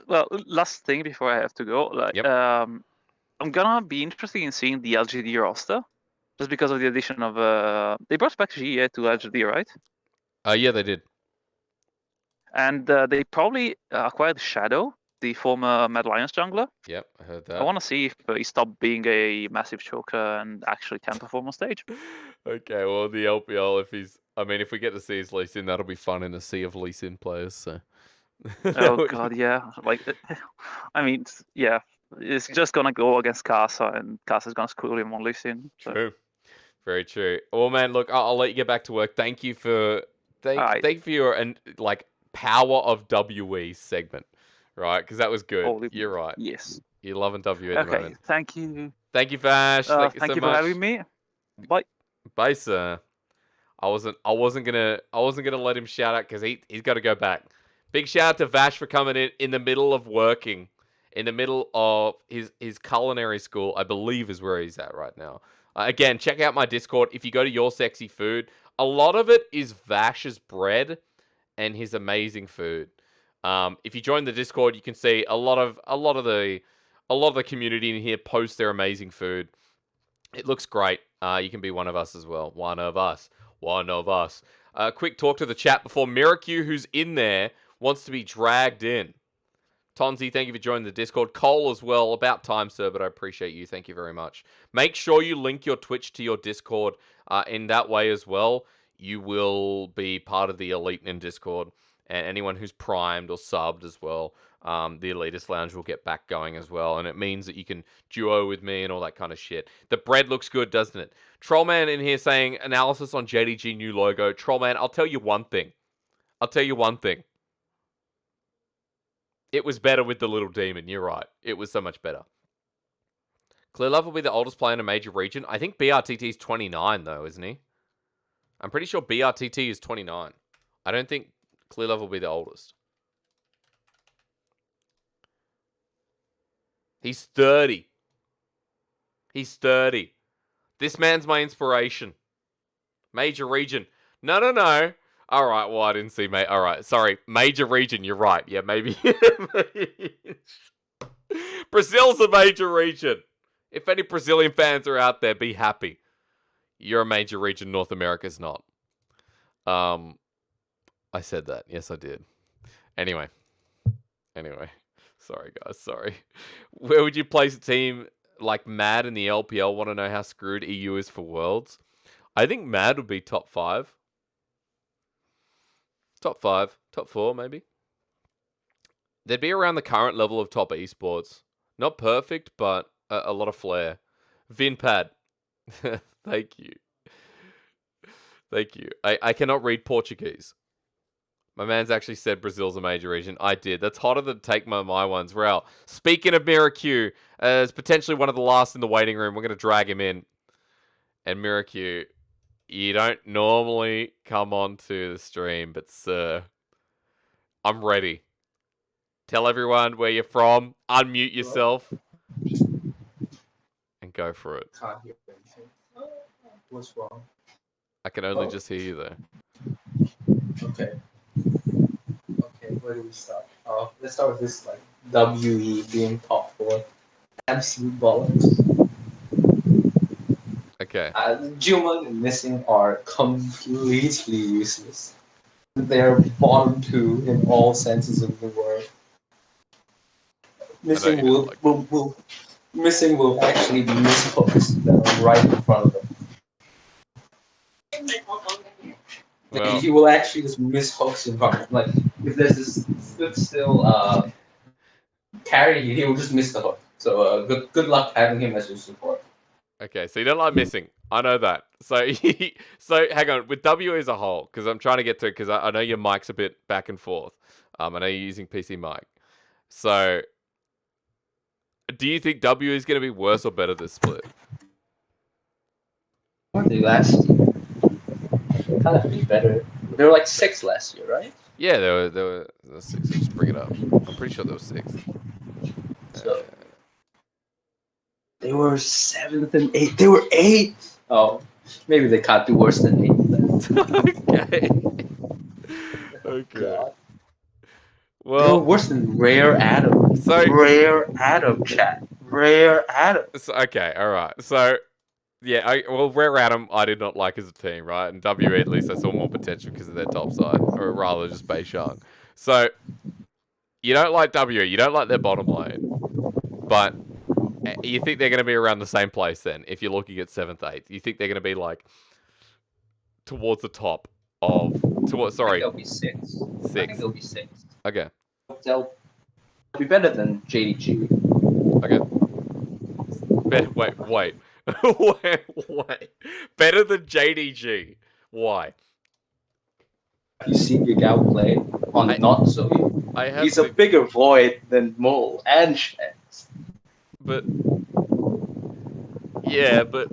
Well, last thing before I have to go, Yep. I'm gonna be interested in seeing the LGD roster, just because of the addition of they brought back GA to LGD, right? Yeah, they did. And they probably acquired Shadow, the former Mad Lions jungler. Yep, I heard I that. want to see if he stopped being a massive choker and actually can perform on stage. Okay, well, the LPL, if we get to see his Lee Sin, that'll be fun in a sea of Lee Sin players. So. Oh god, yeah. Like, I mean, yeah, it's just gonna go against Casa, and Casa's gonna school him on Lucian. So. True. Very true. Well, man, look, I'll let you get back to work. Thank you for Alright. thank you for your power of WE segment, right? Because that was good. Holy- You're right. Yes. You're loving WE at the Okay. moment. Thank you. Thank you, Vash. Thank you so for much. having me. Bye. Bye, sir. I wasn't gonna let him shout out because he's got to go back. Big shout out to Vash for coming in the middle of working, in the middle of his culinary school. I believe is where he's at right now. Again, check out my Discord. If you go to Your Sexy Food, a lot of it is Vash's bread and his amazing food. If you join the Discord, you can see a lot of the community in here post their amazing food. It looks great. You can be one of us as well. One of us. Quick talk to the chat before Miracu, who's in there, wants to be dragged in. Tonzi, thank you for joining the Discord. Cole as well. About time, sir, but I appreciate you. Thank you very much. Make sure you link your Twitch to your Discord in that way as well. You will be part of the elite in Discord. And anyone who's primed or subbed as well, the Elitist Lounge will get back going as well. And it means that you can duo with me and all that kind of shit. The bread looks good, doesn't it? Trollman in here saying, analysis on JDG new logo. Trollman, I'll tell you one thing. It was better with the little demon. You're right. It was so much better. Clear Love will be the oldest player in a major region. I think BRTT is 29, though, isn't he? I'm pretty sure BRTT is 29. I don't think Clear Love will be the oldest. He's 30. This man's my inspiration. Major region. No. All right, well, I didn't see, mate. All right, sorry. Major region, you're right. Yeah, maybe. Brazil's a major region. If any Brazilian fans are out there, be happy. You're a major region. North America's not. I said that. Yes, I did. Anyway. Sorry, guys. Sorry. Where would you place a team like Mad in the LPL? Want to know how screwed EU is for Worlds? I think Mad would be top 5. Top 5. Top 4, maybe. They'd be around the current level of top esports. Not perfect, but a lot of flair. Vinpad. Thank you. Thank you. I cannot read Portuguese. My man's actually said Brazil's a major region. I did. That's hotter than take my ones. Rel. Speaking of Miracu, as potentially one of the last in the waiting room, we're going to drag him in. And Miracu, you don't normally come onto the stream, but sir, I'm ready. Tell everyone where you're from, unmute yourself, and go for it. Can't hear anything. What's wrong? I can only just hear you though. Okay. Okay, where do we start? Let's start with this, like, WE being top 4. Absolute bollocks. Okay. Gilman and Missing are completely useless. They're bottom 2 in all senses of the word. Missing Missing will actually be mishooks that are right in front of them. Well, He will actually just miss hooks in front of him. Like, if there's this good still carry, he will just miss the hook. So good luck having him as your support. okay, so you don't like missing. I know that. So, so hang on. With W as a whole, because I'm trying to get to it, because I know your mic's a bit back and forth. I know you're using PC mic. So, do you think W is going to be worse or better this split? Weren't they last year? Kind of be better. They were like 6 last year, right? Yeah, there were 6. So just bring it up. I'm pretty sure there was 6. So they were 7th and 8th. They were 8th. Oh, maybe they can't do worse than 8th then. Okay. God. They were Well, worse than Rare Adam. So- Rare Adam, chat. Rare Adam. so okay, all right. So, yeah, Rare Adam, I did not like as a team, right? And WE, at least I saw more potential because of their top side, or rather just Beishang. So, you don't like WE, you don't like their bottom lane, but you think they're going to be around the same place then, if you're looking at 7th, 8th? You think they're going to be, like, towards the top of... Sorry. They'll be 6. I 6. think they'll be 6. Okay. They'll be better than JDG. Okay. Wait. wait. Better than JDG. Why? Have you seen Yagao play on Not Zoe? I have He's a bigger void than Mole and Shanks. But... Yeah, but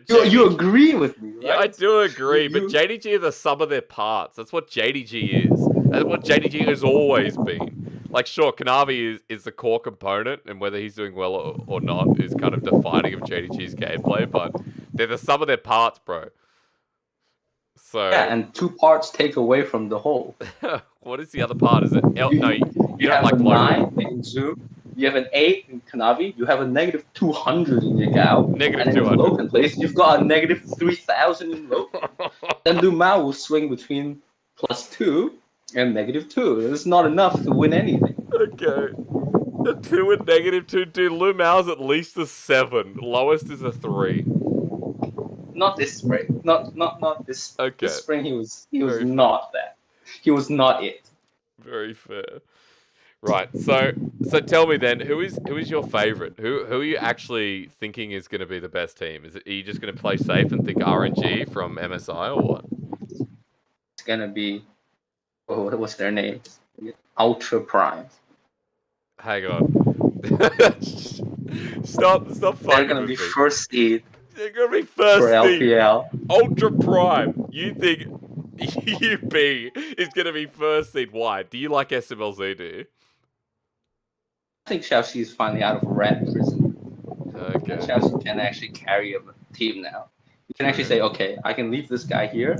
You agree with me, right? Yeah, I do agree, but You- JDG are the sum of their parts. That's what JDG is. That's what JDG has always been. Like, sure, Kanavi is the core component, and whether he's doing well or not is kind of defining of JDG's gameplay, but they're the sum of their parts, bro. So, Yeah, and 2 parts take away from the whole. what is the other part? Is it... no, you You don't have like a local. 9 in Zoom. You have an 8 in Kanavi. You have a negative 200 in Yagao. Negative and in 200. Logan place, you've got a negative 3,000 in Logan. Then Lumao will swing between +2 and -2. It's not enough to win anything. Okay. A 2 and -2. Dude, Lu Mao's at least a 7. Lowest is a 3. Not this spring. Not this. Okay. This spring he was Very not that. He was not it. Very fair. Right. So tell me then, who is your favorite? Who are you actually thinking is going to be the best team? Are you just going to play safe and think RNG from MSI or what? It's gonna be. Oh, what's their name? Ultra Prime. Hang on. Stop They're fucking gonna with be me. first seed They're going to be first for seed. LPL. Ultra Prime. You think UB is going to be first seed? Why? Do you like SMLZ, do you? I think Xiaoxi is finally out of rat prison. Okay. Xiaoxi can actually carry a team now. You can actually say, okay, I can leave this guy here.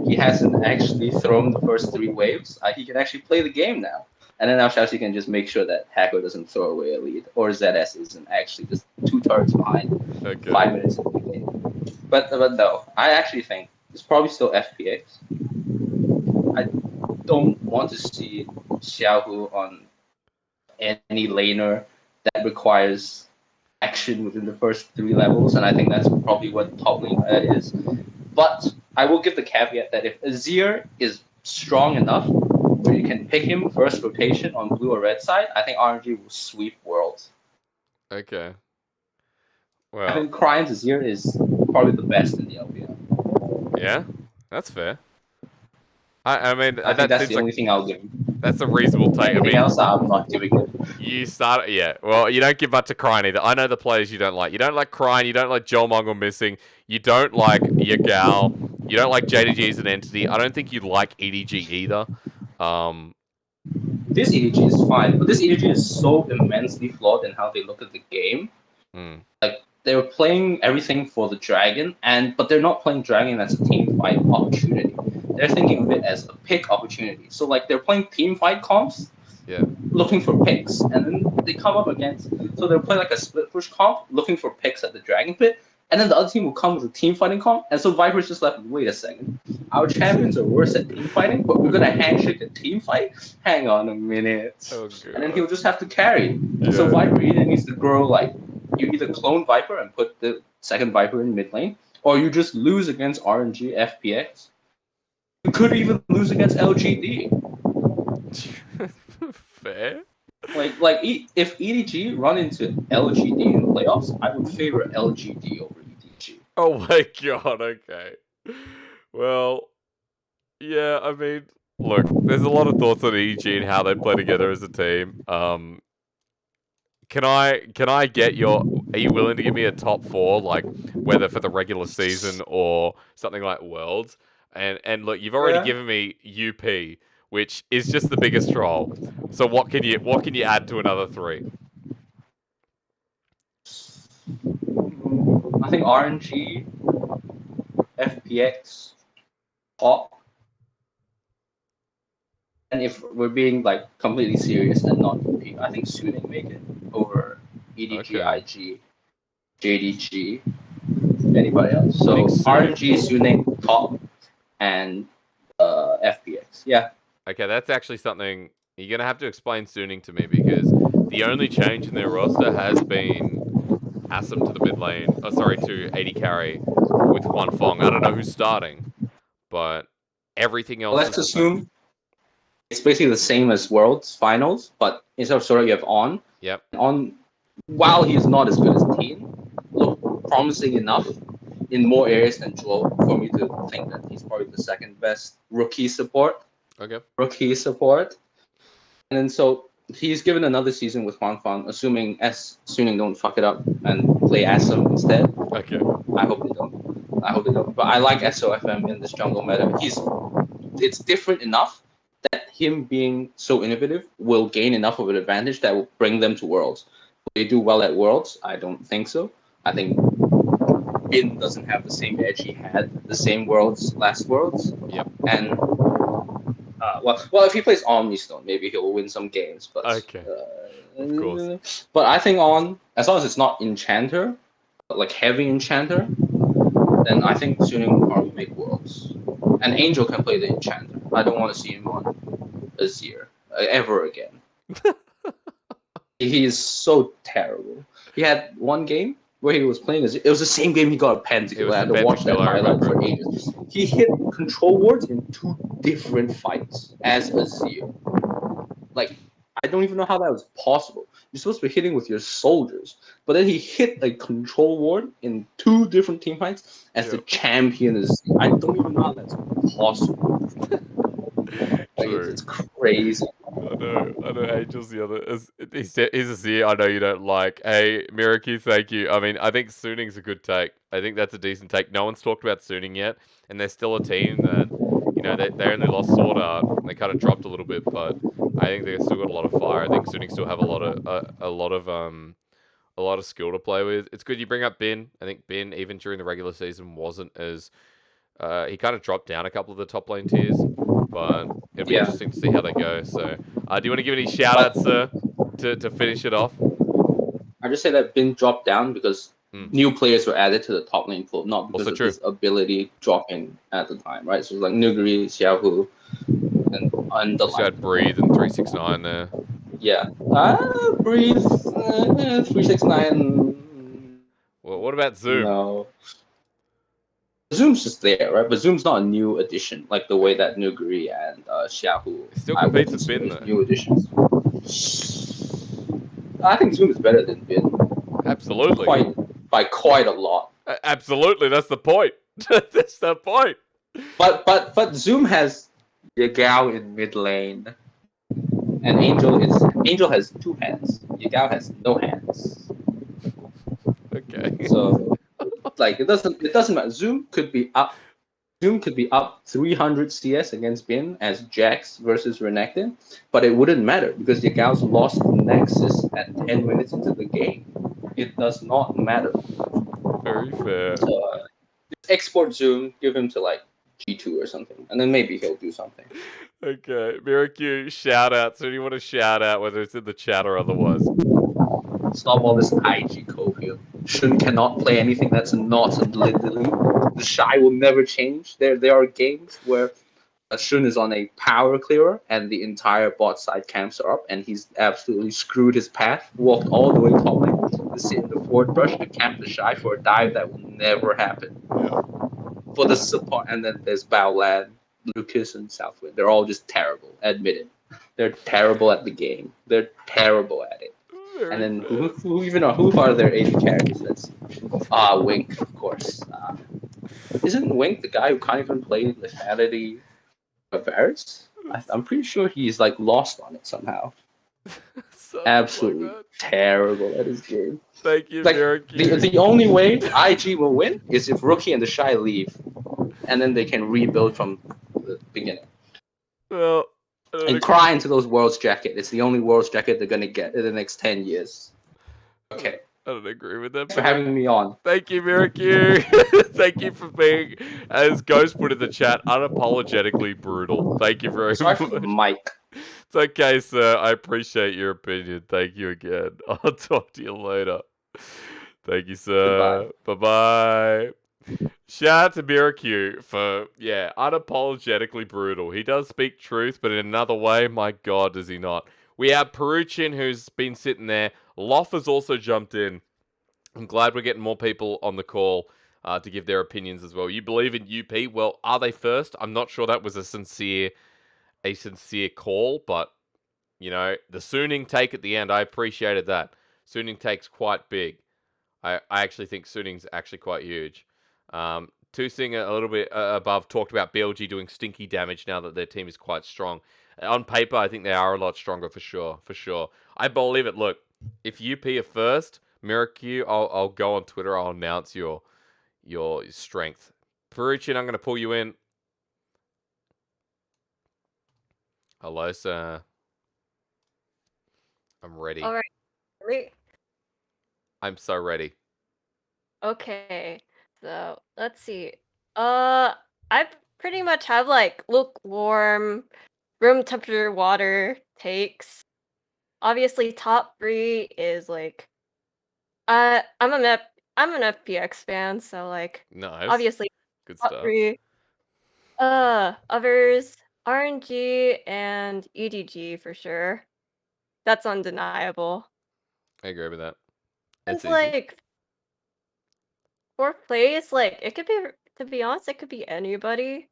He hasn't actually thrown the first 3 waves. He can actually play the game now. And then now Chelsea can just make sure that Hako doesn't throw away a lead, or ZS isn't actually just 2 turrets behind Okay. 5 minutes into the game. But no, I actually think it's probably still FPX. I don't want to see Xiaohu on any laner that requires action within the first 3 levels, and I think that's probably what top lane is. But I will give the caveat that if Azir is strong enough where you can pick him first rotation on blue or red side, I think RNG will sweep Worlds. Okay. I Well, think Crying's Azir is probably the best in the LPL. yeah, that's fair. I mean, I that think that's seems the like only thing I'll give him. that's a reasonable take. I Anything mean, else, I'm not giving it. you start, yeah. Well, you don't give much to Crying either. I know the players you don't like. You don't like Crying. You don't like Joel Mongle missing. You don't like Yagal. You don't like JDG as an entity. I don't think you like EDG either. This EDG is fine, but this EDG is so immensely flawed in how they look at the game. Like, they're playing everything for the dragon, but they're not playing dragon as a team fight opportunity. They're thinking of it as a pick opportunity. So like they're playing team fight comps, Yeah. looking for picks, and then they come up against. So they'll play like a split push comp, looking for picks at the dragon pit, and then the other team will come with a team fighting comp, and so Viper's just left. Wait a second, our champions are worse at team fighting, but we're gonna handshake a team fight. Hang on a minute, Oh, and then God. he'll just have to carry. Yeah. So Viper either needs to grow like you either clone Viper and put the second Viper in mid lane, or you just lose against RNG FPX. You could even lose against LGD. Fair. If EDG run into LGD in the playoffs, I would favor LGD over EDG. Oh my God. Okay. Well, yeah. I mean, look, there's a lot of thoughts on EG and how they play together as a team. Can I get your? Are you willing to give me a top 4, like whether for the regular season or something like Worlds? And look, you've already given me UP, which is just the biggest troll. So what can you add to another 3? I think RNG, FPX, top. And if we're being like completely serious and not UP, I think Suning make it over EDG, Okay. IG, JDG, anybody else. So think Suning- RNG, Suning, top, and FPX. Yeah. Okay, that's actually something you're gonna have to explain Suning to me, because the only change in their roster has been Assam to the mid lane. Oh, sorry, to 80 carry with Juan Fong. I don't know who's starting, but everything else. Let's is the same. assume it's basically the same as Worlds Finals, but instead of Sora, you have On. Yep. On, while he is not as good as Teen, look promising enough in more areas than Joel for me to think that he's probably the second best rookie support. Okay. And then so he's given another season with Huang Fang, assuming Suning don't fuck it up and play Assam instead. Okay. I hope they don't. But I like SOFM in this jungle meta. It's different enough that him being so innovative will gain enough of an advantage that will bring them to Worlds. Will they do well at Worlds? I don't think so. I think Bin doesn't have the same edge he had the same Worlds last Worlds. Yep. And well, if he plays Omnistone, maybe he'll win some games. But Okay. Of course. But I think as long as it's not Enchanter, like heavy Enchanter, then I think Suning will probably make Worlds. And Angel can play the Enchanter. I don't want to see him on Azir ever again. He is so terrible. He had one game where he was playing Azir. It was the same game he got a pentakill. I had to watch that Pentakill, I highlight for remember. ages. He hit control wards in 2 different fights as Azir. Like, I don't even know how that was possible. You're supposed to be hitting with your soldiers, but then he hit a control ward in 2 different team fights as the champion is. I don't even know how that's possible. It's crazy. I know. Angel's the other. He's a Z I know you don't like. Hey, Miraku, thank you. I mean, I think Suning's a good take. I think that's a decent take. No one's talked about Suning yet, and they're still a team that, they only lost Sword Art. They kind of dropped a little bit, but I think they've still got a lot of fire. I think Suning still have a lot of skill to play with. It's good you bring up Bin. I think Bin, even during the regular season, wasn't as he kind of dropped down a couple of the top lane tiers, but it'll be Yeah. interesting to see how they go. So, do you want to give any shout But- outs, sir, to finish it off? I just say that Bin dropped down because Mm. new players were added to the top lane pool, not because Also of true. his ability dropping at the time, right? So it's like Nuguri, Xiaohu, and the Also like. had Breathe and 369 there. Yeah. Breathe. 369. Well, what about Zoom? No. Zoom's just there, right? But Zoom's not a new addition, like the way that Nuguri and Xiaohu. He still I would competes with consider Bin, as though. new additions. I think Zoom is better than Bin. Absolutely. By quite a lot. Absolutely, that's the point. That's the point. But Zoom has Yagao in mid lane, and Angel has 2 hands. Yagao has no hands. Okay. So like it doesn't matter. Zoom could be up 300 CS against Bin as Jax versus Renekton, but it wouldn't matter because Yagao's lost Nexus at 10 minutes into the game. It does not matter. Very fair. So export Zoom, give him to like G2 or something, and then maybe he'll do something. Okay, Miracu, shout outs. Who do you want to shout out, whether it's in the chat or otherwise? Stop all this IG copium. Shun cannot play anything that's not literally. The Shy will never change. There are games where Shun is on a power clearer and the entire bot side camps are up and he's absolutely screwed his path, walked all the way top lane to sit in the forward brush to camp the Shy for a dive that will never happen. Yeah. For the support, and then there's Baolan, Lucas, and Southwind. They're all just terrible, admit it. They're terrible at the game. They're terrible at it. Very And then fair. who are their 80 characters? Let's see. Wink, of course. Isn't Wink the guy who can't even play Lethality of Varus? I'm pretty sure he's like lost on it somehow. Something Absolutely like that. terrible at his game. Thank you, Like Miracu. the only way IG will win is if Rookie and the Shy leave, and then they can rebuild from the beginning. Well, And cry into those Worlds jacket. It's the only Worlds jacket they're gonna get in the next 10 years. Okay. I don't agree with that. Thanks for having me on. Thank you, Miracu. Thank you for being, as Ghost put in the chat, unapologetically brutal. Thank you very Sorry much. for the mic. It's okay, sir. I appreciate your opinion. Thank you again. I'll talk to you later. Thank you, sir. Bye-bye. Shout out to Miracu for, unapologetically brutal. He does speak truth, but in another way, my God, does he not. We have Peruchin, who's been sitting there. Loff has also jumped in. I'm glad we're getting more people on the call to give their opinions as well. You believe in UP? Well, are they first? I'm not sure that was a sincere call, but, the Suning take at the end, I appreciated that. Suning take's quite big. I actually think Suning's actually quite huge. Tusing a little bit above talked about BLG doing stinky damage now that their team is quite strong. On paper, I think they are a lot stronger for sure. I believe it. Look, if UP are first, Miracu, I'll go on Twitter. I'll announce your strength. Peruchin, I'm going to pull you in. Hello, sir. I'm ready. All right. Ready? I'm so ready. Okay. So let's see. I pretty much have like lukewarm, room temperature water takes. Obviously, top 3 is like, I'm an FPX fan, so like Nice. obviously Good top stuff. 3. Others RNG and EDG for sure. That's undeniable. I agree with that. It's It's easy. like 4th place, like it could be, to be honest, it could be anybody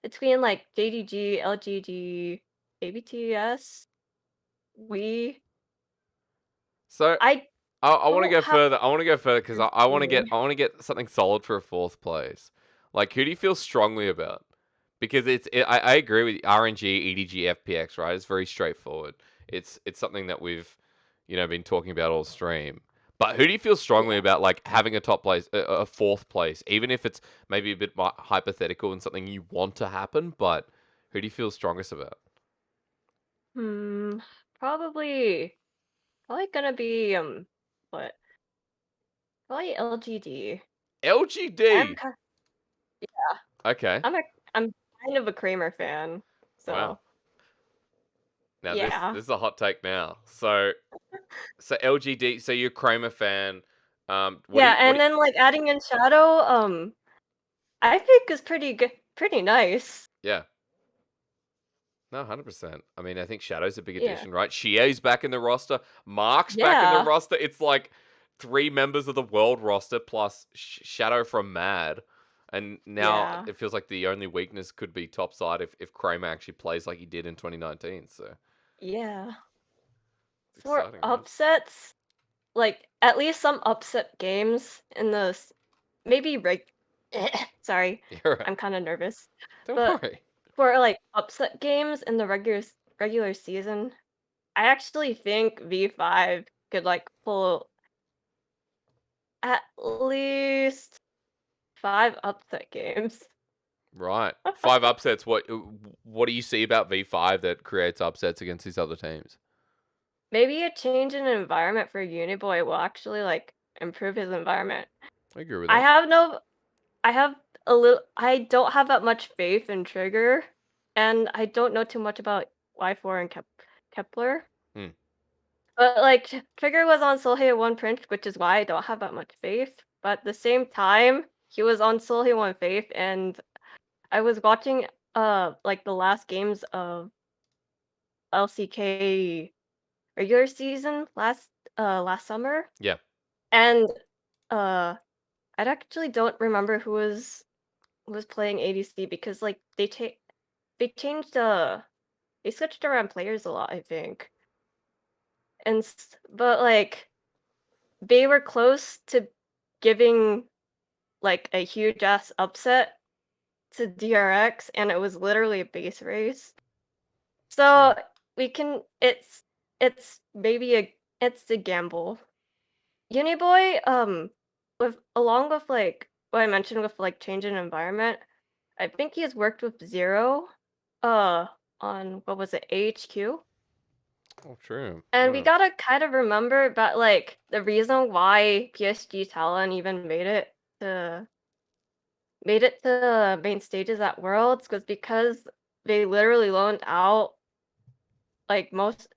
between like JDG, LGD, ABTS, we. So I I want to don't go have further. I want to go further because I want to Mhm. get something solid for a 4th place. Like, who do you feel strongly about? Because I agree with RNG, EDG, FPX, right? It's very straightforward. It's something that we've been talking about all stream. But who do you feel strongly about, like having a top place, a 4th place, even if it's maybe a bit hypothetical and something you want to happen? But who do you feel strongest about? probably gonna be what Probably LGD. LGD. Kind Okay. I'm kind of a Kramer fan. So Wow. Now this yeah. is a hot take now. So LGD. So you're a Kramer fan. What do Yeah, you, and then like adding in Shadow, I think is pretty good, pretty nice. yeah. No, 100%. I mean, I think Shadow's a big Yeah. addition, right? Shie's back in the roster. Mark's back in the Yeah. roster. It's like 3 members of the world roster plus Shadow from Mad. And now Yeah. it feels like the only weakness could be topside if Kramer actually plays like he did in 2019. So Yeah. it's For exciting, right? upsets, like at least some upset games in the maybe sorry, You're right. I'm kind of nervous. Don't But worry. for like upset games in the regular season, I actually think V5 could like pull at least 5 upset games. Right. 5 upsets. What do you see about V5 that creates upsets against these other teams? Maybe a change in environment for Uniboy will actually like improve his environment. I agree with I that. have no I don't have that much faith in Trigger, and I don't know too much about Y4 and Kepler. Hmm. But like Trigger was on Soulhei 1 Prince, which is why I don't have that much faith. But at the same time, he was on Soulhei 1 Faith, and I was watching like the last games of LCK regular season last summer, Yeah. and I actually don't remember who was playing ADC because like they changed they switched around players a lot, I think. And but like they were close to giving like a huge ass upset to DRX, and it was literally a base race. So we can it's maybe it's a gamble. Uniboy, with along with like what I mentioned with like change in environment, I think he has worked with Zero, on what was it, AHQ? Oh, true. And we Yeah. gotta kind of remember that like the reason why PSG Talon even to made it to main stages at Worlds was because they literally loaned out like most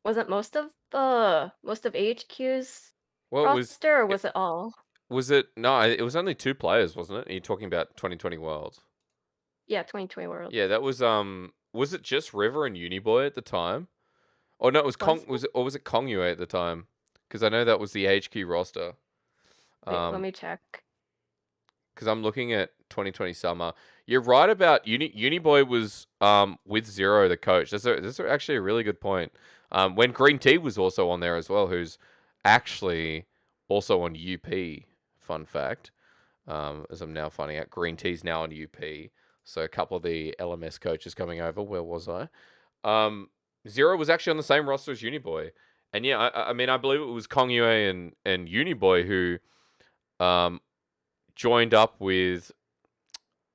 wasn't most of AHQ's Well, roster, or was it all? was it? No, it was only 2 players, wasn't it? You're talking about 2020 Worlds. Yeah, 2020 Worlds. Yeah, that was it just River and Uniboy at the time? Oh no, it was Was Was it, or was it Kong Yue at the time? Because I know that was the HQ roster. Wait, let me check. Because I'm looking at 2020 Summer. You're right about Uniboy was with Zero, the coach. That's actually a really good point. When Green Tea was also on there as well, who's actually also on UP. Fun fact. As I'm now finding out, Green Tea's now on UP. So a couple of the LMS coaches coming over. Where was I? Zero was actually on the same roster as Uniboy. And yeah, I mean, I believe it was Kong Yue and Uniboy who joined up with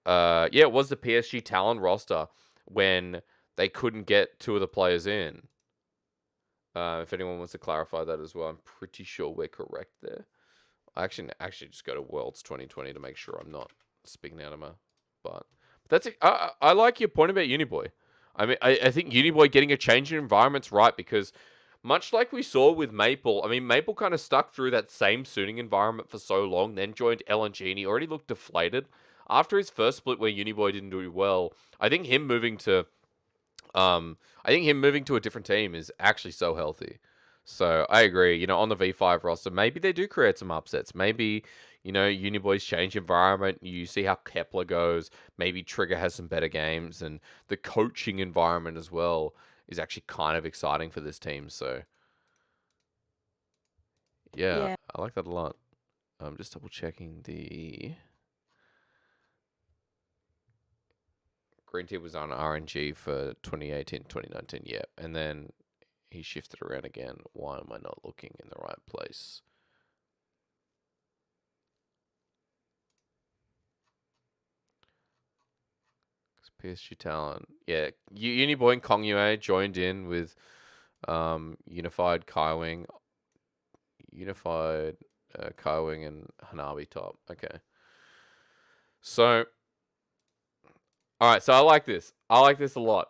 yeah, it was the PSG Talon roster when they couldn't get 2 of the players in. If anyone wants to clarify that as well, I'm pretty sure we're correct there. I actually just go to Worlds 2020 to make sure I'm not speaking out of my butt. That's it. I like your point about Uniboy. I mean, I think Uniboy getting a change in environment's right because much like we saw with Maple, I mean, Maple kind of stuck through that same Suning environment for so long, then joined LNG, and he already looked deflated. After his first split where Uniboy didn't do well, I think him moving to a different team is actually so healthy. So I agree. You know, on the V5 roster, maybe they do create some upsets. Maybe, you know, Uniboys change environment. You see how Kepler goes. Maybe Trigger has some better games, and the coaching environment as well is actually kind of exciting for this team. So yeah, Yeah. I like that a lot. I'm just double checking the Green Tea was on RNG for 2018, 2019. Yeah, and then he shifted around again. Why am I not looking in the right place? PSG Talent. Yeah, Uniboy and Kong Yue joined in with Unified Kaiwing. Unified Kaiwing and Hanabi top. Okay. So, all right. So I like this. I like this a lot.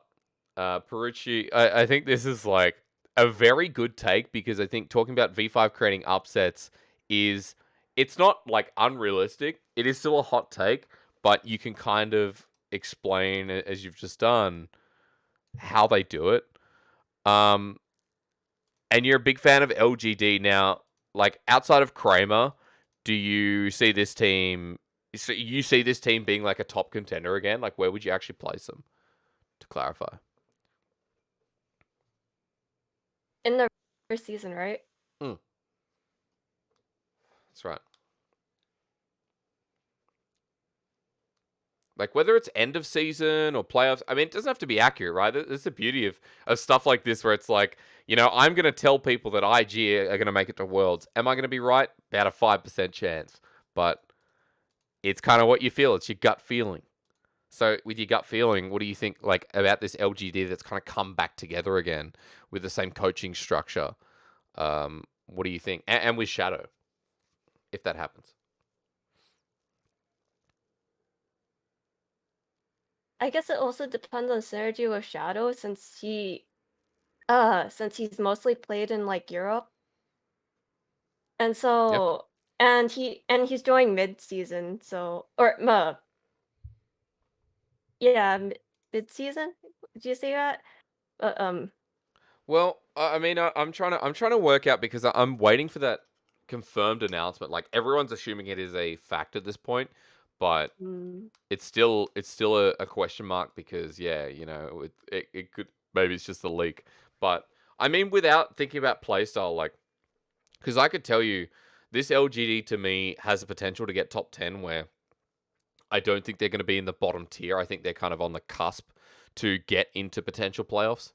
Perucci, I think this is like a very good take because I think talking about V5 creating upsets is it's not like unrealistic. It is still a hot take, but you can kind of explain as you've just done how they do it. And you're a big fan of LGD now. Like outside of Kramer, do you see this team? So you see this team being like a top contender again? Like where would you actually place them? To clarify. In the first season, right? That's right. Like whether it's end of season or playoffs, I mean, it doesn't have to be accurate, right? That's the beauty of stuff like this, where it's like, you know, I'm gonna tell people that IG are gonna make it to Worlds. Am I gonna be right? About a 5% chance, but it's kind of what you feel. It's your gut feeling. So with your gut feeling, what do you think like about this LGD that's kind of come back together again with the same coaching structure? What do you think? And with Shadow, if that happens. I guess it also depends on synergy with Shadow since he's mostly played in like Europe. And so he's joining mid season, so yeah, mid season? Did you say that? Well, I mean, I'm trying to work out because I'm waiting for that confirmed announcement. Like everyone's assuming it is a fact at this point, but it's still a question mark because yeah, you know, it could maybe it's just a leak. But I mean, without thinking about playstyle, like because I could tell you this LGD to me has the potential to get top 10 where I don't think they're going to be in the bottom tier. I think they're kind of on the cusp to get into potential playoffs.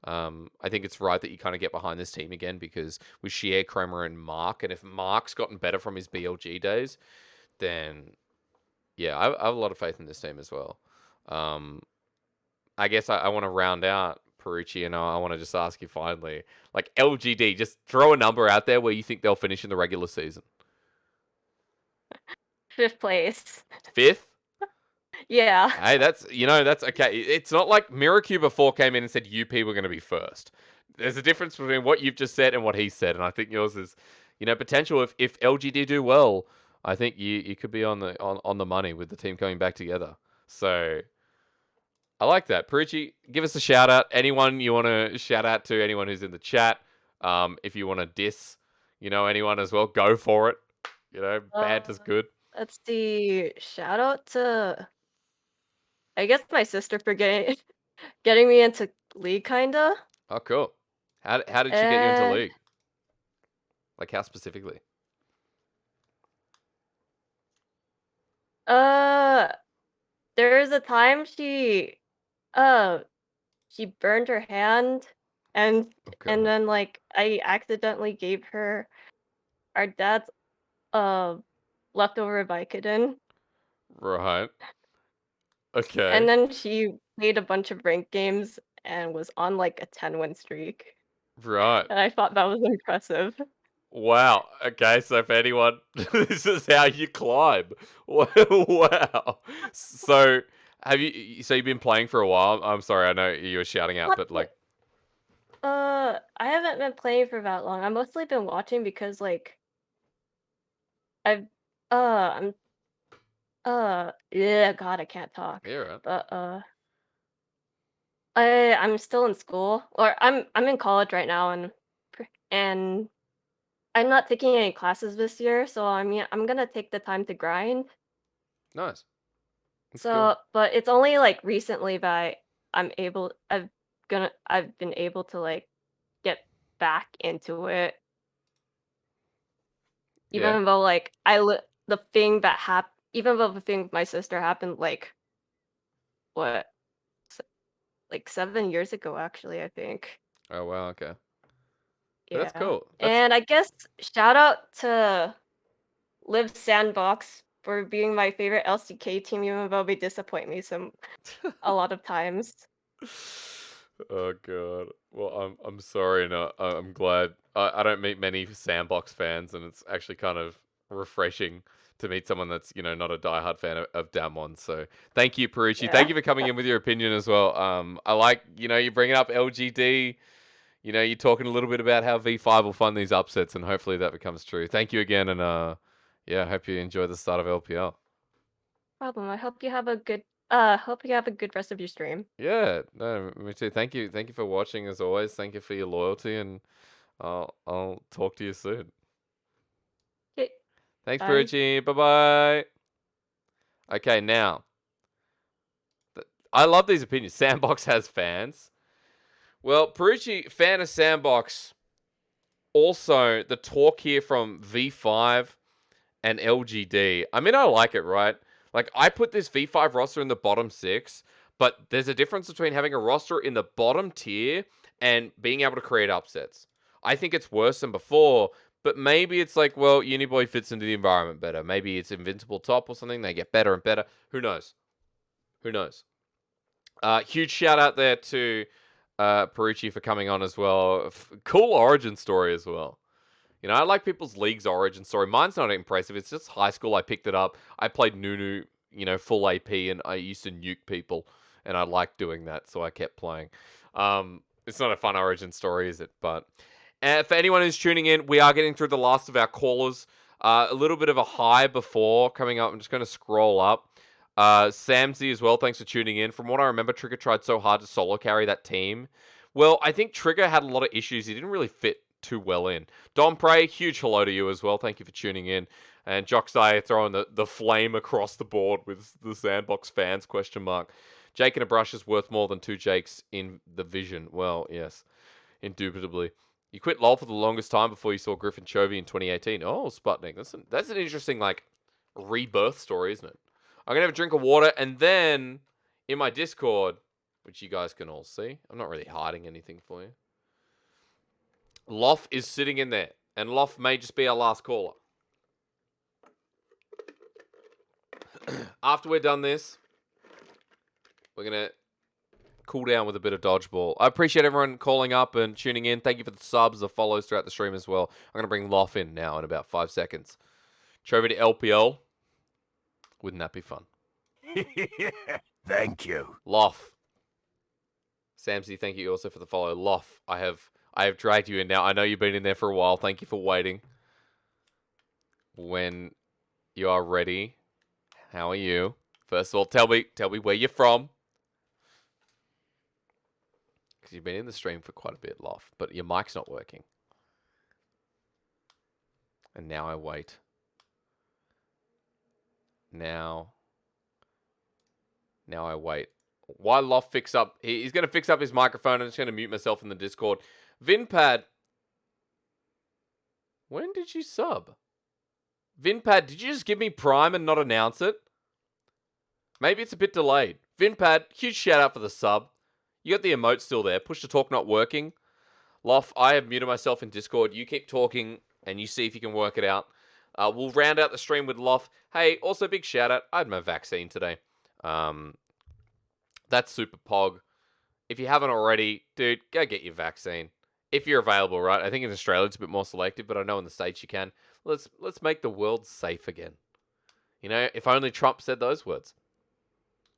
I think it's right that you kind of get behind this team again because with Shier, Kramer, and Mark, and if Mark's gotten better from his BLG days, then yeah, I have a lot of faith in this team as well. I guess I want to round out Perucci, and I want to just ask you finally, like LGD, just throw a number out there where you think they'll finish in the regular season. 5th place. 5th? Yeah. Hey, that's okay. It's not like Miracle before came in and said UP were going to be first. There's a difference between what you've just said and what he said, and I think yours is, potential. If LGD do well, I think you could be on the money with the team coming back together. So I like that. Perucci, give us a shout out. Anyone you want to shout out to? Anyone who's in the chat? If you want to diss, anyone as well, go for it. Banter's good. Let's see. Shout out to, I guess, my sister for getting me into League, kinda. Oh, cool. How did she get you into League? Like how specifically? There was a time she burned her hand, and then like I accidentally gave her our dad's leftover Vicodin. Right. Okay. And then she played a bunch of ranked games and was on like a 10-win streak. Right. And I thought that was impressive. Wow. Okay, so for anyone, this is how you climb. Wow. So you've been playing for a while? I'm sorry, I know you were shouting out, but like I haven't been playing for that long. I've mostly been watching because like I'm yeah, God, I can't talk. yeah, right. But I'm still in school, or I'm in college right now, and I'm not taking any classes this year, so I mean I'm gonna take the time to grind. Nice. That's So, cool. but it's only like recently that I've been able to like get back into it. Yeah. Even though like even though the thing with my sister happened like what, like 7 years ago actually, I think. Oh wow, okay. Yeah. That's cool. And I guess shout out to Live Sandbox for being my favorite LCK team, even though they disappoint me a lot of times. Oh god. Well, I'm sorry, and I'm glad. I don't meet many Sandbox fans, and it's actually kind of refreshing to meet someone that's not a diehard fan of Damwon. So thank you, Perucci. Thank Yeah. you for coming in with your opinion as well. I like you bringing up LGD. You're talking a little bit about how V5 will fund these upsets, and hopefully that becomes true. Thank you again, and yeah, I hope you enjoy the start of LPL. Problem. I hope you have a good rest of your stream. Yeah, no, me too. Thank you for watching as always. Thank you for your loyalty, and I'll talk to you soon. Okay. Thanks, Bye. Perucci. Bye bye. Okay, now I love these opinions. Sandbox has fans. Well, Perucci, fan of Sandbox. Also, the talk here from V5 and LGD. I mean, I like it, right? Like, I put this V5 roster in the bottom 6, but there's a difference between having a roster in the bottom tier and being able to create upsets. I think it's worse than before, but maybe it's like, well, Uniboy fits into the environment better. Maybe it's Invincible Top or something. They get better and better. Who knows? Who knows? Huge shout out there to Perucci for coming on as well. Cool origin story as well. I like people's league's origin story. Mine's not impressive. It's just high school. I picked it up. I played Nunu, full AP, and I used to nuke people, and I liked doing that, so I kept playing. It's not a fun origin story, is it? But for anyone who's tuning in, we are getting through the last of our callers. A little bit of a high before coming up. I'm just going to scroll up. Samsy as well, thanks for tuning in. From what I remember, Trigger tried so hard to solo carry that team. Well, I think Trigger had a lot of issues. He didn't really fit too well in. Dom Prey, huge hello to you as well. Thank you for tuning in. And Jocksai throwing the flame across the board with the Sandbox fans, question mark. Jake in a brush is worth more than 2 Jakes in the vision. Well, yes, indubitably. You quit LoL for the longest time before you saw Griffin Chovy in 2018. Oh, Sputnik. That's an interesting, rebirth story, isn't it? I'm going to have a drink of water, and then in my Discord, which you guys can all see, I'm not really hiding anything for you. Loff is sitting in there, and Loff may just be our last caller. After we're done this, we're going to cool down with a bit of dodgeball. I appreciate everyone calling up and tuning in. Thank you for the subs, the follows throughout the stream as well. I'm going to bring Loff in now in about 5 seconds. Trevor to LPL. Wouldn't that be fun? Thank you. Loff. Samsy, thank you also for the follow. Loff, I have dragged you in now. I know you've been in there for a while. Thank you for waiting. When you are ready, how are you? First of all, tell me where you're from. Because you've been in the stream for quite a bit, Loff, but your mic's not working. And now I wait. Now I wait. While Loft fix up, he's going to fix up his microphone. I'm just going to mute myself in the Discord. Vinpad, when did you sub? Vinpad, did you just give me Prime and not announce it? Maybe it's a bit delayed. Vinpad, huge shout out for the sub. You got the emote still there. Push to talk not working. Loft, I have muted myself in Discord. You keep talking and you see if you can work it out. We'll round out the stream with Loft. Hey, also big shout out. I had my vaccine today. That's super pog. If you haven't already, dude, go get your vaccine. If you're available, right? I think in Australia it's a bit more selective, but I know in the States you can. Let's make the world safe again. If only Trump said those words.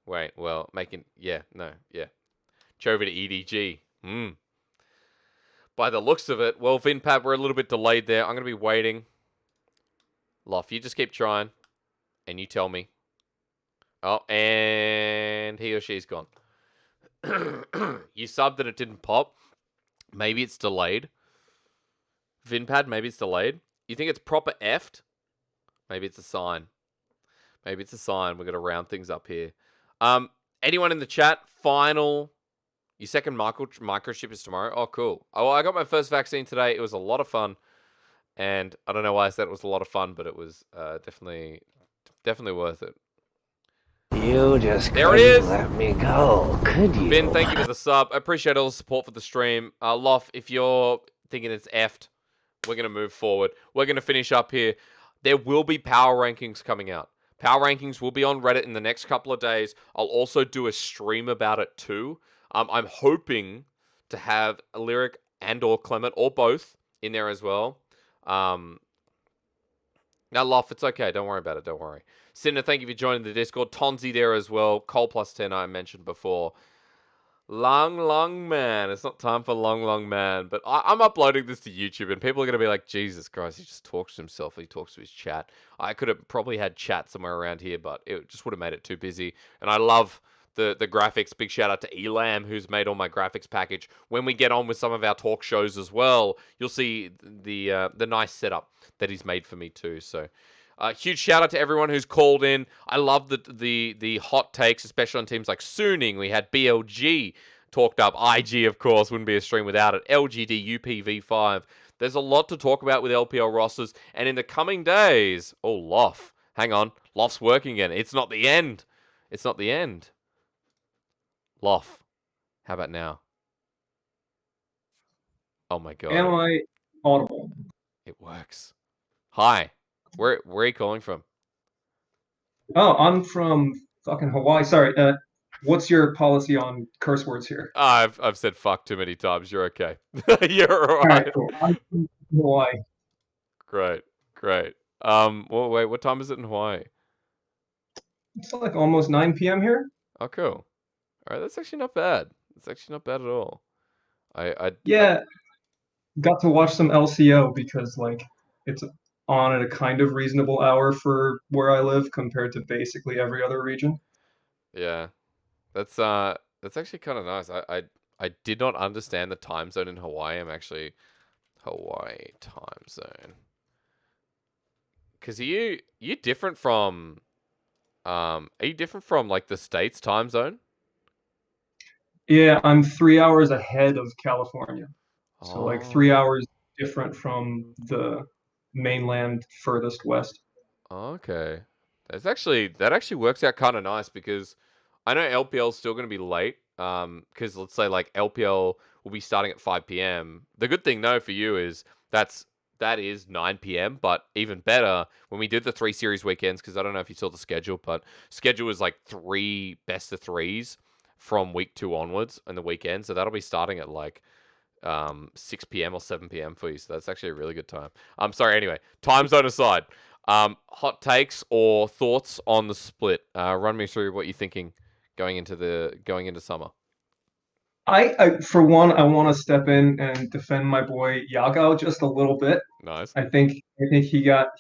Wait, well, Chovy to EDG. By the looks of it, well, Vinpad, we're a little bit delayed there. I'm going to be waiting. Loft, you just keep trying, and you tell me. Oh, and he or she's gone. You subbed and it didn't pop. Maybe it's delayed. Vinpad, maybe it's delayed. You think it's proper effed? Maybe it's a sign. We're going to round things up here. Anyone in the chat? Your second microchip is tomorrow? Oh, cool. Oh, I got my first vaccine today. It was a lot of fun. And I don't know why I said it was a lot of fun, but it was definitely worth it. You just there it is. Let me go, could you? Vin, thank you for the sub. I appreciate all the support for the stream. Loff, if you're thinking it's effed, we're going to move forward. We're going to finish up here. There will be power rankings coming out. Power rankings will be on Reddit in the next couple of days. I'll also do a stream about it too. I'm hoping to have a Lyric and or Clement or both in there as well. Now, Loff, it's okay. Don't worry about it. Don't worry. Cinder, thank you for joining the Discord. Tonzi there as well. Cole plus 10 I mentioned before. Long man. It's not time for long man. But I'm uploading this to YouTube, and people are going to be like, Jesus Christ, he just talks to himself. He talks to his chat. I could have probably had chat somewhere around here, but it just would have made it too busy. And I love the graphics. Big shout out to Elam, who's made all my graphics package. When we get on with some of our talk shows as well, you'll see the nice setup that he's made for me too. So huge shout out to everyone who's called in. I love the hot takes, especially on teams like Suning. We had BLG talked up. IG, of course, wouldn't be a stream without it. LGD, UPV5. There's a lot to talk about with LPL rosters. And in the coming days, Loff. Hang on. Loff's working again. It's not the end. It's not the end. Loff. How about now? Oh my god. Am I audible? It works. Hi. Where are you calling from? Oh, I'm from fucking Hawaii. Sorry. What's your policy on curse words here? I've said fuck too many times. You're okay. You're All alright. right, cool. I'm from Hawaii. Great. Well, wait, what time is it in Hawaii? It's like almost 9 p.m. here. Oh, cool. Alright, that's actually not bad. It's actually not bad at all. Yeah, got to watch some LCO because like it's on at a kind of reasonable hour for where I live compared to basically every other region. Yeah. That's actually kind of nice. I did not understand the time zone in Hawaii. I'm actually Hawaii time zone. Cause are you different from like the States time zone? Yeah, I'm 3 hours ahead of California. So like 3 Oh. hours different from the mainland furthest west. Okay. That actually works out kind of nice because I know LPL is still going to be late. Because let's say like LPL will be starting at 5 p.m. The good thing though for you is that is 9 p.m. But even better when we did the 3 series weekends, because I don't know if you saw the schedule, but schedule is like 3 best of 3s from week 2 onwards and the weekend. So that'll be starting at like 6 p.m. or 7 p.m. for you. So that's actually a really good time. I'm sorry. Anyway, time zone aside, hot takes or thoughts on the split. Run me through what you're thinking going into summer. I for one, I want to step in and defend my boy Yagao just a little bit. Nice. I think he got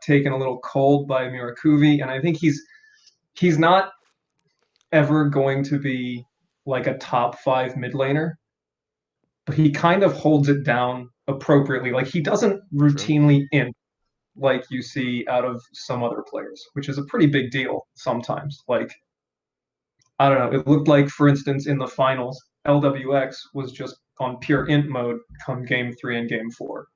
taken a little cold by Mirakuvi, and I think he's not ever going to be like a top 5 mid laner, but he kind of holds it down appropriately. Like he doesn't routinely imp like you see out of some other players, which is a pretty big deal sometimes. Like I don't know, it looked like, for instance, in the finals, LWX was just on pure int mode come game 3 and game 4.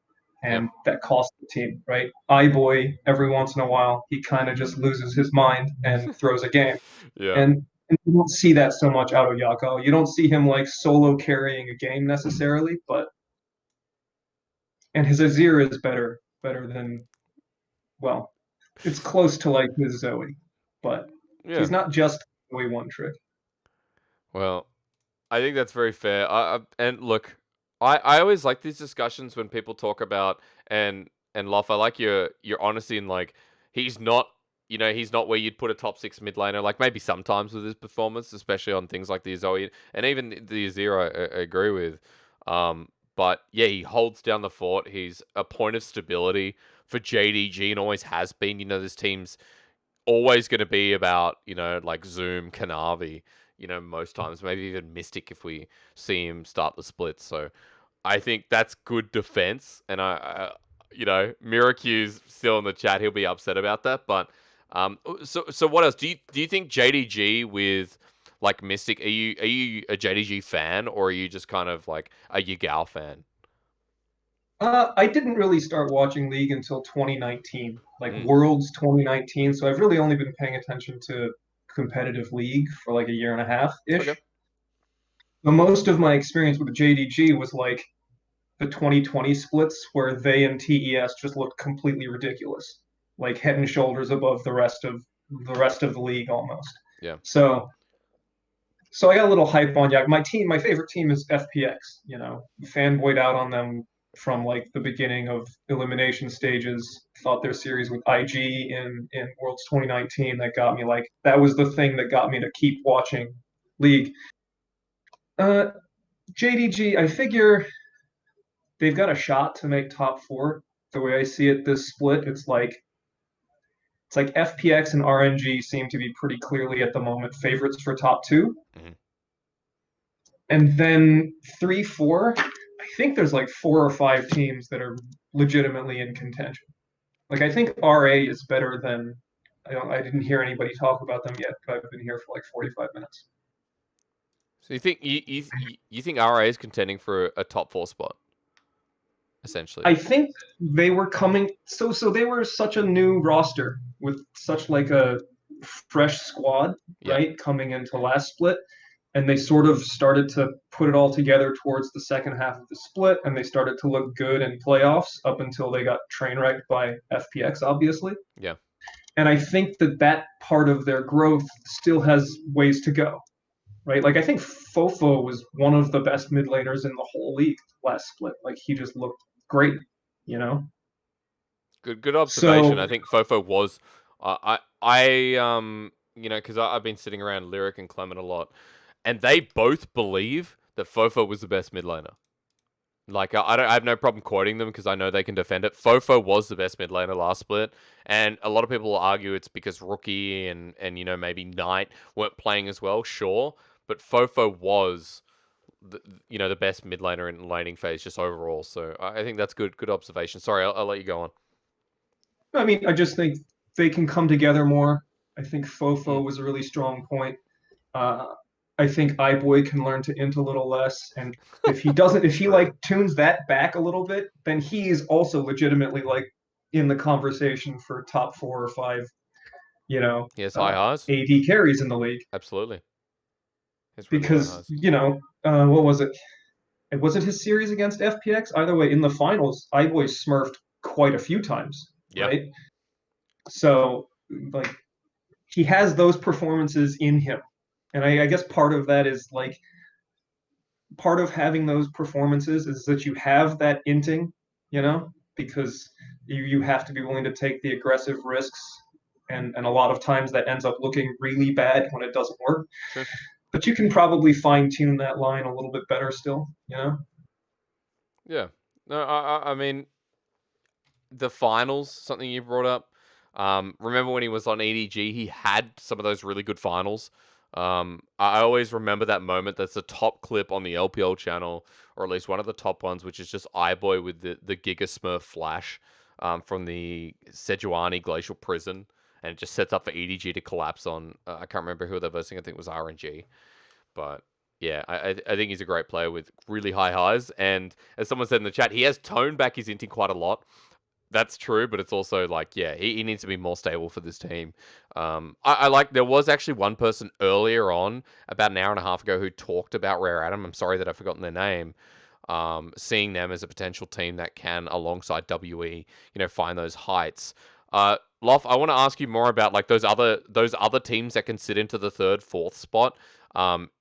And that cost the team, right? iBoy, every once in a while, he kind of just loses his mind and throws a game. Yeah. And you don't see that so much out of Yako. You don't see him like solo carrying a game necessarily, and his Azir is better than, well, it's close to like his Zoe, but he's not just Zoe one trick. Well, I think that's very fair. And look, I always like these discussions when people talk about and Loff, I like your honesty in like he's not where you'd put a top 6 mid laner. Like maybe sometimes with his performance, especially on things like the Zoe and even the Azir, I agree with. But yeah, he holds down the fort. He's a point of stability for JDG and always has been. This team's always going to be about, like Zoom, Kanavi, most times, maybe even Mystic if we see him start the split. So I think that's good defense. And Miracue's still in the chat. He'll be upset about that. But so what else? Do you think JDG with like Mystic, are you a JDG fan or are you just kind of like a Yagao fan? I didn't really start watching League until 2019, like Worlds 2019. So I've really only been paying attention to competitive League for like a year and a half ish. Okay. But most of my experience with JDG was like the 2020 splits where they and TES just looked completely ridiculous, like head and shoulders above the rest of the league almost. Yeah. So So I got a little hype on Yak. My favorite team is FPX. You know, fanboyed out on them from like the beginning of elimination stages. Thought their series with IG in Worlds 2019 that was the thing that got me to keep watching League. JDG, I figure they've got a shot to make top 4. The way I see it, this split, it's like FPX and RNG seem to be pretty clearly at the moment favorites for top 2. Mhm. And then 3, 4, I think there's like 4 or 5 teams that are legitimately in contention. Like I think RA is better than I didn't hear anybody talk about them yet, but I've been here for like 45 minutes. So you think RA is contending for a top 4 spot, essentially? I think they were coming so they were such a new roster with such like a fresh squad, Yeah. right? Coming into last split. And they sort of started to put it all together towards the second half of the split, and they started to look good in playoffs up until they got train wrecked by FPX, obviously. Yeah. And I think that part of their growth still has ways to go, right? Like I think Fofo was one of the best mid laners in the whole league last split. Like he just looked great, you know. Good observation. So I think Fofo was, you know, because I've been sitting around Lyric and Clement a lot, and they both believe that Fofo was the best mid laner. Like I have no problem quoting them because I know they can defend it. Fofo was the best mid laner last split, and a lot of people will argue it's because Rookie and you know maybe Knight weren't playing as well. Sure, but Fofo was the best mid laner in laning phase just overall. So I think that's good observation. Sorry, I'll let you go on. I mean, I just think they can come together more. I think Fofo was a really strong point. I think iBoy can learn to int a little less, and if he doesn't, if he like tunes that back a little bit, then he is also legitimately like in the conversation for top 4 or 5. You know, He has high highs. AD carries in the league. Absolutely. It's really Because what was it? Was it his series against FPX? Either way, in the finals, iBoy smurfed quite a few times, right? So like he has those performances in him. And I guess part of that is like part of having those performances is that you have that inting, you know, because you have to be willing to take the aggressive risks. And a lot of times that ends up looking really bad when it doesn't work. Sure. But you can probably fine tune that line a little bit better still, you know? Yeah. No, I mean, the finals, something you brought up. Remember when he was on EDG, he had some of those really good finals. I always remember that moment. That's the top clip on the LPL channel, or at least one of the top ones, which is just iBoy with the Giga Smurf flash from the Sejuani Glacial Prison, and it just sets up for EDG to collapse on. I can't remember who they're versing. I think it was RNG, but yeah, I think he's a great player with really high highs. And as someone said in the chat, he has toned back his inting quite a lot. That's true, but it's also like, yeah, he needs to be more stable for this team. I like, there was actually one person earlier on, about an hour and a half ago, who talked about Rare Atom. I'm sorry that I've forgotten their name. Seeing them as a potential team that can, alongside WE, find those heights. Lof, I want to ask you more about like those other teams that can sit into the 3rd, 4th spot.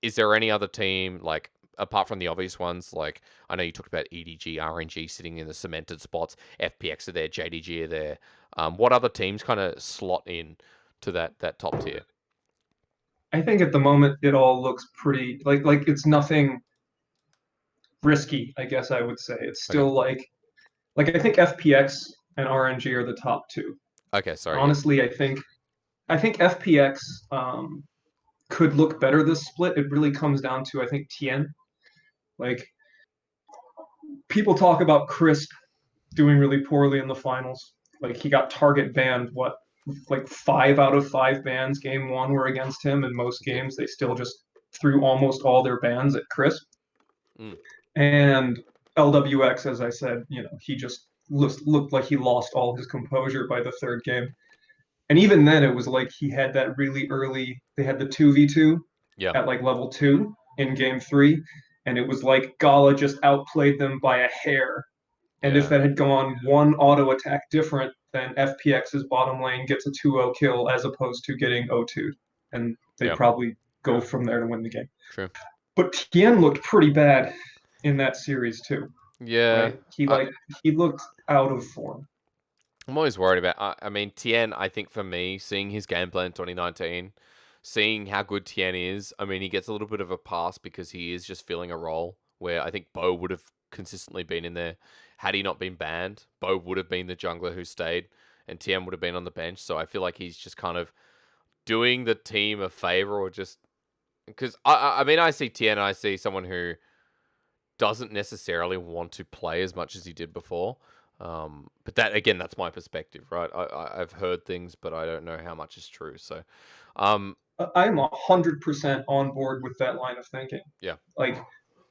Is there any other team, like, apart from the obvious ones? Like, I know you talked about EDG, RNG sitting in the cemented spots. FPX are there, JDG are there. What other teams kind of slot in to that top tier? I think at the moment it all looks pretty like it's nothing risky, I guess I would say. It's still like I think FPX and RNG are the top 2. Okay, sorry. Honestly, yeah. I think FPX could look better this split. It really comes down to, I think, Tien. Like, people talk about Crisp doing really poorly in the finals. Like, he got target banned, like 5 out of 5 bans game 1 were against him, and most games they still just threw almost all their bans at Crisp. And LWX, as I said, he just looked like he lost all his composure by the 3rd game. And even then, it was like he had that really early. They had the 2v2 at like level 2 in game 3, and it was like Gala just outplayed them by a hair. And if that had gone one auto attack different, then FPX's bottom lane gets a 2-0 kill as opposed to getting 0-2'd. And they probably go from there to win the game. True. But Tien looked pretty bad in that series too, Yeah. right? He looked out of form. I'm always worried about. I mean, Tien. I think for me, seeing his gameplay in 2019, seeing how good Tien is. I mean, he gets a little bit of a pass because he is just filling a role where I think Bo would have consistently been in there had he not been banned. Bo would have been the jungler who stayed, and Tien would have been on the bench. So I feel like he's just kind of doing the team a favor, or just because I mean, I see Tien, I see someone who doesn't necessarily want to play as much as he did before. But that again, that's my perspective, right? I've heard things, but I don't know how much is true. So, I'm 100% on board with that line of thinking. Yeah. Like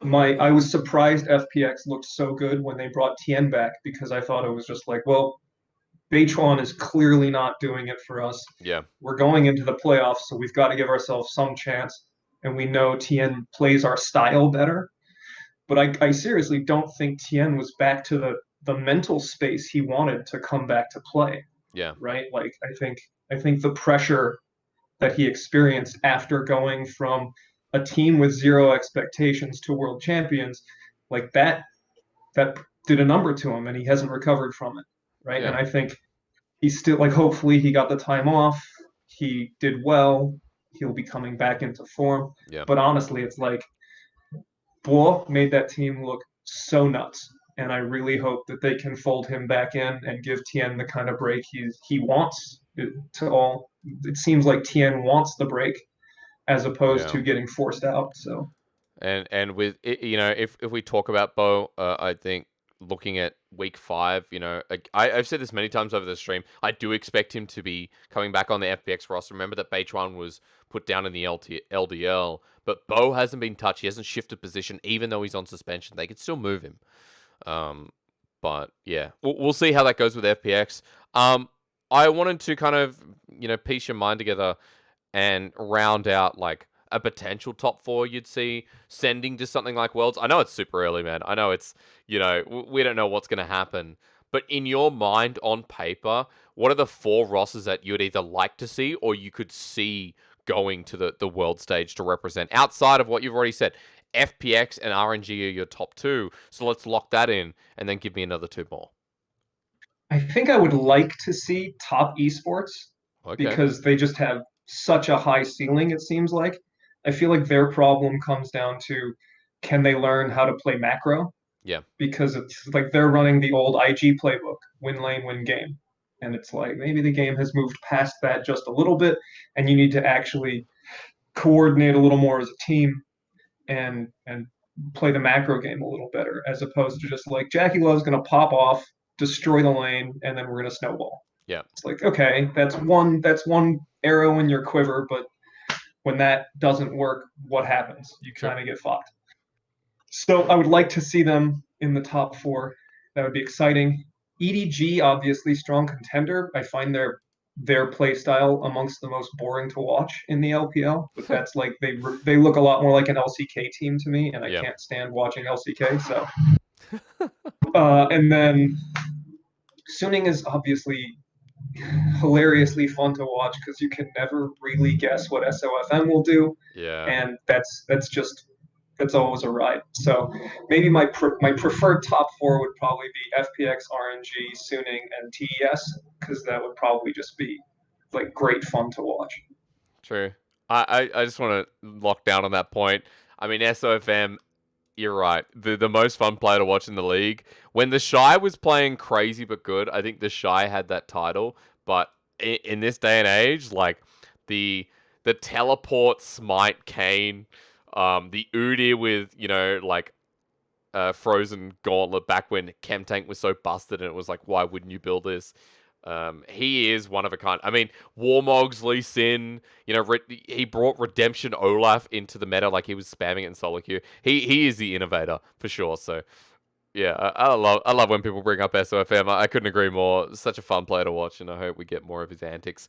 I was surprised FPX looked so good when they brought Tien back because I thought it was just like, well, Beitron is clearly not doing it for us. Yeah. We're going into the playoffs, so we've got to give ourselves some chance. And we know Tien plays our style better. But I seriously don't think Tien was back to the mental space he wanted to come back to play. Yeah. Right? Like I think the pressure that he experienced after going from a team with zero expectations to world champions, like that did a number to him and he hasn't recovered from it. Right. Yeah. And I think he's still like hopefully he got the time off. He did well. He'll be coming back into form. Yeah. But honestly, it's like Bo made that team look so nuts. And I really hope that they can fold him back in and give Tien the kind of break he wants to all. It seems like Tien wants the break as opposed to getting forced out. So, and with it, if we talk about Bo, I think looking at week 5, I've said this many times over the stream. I do expect him to be coming back on the FPX roster. Remember that Beitron was put down in the LDL, but Bo hasn't been touched. He hasn't shifted position, even though he's on suspension. They could still move him. But yeah, we'll see how that goes with FPX. I wanted to kind of piece your mind together and round out like a potential top 4 you'd see sending to something like Worlds. I know it's super early, man. I know it's, we don't know what's going to happen. But in your mind, on paper, what are the 4 rosters that you'd either like to see or you could see going to the world stage to represent outside of what you've already said? FPX and RNG are your top 2. So let's lock that in and then give me another 2 more. I think I would like to see top esports because they just have such a high ceiling, it seems like. I feel like their problem comes down to can they learn how to play macro? Yeah. Because it's like they're running the old IG playbook, win lane, win game. And it's like maybe the game has moved past that just a little bit, and you need to actually coordinate a little more as a team and play the macro game a little better, as opposed to just like Jackie Love's gonna pop off, destroy the lane, and then we're gonna snowball. Yeah. It's like, okay, that's one arrow in your quiver, but when that doesn't work, what happens? You kind of get fucked. So I would like to see them in the top 4. That would be exciting. EDG, obviously strong contender. I find their play style amongst the most boring to watch in the LPL, but that's like they look a lot more like an LCK team to me, and I can't stand watching LCK. So, and then Suning is obviously hilariously fun to watch because you can never really guess what SOFM will do. Yeah. And that's always a ride. So maybe my preferred top 4 would probably be FPX, RNG, Suning, and TES because that would probably just be like great fun to watch. True. I just want to lock down on that point. I mean, SOFM, you're right. The most fun player to watch in the league. When the Shy was playing crazy but good, I think the Shy had that title. But in this day and age, like the teleport smite Kane, the Udyr with frozen gauntlet back when Chemtank was so busted and it was like, why wouldn't you build this? He is one of a kind. I mean, Warmog's Lee Sin, he brought Redemption Olaf into the meta, like he was spamming it in solo queue. He is the innovator for sure. So yeah, I love when people bring up SOFM. I couldn't agree more. Such a fun player to watch, and I hope we get more of his antics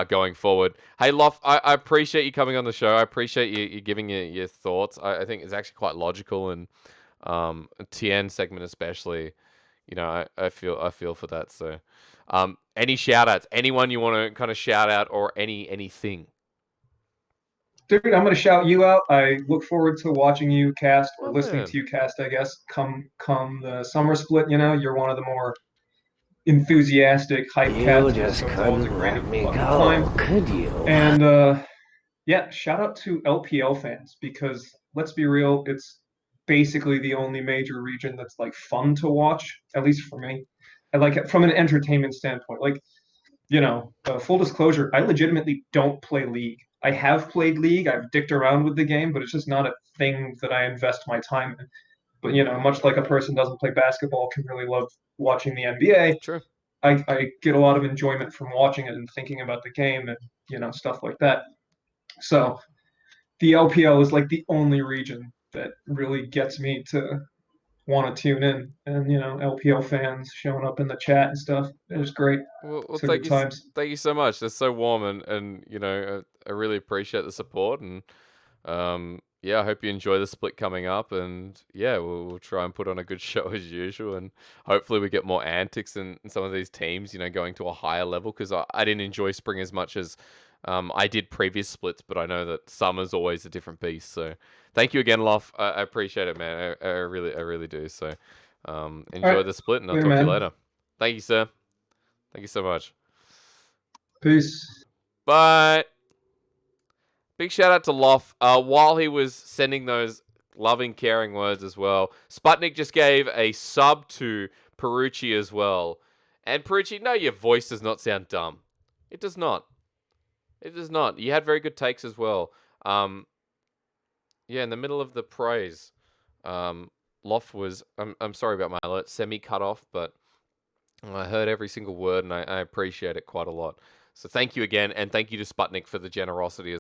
going forward. Hey, Lof, I appreciate you coming on the show. I appreciate you giving your thoughts. I think it's actually quite logical, and TN segment especially. I feel for that. So, any shout outs? Anyone you want to kind of shout out or anything? dude, I'm gonna shout you out. I look forward to watching you cast or Oh, listening man. to you cast. I guess come the summer split. You know, you're one of the more enthusiastic hype You casters, just so it's always a couldn't great let me fucking go, time. could you? And yeah, shout out to LPL fans because let's be real, it's basically the only major region that's like fun to watch, at least for me. I like it from an entertainment standpoint. Like, full disclosure, I legitimately don't play League. I have played League, I've dicked around with the game, but it's just not a thing that I invest my time in. But much like a person doesn't play basketball can really love watching the NBA, True. I get a lot of enjoyment from watching it and thinking about the game and stuff like that. So the LPL is like the only region that really gets me to want to tune in. And LPL fans showing up in the chat and stuff. It was great. Well, So good times. thank you so much. That's so warm, and I really appreciate the support, and yeah, I hope you enjoy the split coming up, and yeah, we'll try and put on a good show as usual, and hopefully we get more antics in some of these teams, going to a higher level, because I didn't enjoy spring as much as I did previous splits, but I know that summer's always a different beast. So thank you again, Lof. I appreciate it, man. I really do. So enjoy right. the split, and I'll Later, talk to you man. later. Thank you, sir. Thank you so much. Peace. Bye. Big shout out to Lof. While he was sending those loving, caring words as well, Sputnik just gave a sub to Perucci as well. And Perucci, no, your voice does not sound dumb. It does not. It does not. You had very good takes as well. Yeah, in the middle of the praise, Lof was. I'm sorry about my alert. Semi cut off, but I heard every single word, and I appreciate it quite a lot. So thank you again, and thank you to Sputnik for the generosity